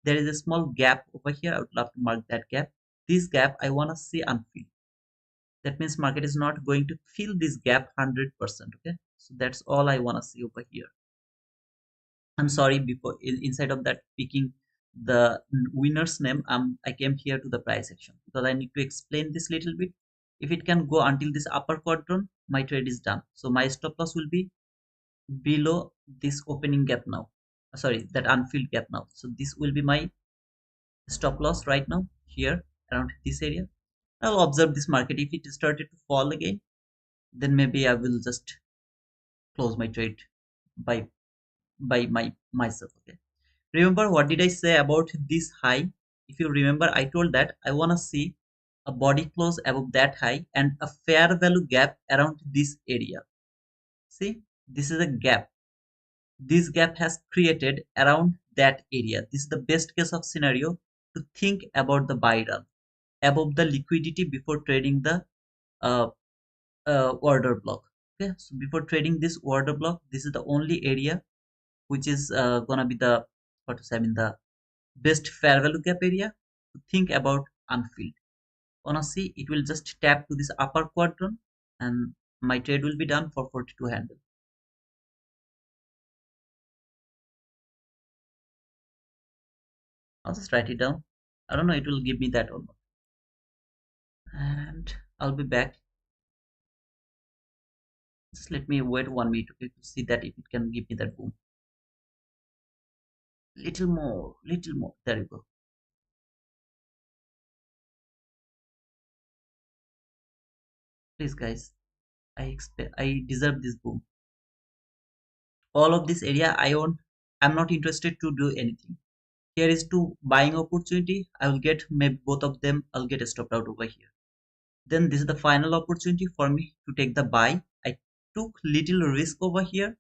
There is a small gap over here. I would love to mark that gap. This gap I want to see unfilled. That means market is not going to fill this gap 100%. Okay, so that's all I want to see over here. I'm sorry, before inside of that picking the winner's name, I came here to the price action because I need to explain this little bit. If it can go until this upper quadrant, my trade is done. So my stop loss will be below this opening gap now. Sorry, that unfilled gap now. So this will be my stop loss right now here around this area. I'll observe this market. If it started to fall again, then maybe I will just close my trade by myself. Okay. Remember what did I say about this high? If you remember, I told that I want to see a body close above that high and a fair value gap around this area. See, this is a gap. This gap has created around that area. This is the best case of scenario to think about the buy run above the liquidity before trading the uh, order block. Okay, so before trading this order block, this is the only area which is gonna be the, what to say, I mean, the best fair value gap area to think about unfilled. Wanna see, it will just tap to this upper quadrant and my trade will be done for 42 handle. I'll just write it down. I don't know it will give me that or not. And I'll be back. Just let me wait 1 minute, okay, to see that if it can give me that boom. Little more, little more. There you go. Please, guys. I deserve this boom. All of this area I want. I'm not interested to do anything. Here is two buying opportunity. I will get maybe both of them. I'll get stopped out over here. Then this is the final opportunity for me to take the buy. I took little risk over here.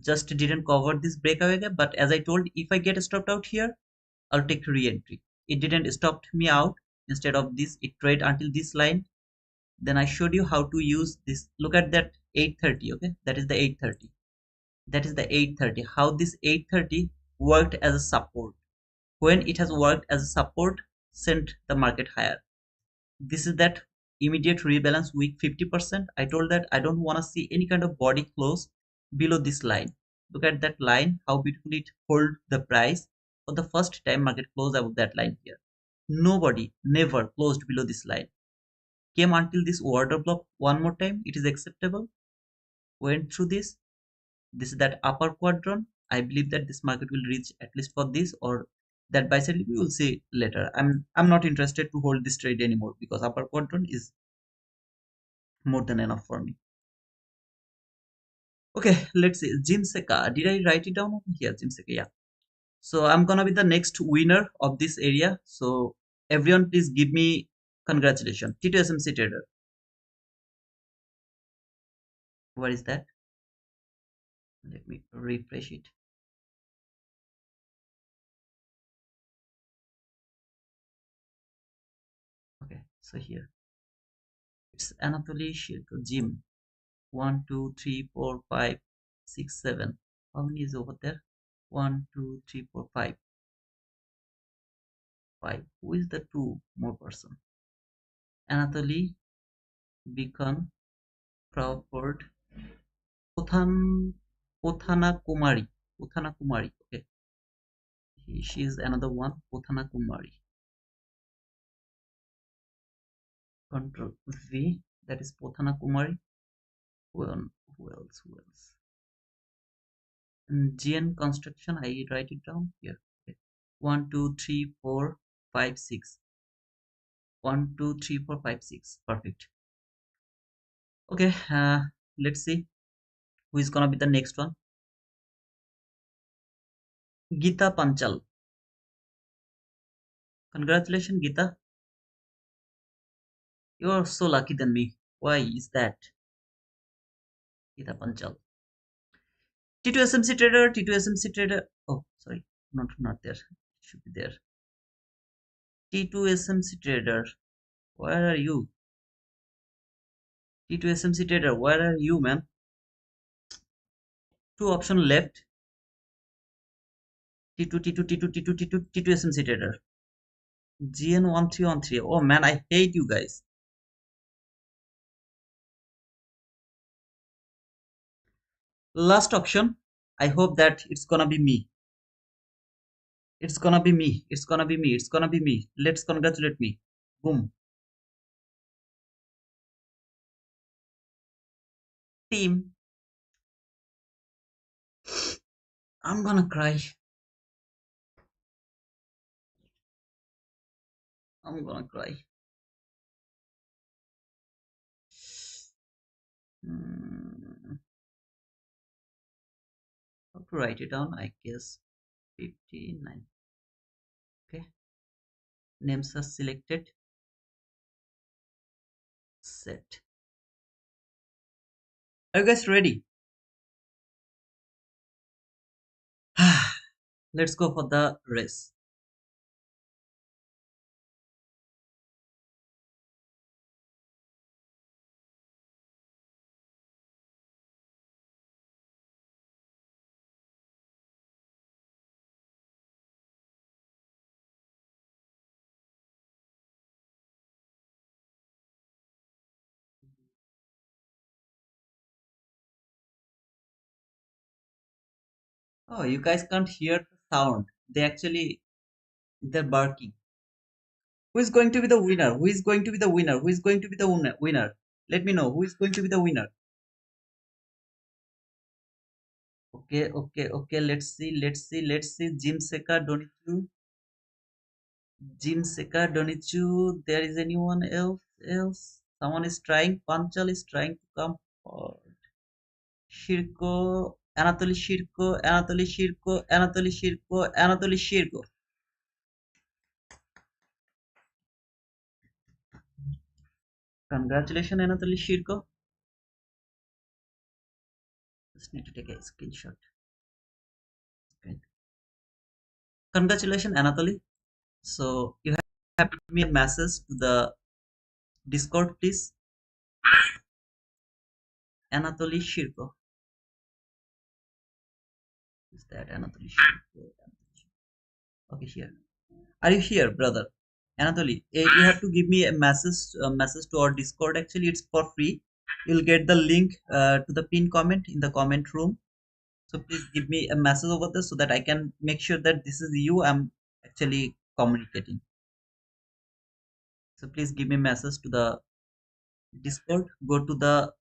Just didn't cover this breakaway gap. But as I told, if I get stopped out here, I'll take re-entry. It didn't stop me out. Instead of this, it trade until this line. Then I showed you how to use this. Look at that 830. Okay, that is the 830. That is the 830. How this 830 worked as a support. When it has worked as a support, sent the market higher. This is that immediate rebalance week 50%. I told that I don't want to see any kind of body close below this line. Look at that line, how beautifully it hold the price. For the first time, market closed above that line here. Nobody never closed below this line. Came until this order block one more time. It is acceptable. Went through this. This is that upper quadrant. I believe that this market will reach at least for this, or that buy side we will see later. I'm not interested to hold this trade anymore because upper quadrant is more than enough for me. Okay, let's see. Jim Seka. Did I write it down over here? Jim Seka, yeah. So I'm gonna be the next winner of this area. So everyone please give me congratulations. T2SMC trader. What is that? Let me refresh it. Okay, so here it's Anatoly Shirko Jim. 1 2 3 4 5 6 7. How many is over there? 1 2 3 4 5 5. Who is the two more person? Anatoly, Beacon, Crawford, Pothan, Pothana Kumari. Pothana Kumari. Okay, she is another one. Pothana Kumari. Control V. That is Pothana Kumari. Who else? Who else? GN construction. I write it down here. Okay. 1 2 3 4 5 6. 1 2 3 4 5 6. Perfect. Okay, let's see who is gonna be the next one. Geeta Panchal. Congratulations, Geeta. You are so lucky than me. Why is that? Geeta Panchal. T2SMC trader, T2SMC trader. Oh, sorry, not there. It should be there. T2SMC trader. Where are you? T2SMC trader, where are you, man? Two option left. T2, T2, T2, T2, T2, T2SMC trader. GN1313. Oh man, I hate you guys. Last option. I hope that it's gonna be me. It's gonna be me. It's gonna be me. It's gonna be me. Let's congratulate me. Boom. Team. I'm gonna cry. I'm gonna cry. Hmm. How to write it down? I guess 59. Okay. Names are selected. Set. Are you guys ready? Let's go for the race. Oh, you guys can't hear the sound. They're barking. Who is going to be the winner? Who is going to be the winner? Who is going to be the winner? Let me know who is going to be the winner. Okay, okay, okay. Let's see, let's see, let's see. Jim Seka, Donichu. Jim Seka, Donichu. There is anyone else? Someone is trying. Panchal is trying to come forward. Shirko. Anatoly Shirko, Anatoly Shirko, Anatoly Shirko, Anatoly Shirko. Congratulations, Anatoly Shirko. Just need to take a screenshot. Okay. Congratulations, Anatoly. So you have to me a message to the Discord, please. Anatoly Shirko. Is that Anatoly Shirko? Okay, here. Are you here, brother? Anatoly, you have to give me a message to our Discord. Actually, it's for free. You'll get the link to the pin comment in the comment room. So please give me a message over there so that I can make sure that this is you I'm actually communicating. So please give me a message to the Discord. Go to the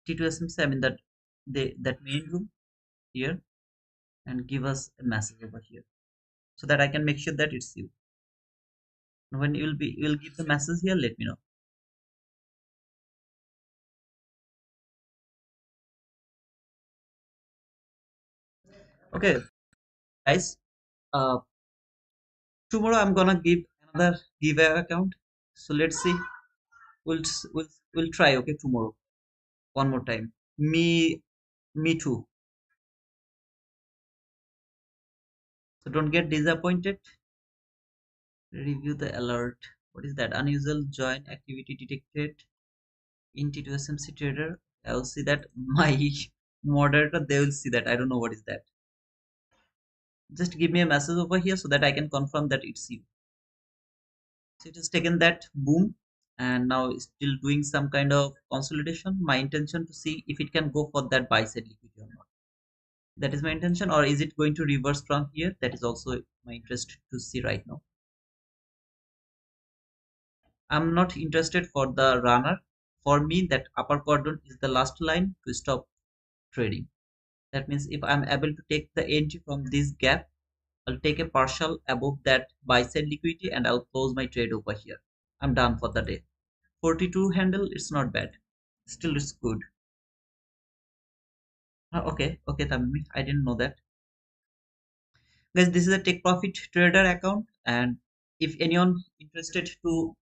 T2SMC, I mean that main room here, and give us a message over here so that I can make sure that it's you. When you'll give the message here, let me know. Okay, guys. Uh, Tomorrow I'm gonna give another giveaway account. So let's see. We'll try. Okay, tomorrow one more time. Me too. So don't get disappointed. Review the alert. What is that? Unusual join activity detected in T2SMC trader. I will see that my moderator they will see that. I don't know what is that. Just give me a message over here so that I can confirm that it's you. So it has taken that boom and now it's still doing some kind of consolidation. My intention to see if it can go for that buy side liquidity or not. That is my intention, or is it going to reverse from here? That is also my interest to see right now. I'm not interested for the runner. For me, that upper quadrant is the last line to stop trading. That means if I'm able to take the entry from this gap, I'll take a partial above that buy side liquidity and I'll close my trade over here. I'm done for the day. 42 handle, it's not bad. Still, it's good. Okay, Tamimi, I didn't know that. Guys, this is a take profit trader account, and if anyone interested to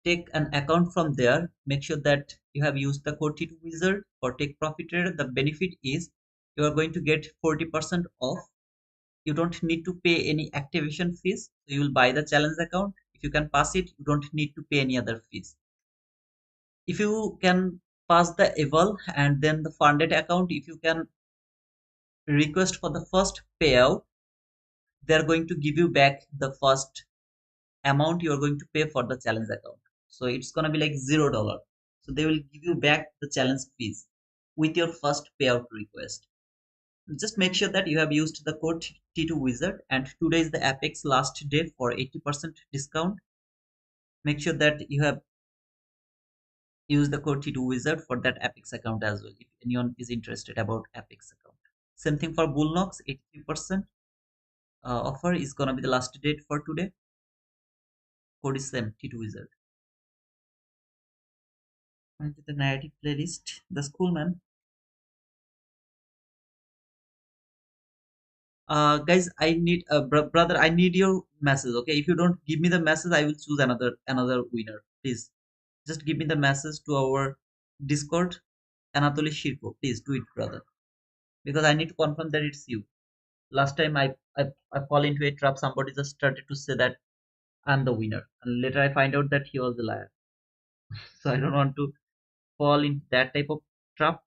take an account from there, make sure that you have used the code T2 wizard for take profit trader. The benefit is you are going to get 40% off. You don't need to pay any activation fees. So you will buy the challenge account. If you can pass it, you don't need to pay any other fees. If you can pass the Eval and then the funded account, if you can request for the first payout, they are going to give you back the first amount you are going to pay for the challenge account. So it's gonna be like $0. So they will give you back the challenge fees with your first payout request. Just make sure that you have used the code T2 Wizard, and today is the Apex last day for 80% discount. Make sure that you have used the code T2 Wizard for that Apex account as well if anyone is interested about Apex account. Same thing for Bullnox, 83% offer is gonna be the last date for today. Code is same T2 Wizard. And the narrative playlist, the school man. Guys, I need brother, I need your message. Okay, if you don't give me the message, I will choose another winner. Please, just give me the message to our Discord, Anatoly Shirko. Please do it, brother, because I need to confirm that it's you. Last time I fall into a trap. Somebody just started to say that I'm the winner, and later I find out that he was the liar. So I don't want to fall in that type of trap.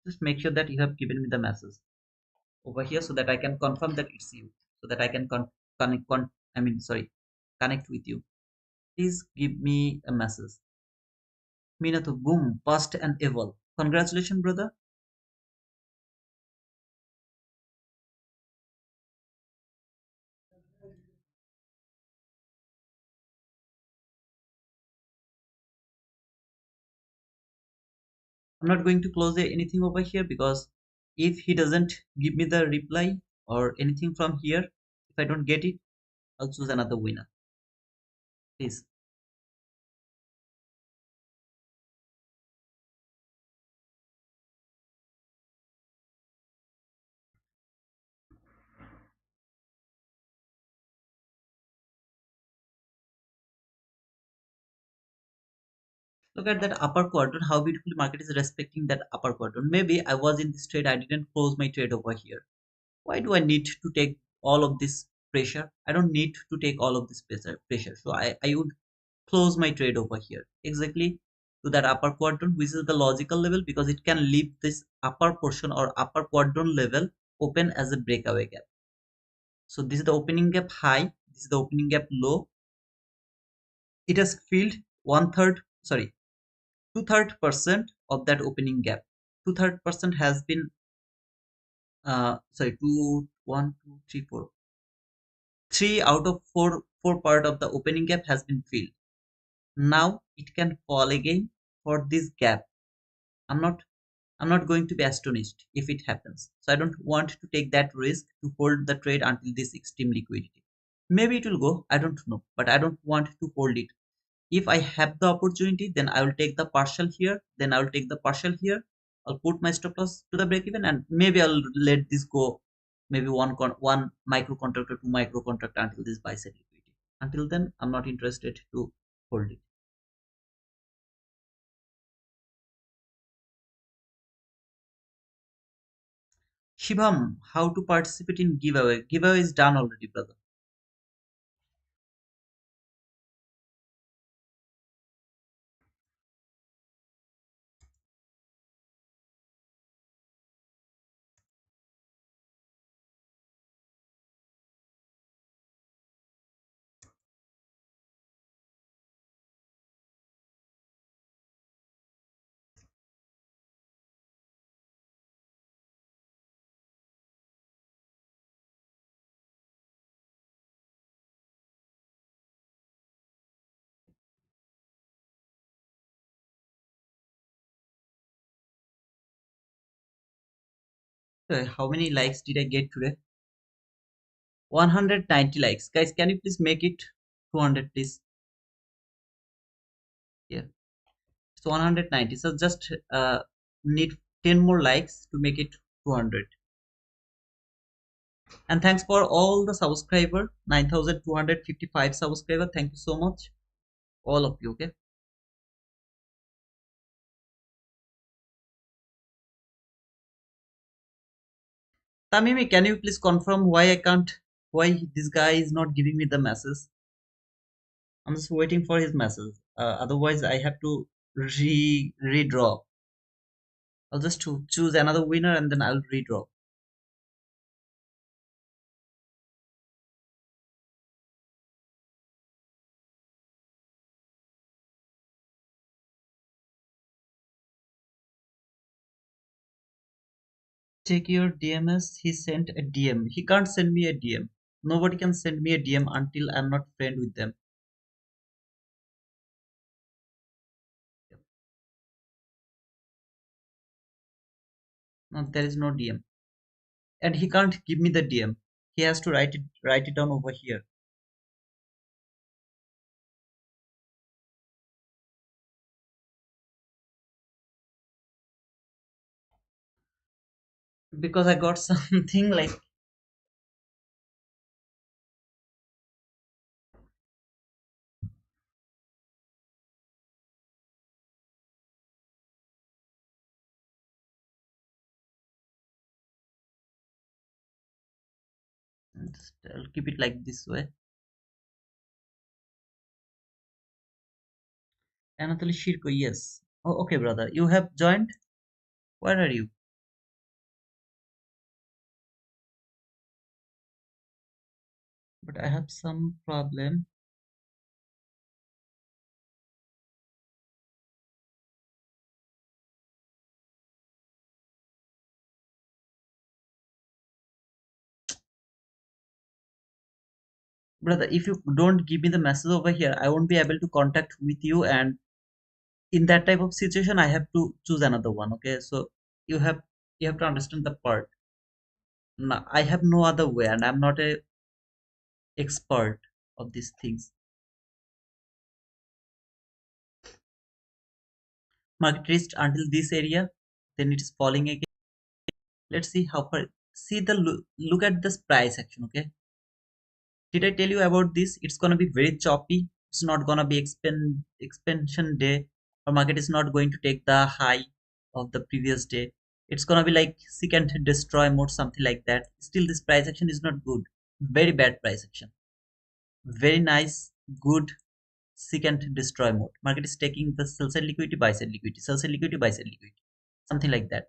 Just make sure that you have given me the message over here so that I can confirm that it's you, so that I can connect with you. Please give me a message. Minato, boom, past and evil. Congratulations, brother. I'm not going to close anything over here because if he doesn't give me the reply or anything from here, if I don't get it, I'll choose another winner. Please. Look at that upper quadrant, how beautifully market is respecting that upper quadrant. Maybe I was in this trade, I didn't close my trade over here. Why do I need to take all of this pressure? I don't need to take all of this pressure. So I would close my trade over here exactly to that upper quadrant, which is the logical level, because it can leave this upper portion or upper quadrant level open as a breakaway gap. So this is the opening gap high, this is the opening gap low. It has filled one third, sorry, two-third percent of that opening gap. Two-third percent has been sorry, two, one, two, three, four. 3 out of 4 part of the opening gap has been filled. Now it can fall again for this gap. I'm not I'm not going to be astonished if it happens. So I don't want to take that risk to hold the trade until this extreme liquidity. Maybe it will go, I don't know, but I don't want to hold it. If I have the opportunity, then I will take the partial here, then I will take the partial here. I'll put my stop loss to the break even, and maybe I'll let this go, maybe one micro contract or two micro contract until this buy side liquidity. Until then, I'm not interested to hold it. Shivam, how to participate in giveaway? Giveaway is done already, brother. How many likes did I get today? 190 likes. Guys, can you please make it 200, please? Yeah, it's 190. So just need 10 more likes to make it 200. And thanks for all the subscriber, 9,255 subscriber. Thank you so much, all of you. Okay. Tamimi, can you please confirm why this guy is not giving me the message? I'm just waiting for his message. Otherwise, I have to redraw. I'll just choose another winner and then I'll redraw. Check your DMS. He sent a DM. He can't send me a DM. Nobody can send me a DM until I'm not friend with them. No, there is no DM, and he can't give me the DM. He has to write it down over here. Because I got something like, I'll keep it like this way. Anatoly Shirko, yes. Oh, okay, brother. You have joined? Where are you? But I have some problem. Brother, if you don't give me the message over here, I won't be able to contact with you, and in that type of situation I have to choose another one. Okay, so you have you have to understand the part. No, I have no other way, and I'm not a expert of these things. Market reached until this area, then it is falling again. Let's see how far. See the look at this price action. Okay, did I tell you about this? It's gonna be very choppy. It's not gonna be expansion day. or market is not going to take the high of the previous day. It's gonna be like seek and destroy mode, something like that. Still, this price action is not good. Very bad price action. Very nice, good seek and destroy mode. Market is taking the sell side liquidity, buy side liquidity, sell side liquidity, buy side liquidity, something like that.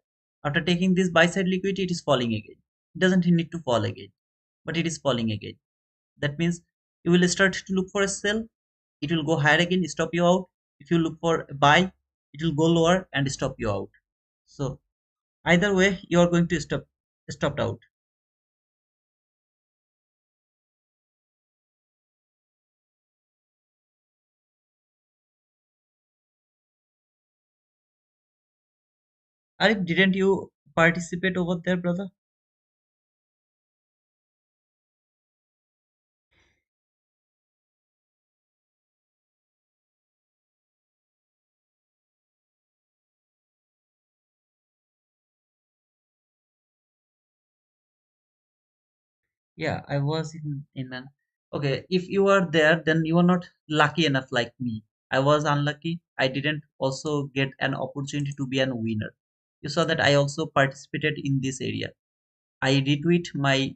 After taking this buy side liquidity, it is falling again. It doesn't need to fall again, but it is falling again. That means you will start to look for a sell. It will go higher again, stop you out. If you look for a buy, it will go lower and stop you out. So either way, you are going to stopped out. Arif, didn't you participate over there, brother? Yeah, I was in an. Okay, if you are there, then you are not lucky enough like me. I was unlucky. I didn't also get an opportunity to be a winner. You saw that I also participated in this area. I retweet my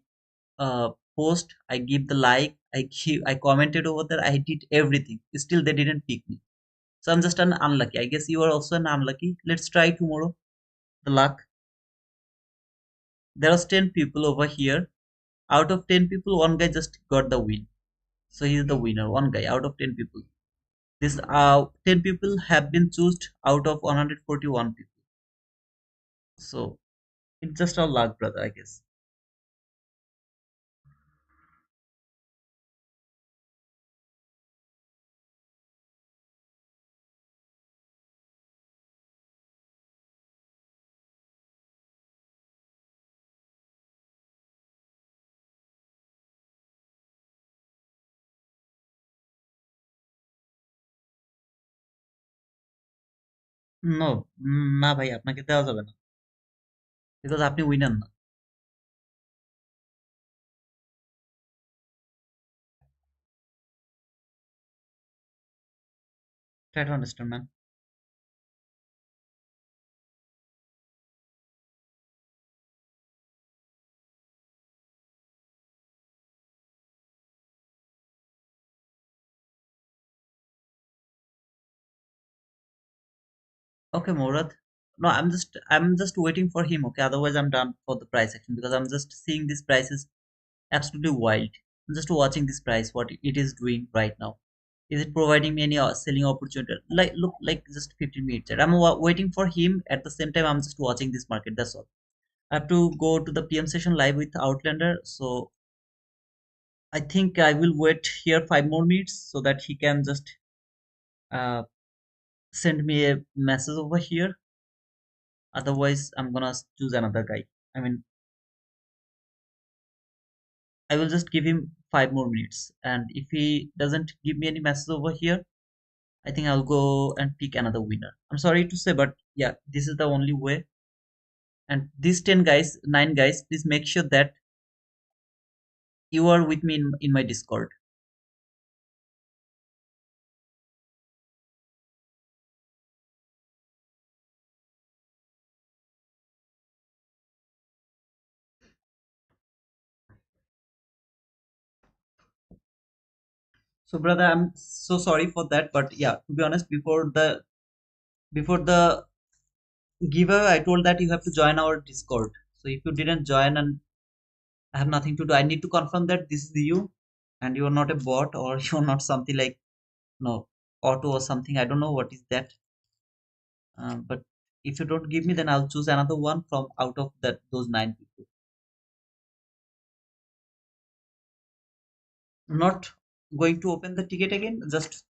post. I give the like. I commented over there. I did everything. Still, they didn't pick me. So I'm just an unlucky. I guess you are also an unlucky. Let's try tomorrow. The luck. There was 10 people over here. Out of 10 people, one guy just got the win. So he's the winner. One guy out of 10 people. This 10 people have been chosen out of 141 people. So it's just our luck, brother, I guess. No, না ভাই আপনাকে দেওয়া যাবে না because আপনি winner না. Try to understand, man. Okay, Murad. No, I'm just waiting for him. Okay, otherwise I'm done for the price action because I'm just seeing this price is absolutely wild. I'm just watching this price, what it is doing right now. Is it providing me any selling opportunity? Like, look, like just 15 minutes. I'm waiting for him. At the same time, I'm just watching this market. That's all. I have to go to the PM session live with Outlander. So I think I will wait here 5 more minutes so that he can just uh, send me a message over here. Otherwise, I'm gonna choose another guy. I mean, I will just give him 5 more minutes, and if he doesn't give me any message over here, I think I'll go and pick another winner. I'm sorry to say, but yeah, this is the only way. And these 10 guys, 9 guys, please make sure that you are with me in my Discord. So, brother, I'm so sorry for that, but yeah, to be honest, before the giveaway, I told that you have to join our Discord. So if you didn't join and I have nothing to do, I need to confirm that this is you, and you are not a bot or you're not something like no auto or something. I don't know what is that. But if you don't give me, then I'll choose another one from out of that those 9 people. Not going to open the ticket again. Just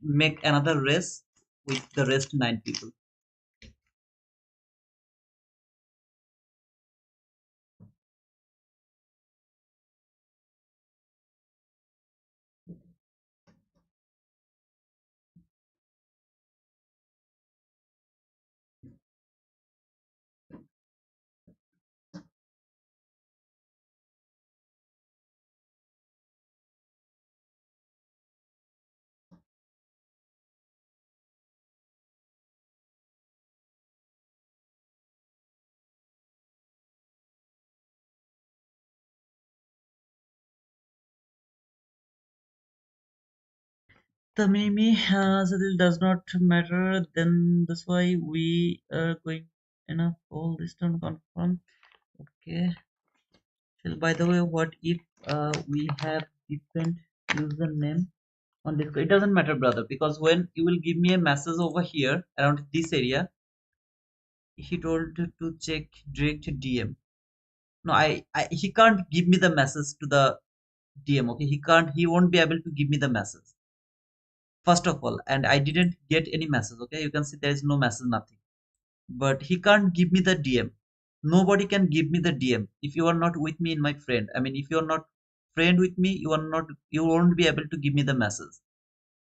make another race with the rest 9 people. Tamimi, Sadil does not matter, then that's why we are going enough all this turn confirm. Okay. So by the way, what if we have different username on Discord? It doesn't matter, brother, because when you will give me a message over here around this area, he told to check direct DM. No, I he can't give me the message to the DM. Okay, he won't be able to give me the message. First of all, and I didn't get any message. Okay, you can see there is no message, nothing. But he can't give me the DM. Nobody can give me the DM if you are not with me in my friend. I mean, if you are not friend with me, you won't be able to give me the message.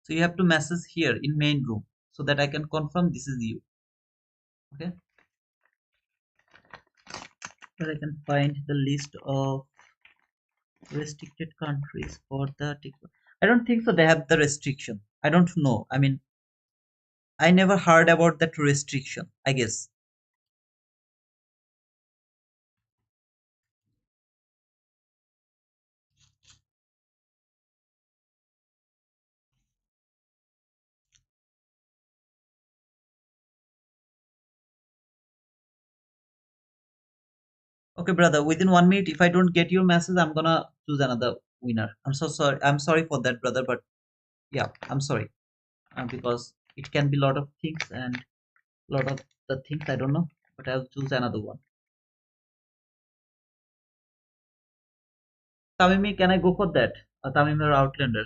So you have to message here in main room so that I can confirm this is you. Okay, where I can find the list of restricted countries for the TikTok. I don't think so. They have the restriction. I don't know. I mean, I never heard about that restriction. I guess. Okay, brother. Within 1 minute, if I don't get your message, I'm gonna choose another winner. I'm so sorry. I'm sorry for that, brother. But yeah, I'm sorry because it can be a lot of things and a lot of the things I don't know. But I'll choose another one. Tamimi, can I go for that? Tamimi or Outlander?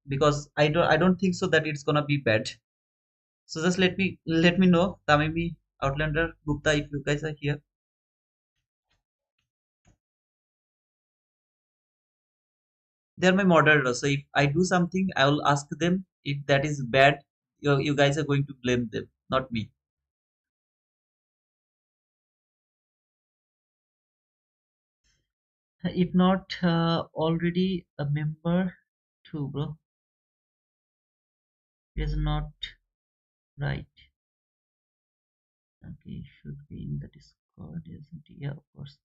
Because I don't think so that it's gonna be bad. So just let me know, Tamimi, Outlander, Gupta, if you guys are here. They're my moderators. So if I do something, I will ask them. If that is bad, you guys are going to blame them, not me. If not already a member too, bro, it is not right. Okay, should be in the Discord, isn't it? Yeah, of course.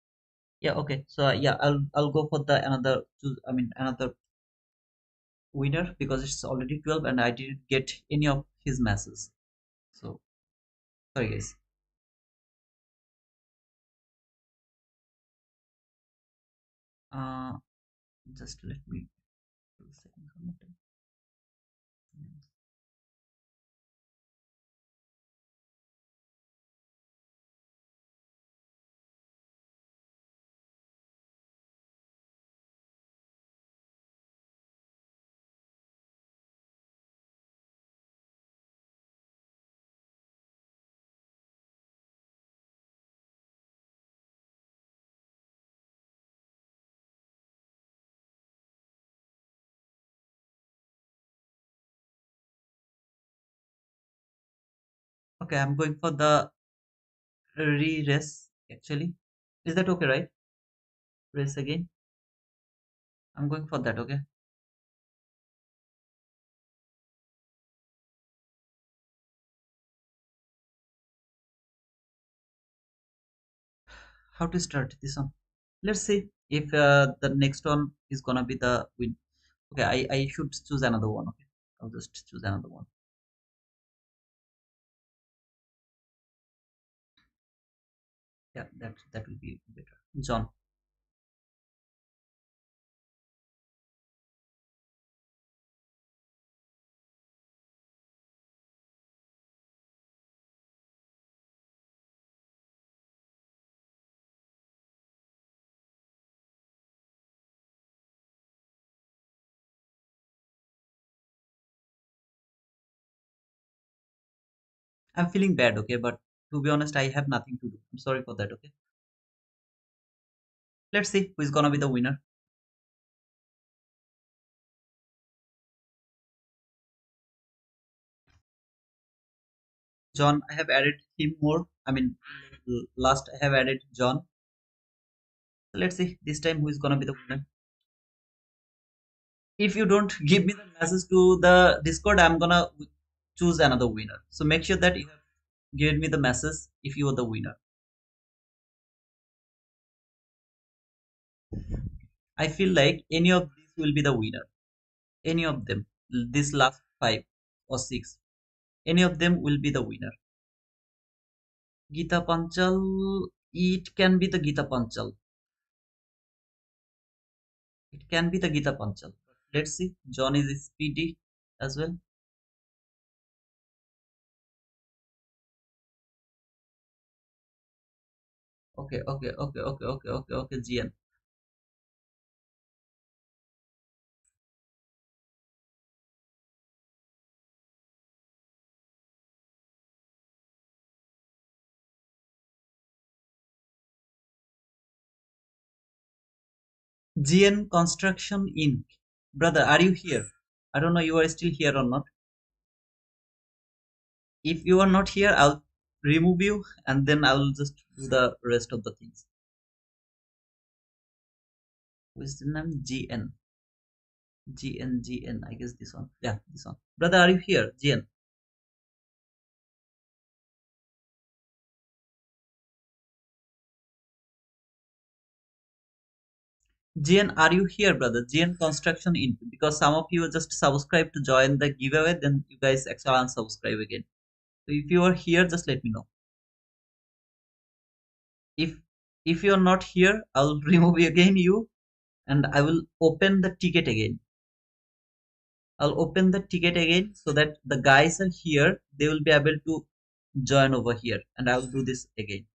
Yeah, okay. So yeah, I'll go for the another I mean another winner because it's already 12 and I didn't get any of his masses. So sorry guys. Uh just let me 2 seconds on it. Okay, I'm going for the re-race actually. Is that okay, right? Race again. I'm going for that, okay? How to start this one? Let's see if the next one is gonna be the win. Okay, I should choose another one. Okay, I'll just choose another one. Yeah, that will be better. John, I'm feeling bad. Okay, but to be honest, I have nothing to do. I'm sorry for that. Okay, let's see who is gonna be the winner. John, I have added him more. I mean, last I have added John. So let's see this time who is gonna be the winner. If you don't give me the message to the Discord, I'm gonna choose another winner. So make sure that you have given me the message if you are the winner. I feel like any of these will be the winner. Any of them. This last five. or 6. Any of them will be the winner. Gita Panchal, it can be the Gita Panchal. It can be the Gita Panchal. Let's see. John is speedy as well. Okay, GN. GN Construction Inc. Brother, are you here? I don't know you are still here or not. If you are not here, I'll remove you and then I'll just do the rest of the things. What's the name? GN. GN. I guess this one. Yeah, this one. Brother, are you here? GN. GN, are you here, brother? GN Construction Inc. Because some of you just subscribe to join the giveaway, then you guys actually unsubscribe again. So if you are here, just let me know. If if you're not here, I'll remove again you and I will open the ticket again. I'll open the ticket again so that the guys are here, they will be able to join over here and I'll do this again.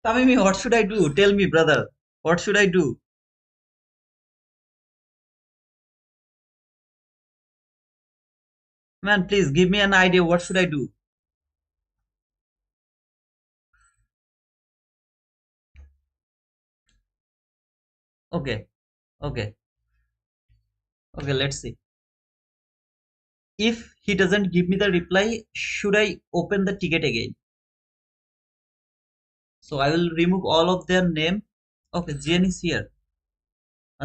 Tamimi, what should I do? Tell me, brother. What should I do? Man, please give me an idea. What should I do? Okay, okay, okay, let's see. If he doesn't give me the reply, should I open the ticket again? So I will remove all of their name. Okay, Jane is here.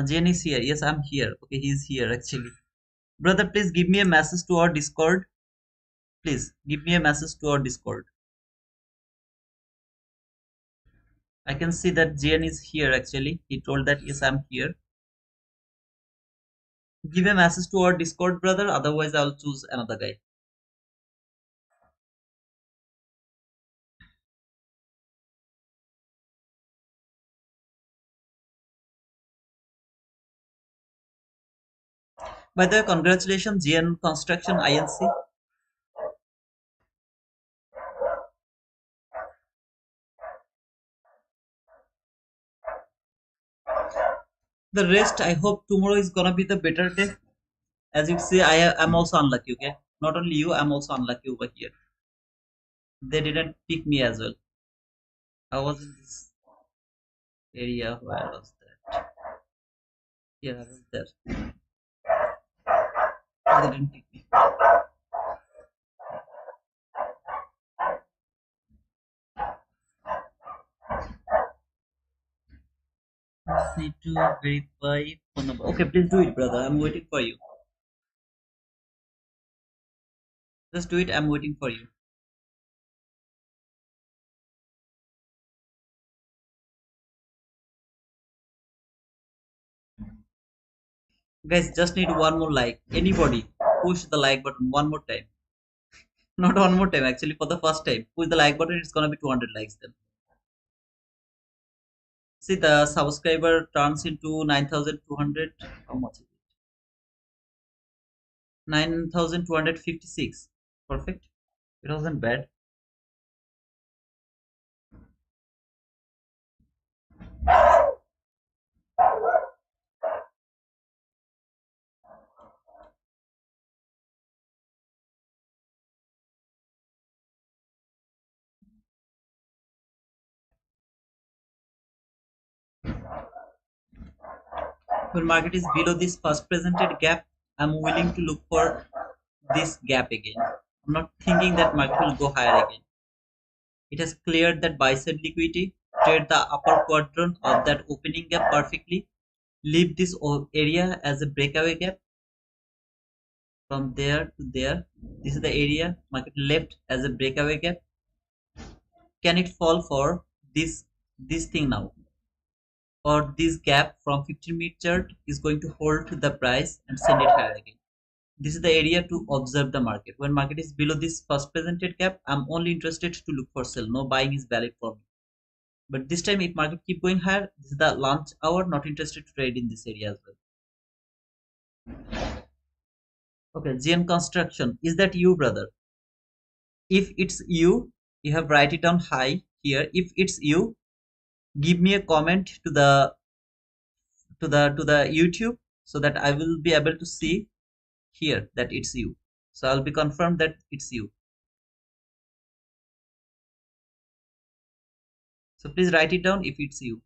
Jane is here. Yes, I'm here. Okay, he's here actually. Brother, please give me a message to our Discord. Please give me a message to our Discord. I can see that Jane is here actually. He told that yes, I'm here. Give a message to our Discord, brother. Otherwise, I'll choose another guy. By the way, congratulations, GN Construction INC. The rest, I hope tomorrow is gonna be the better day. As you see, I am also unlucky. Okay, not only you, I'm also unlucky over here. They didn't pick me as well. I was in this area where was that? Yeah, I was there. They didn't pick me. Just need to verify phone number. Okay, please do it, brother. I'm waiting for you. Just do it. I'm waiting for you. Guys, just need one more like. Anybody, push the like button one more time. Not one more time, actually, for the first time. Push the like button, it's gonna be 200 likes then. See, the subscriber turns into 9,200. How much is it? 9,256. Perfect. It wasn't bad. When market is below this first presented gap, I'm willing to look for this gap again. I'm not thinking that market will go higher again. It has cleared that buy side liquidity, trade the upper quadrant of that opening gap perfectly, leave this area as a breakaway gap. from there to there. This is the area market left as a breakaway gap. Can it fall for this thing now, or this gap from 15-minute chart is going to hold the price and send it higher again? This is the area to observe the market. When market is below this first presented gap, I'm only interested to look for sell. No buying is valid for me. But this time, if market keep going higher, this is the launch hour. Not interested to trade in this area as well. Okay, GN construction. Is that you, brother? If it's you, you have write it down high here. If it's you, give me a comment to the YouTube, so that I will be able to see here that it's you. So I'll be confirmed that it's you. So please write it down if it's you.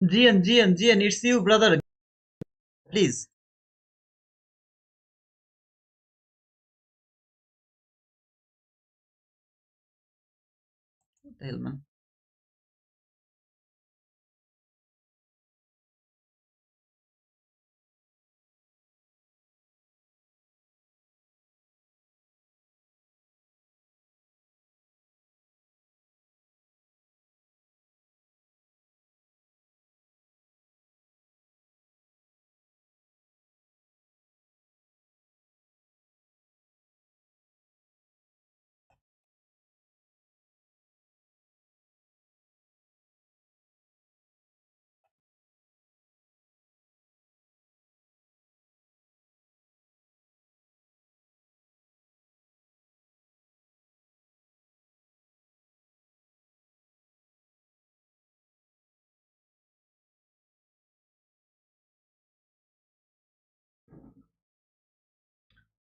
GN, it's you, brother. Please. What the hell, man?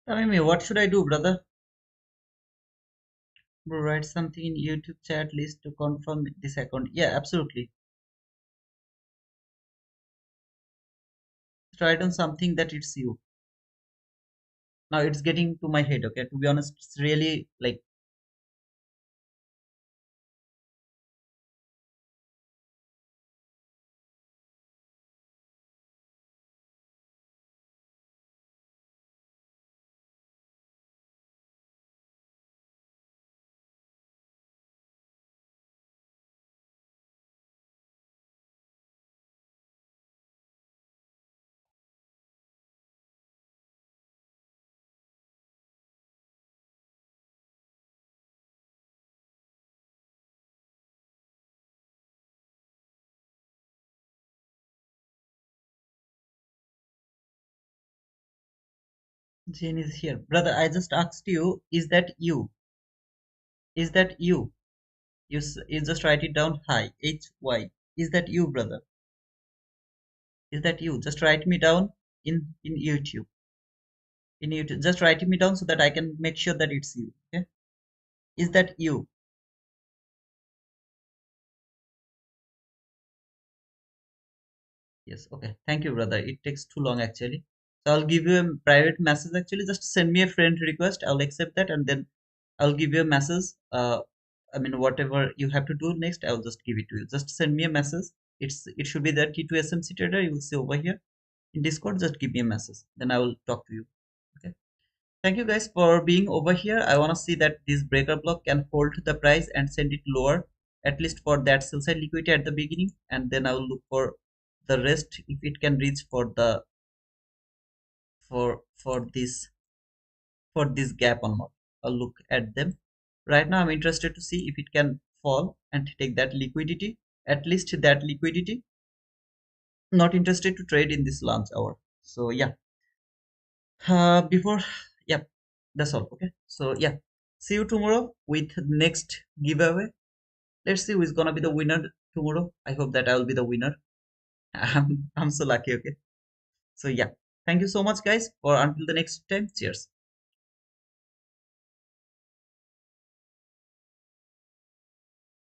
Tell me, what should I do, brother? Bro, write something in YouTube chat list to confirm this account. Yeah, absolutely. Write on something that it's you. Now it's getting to my head, okay? To be honest, it's really like, Jane is here. Brother, I just asked you, is that you? Is that you? You just write it down high. HY. Is that you, brother? Is that you? Just write me down in YouTube. In YouTube. Just write me down so that I can make sure that it's you. Okay? Is that you? Yes, okay. Thank you, brother. It takes too long actually. So I'll give you a private message actually. Just send me a friend request. I'll accept that, and then I'll give you a message. I mean, whatever you have to do next, I'll just give it to you. Just send me a message. It should be that T2SMC trader. You will see over here in Discord. Just give me a message. Then I will talk to you. Okay. Thank you guys for being over here. I want to see that this breaker block can hold the price and send it lower, at least for that sell side liquidity at the beginning, and then I will look for the rest if it can reach for the for this gap or not. I'll look at them. Right now I'm interested to see if it can fall and take that liquidity, at least that liquidity. Not interested to trade in this lunch hour. So yeah, before, yep, that's all. Okay, so yeah, see you tomorrow with next giveaway. Let's see who is gonna be the winner tomorrow. I hope that I will be the winner. I'm so lucky. Okay, so yeah, thank you so much guys for until the next time. Cheers.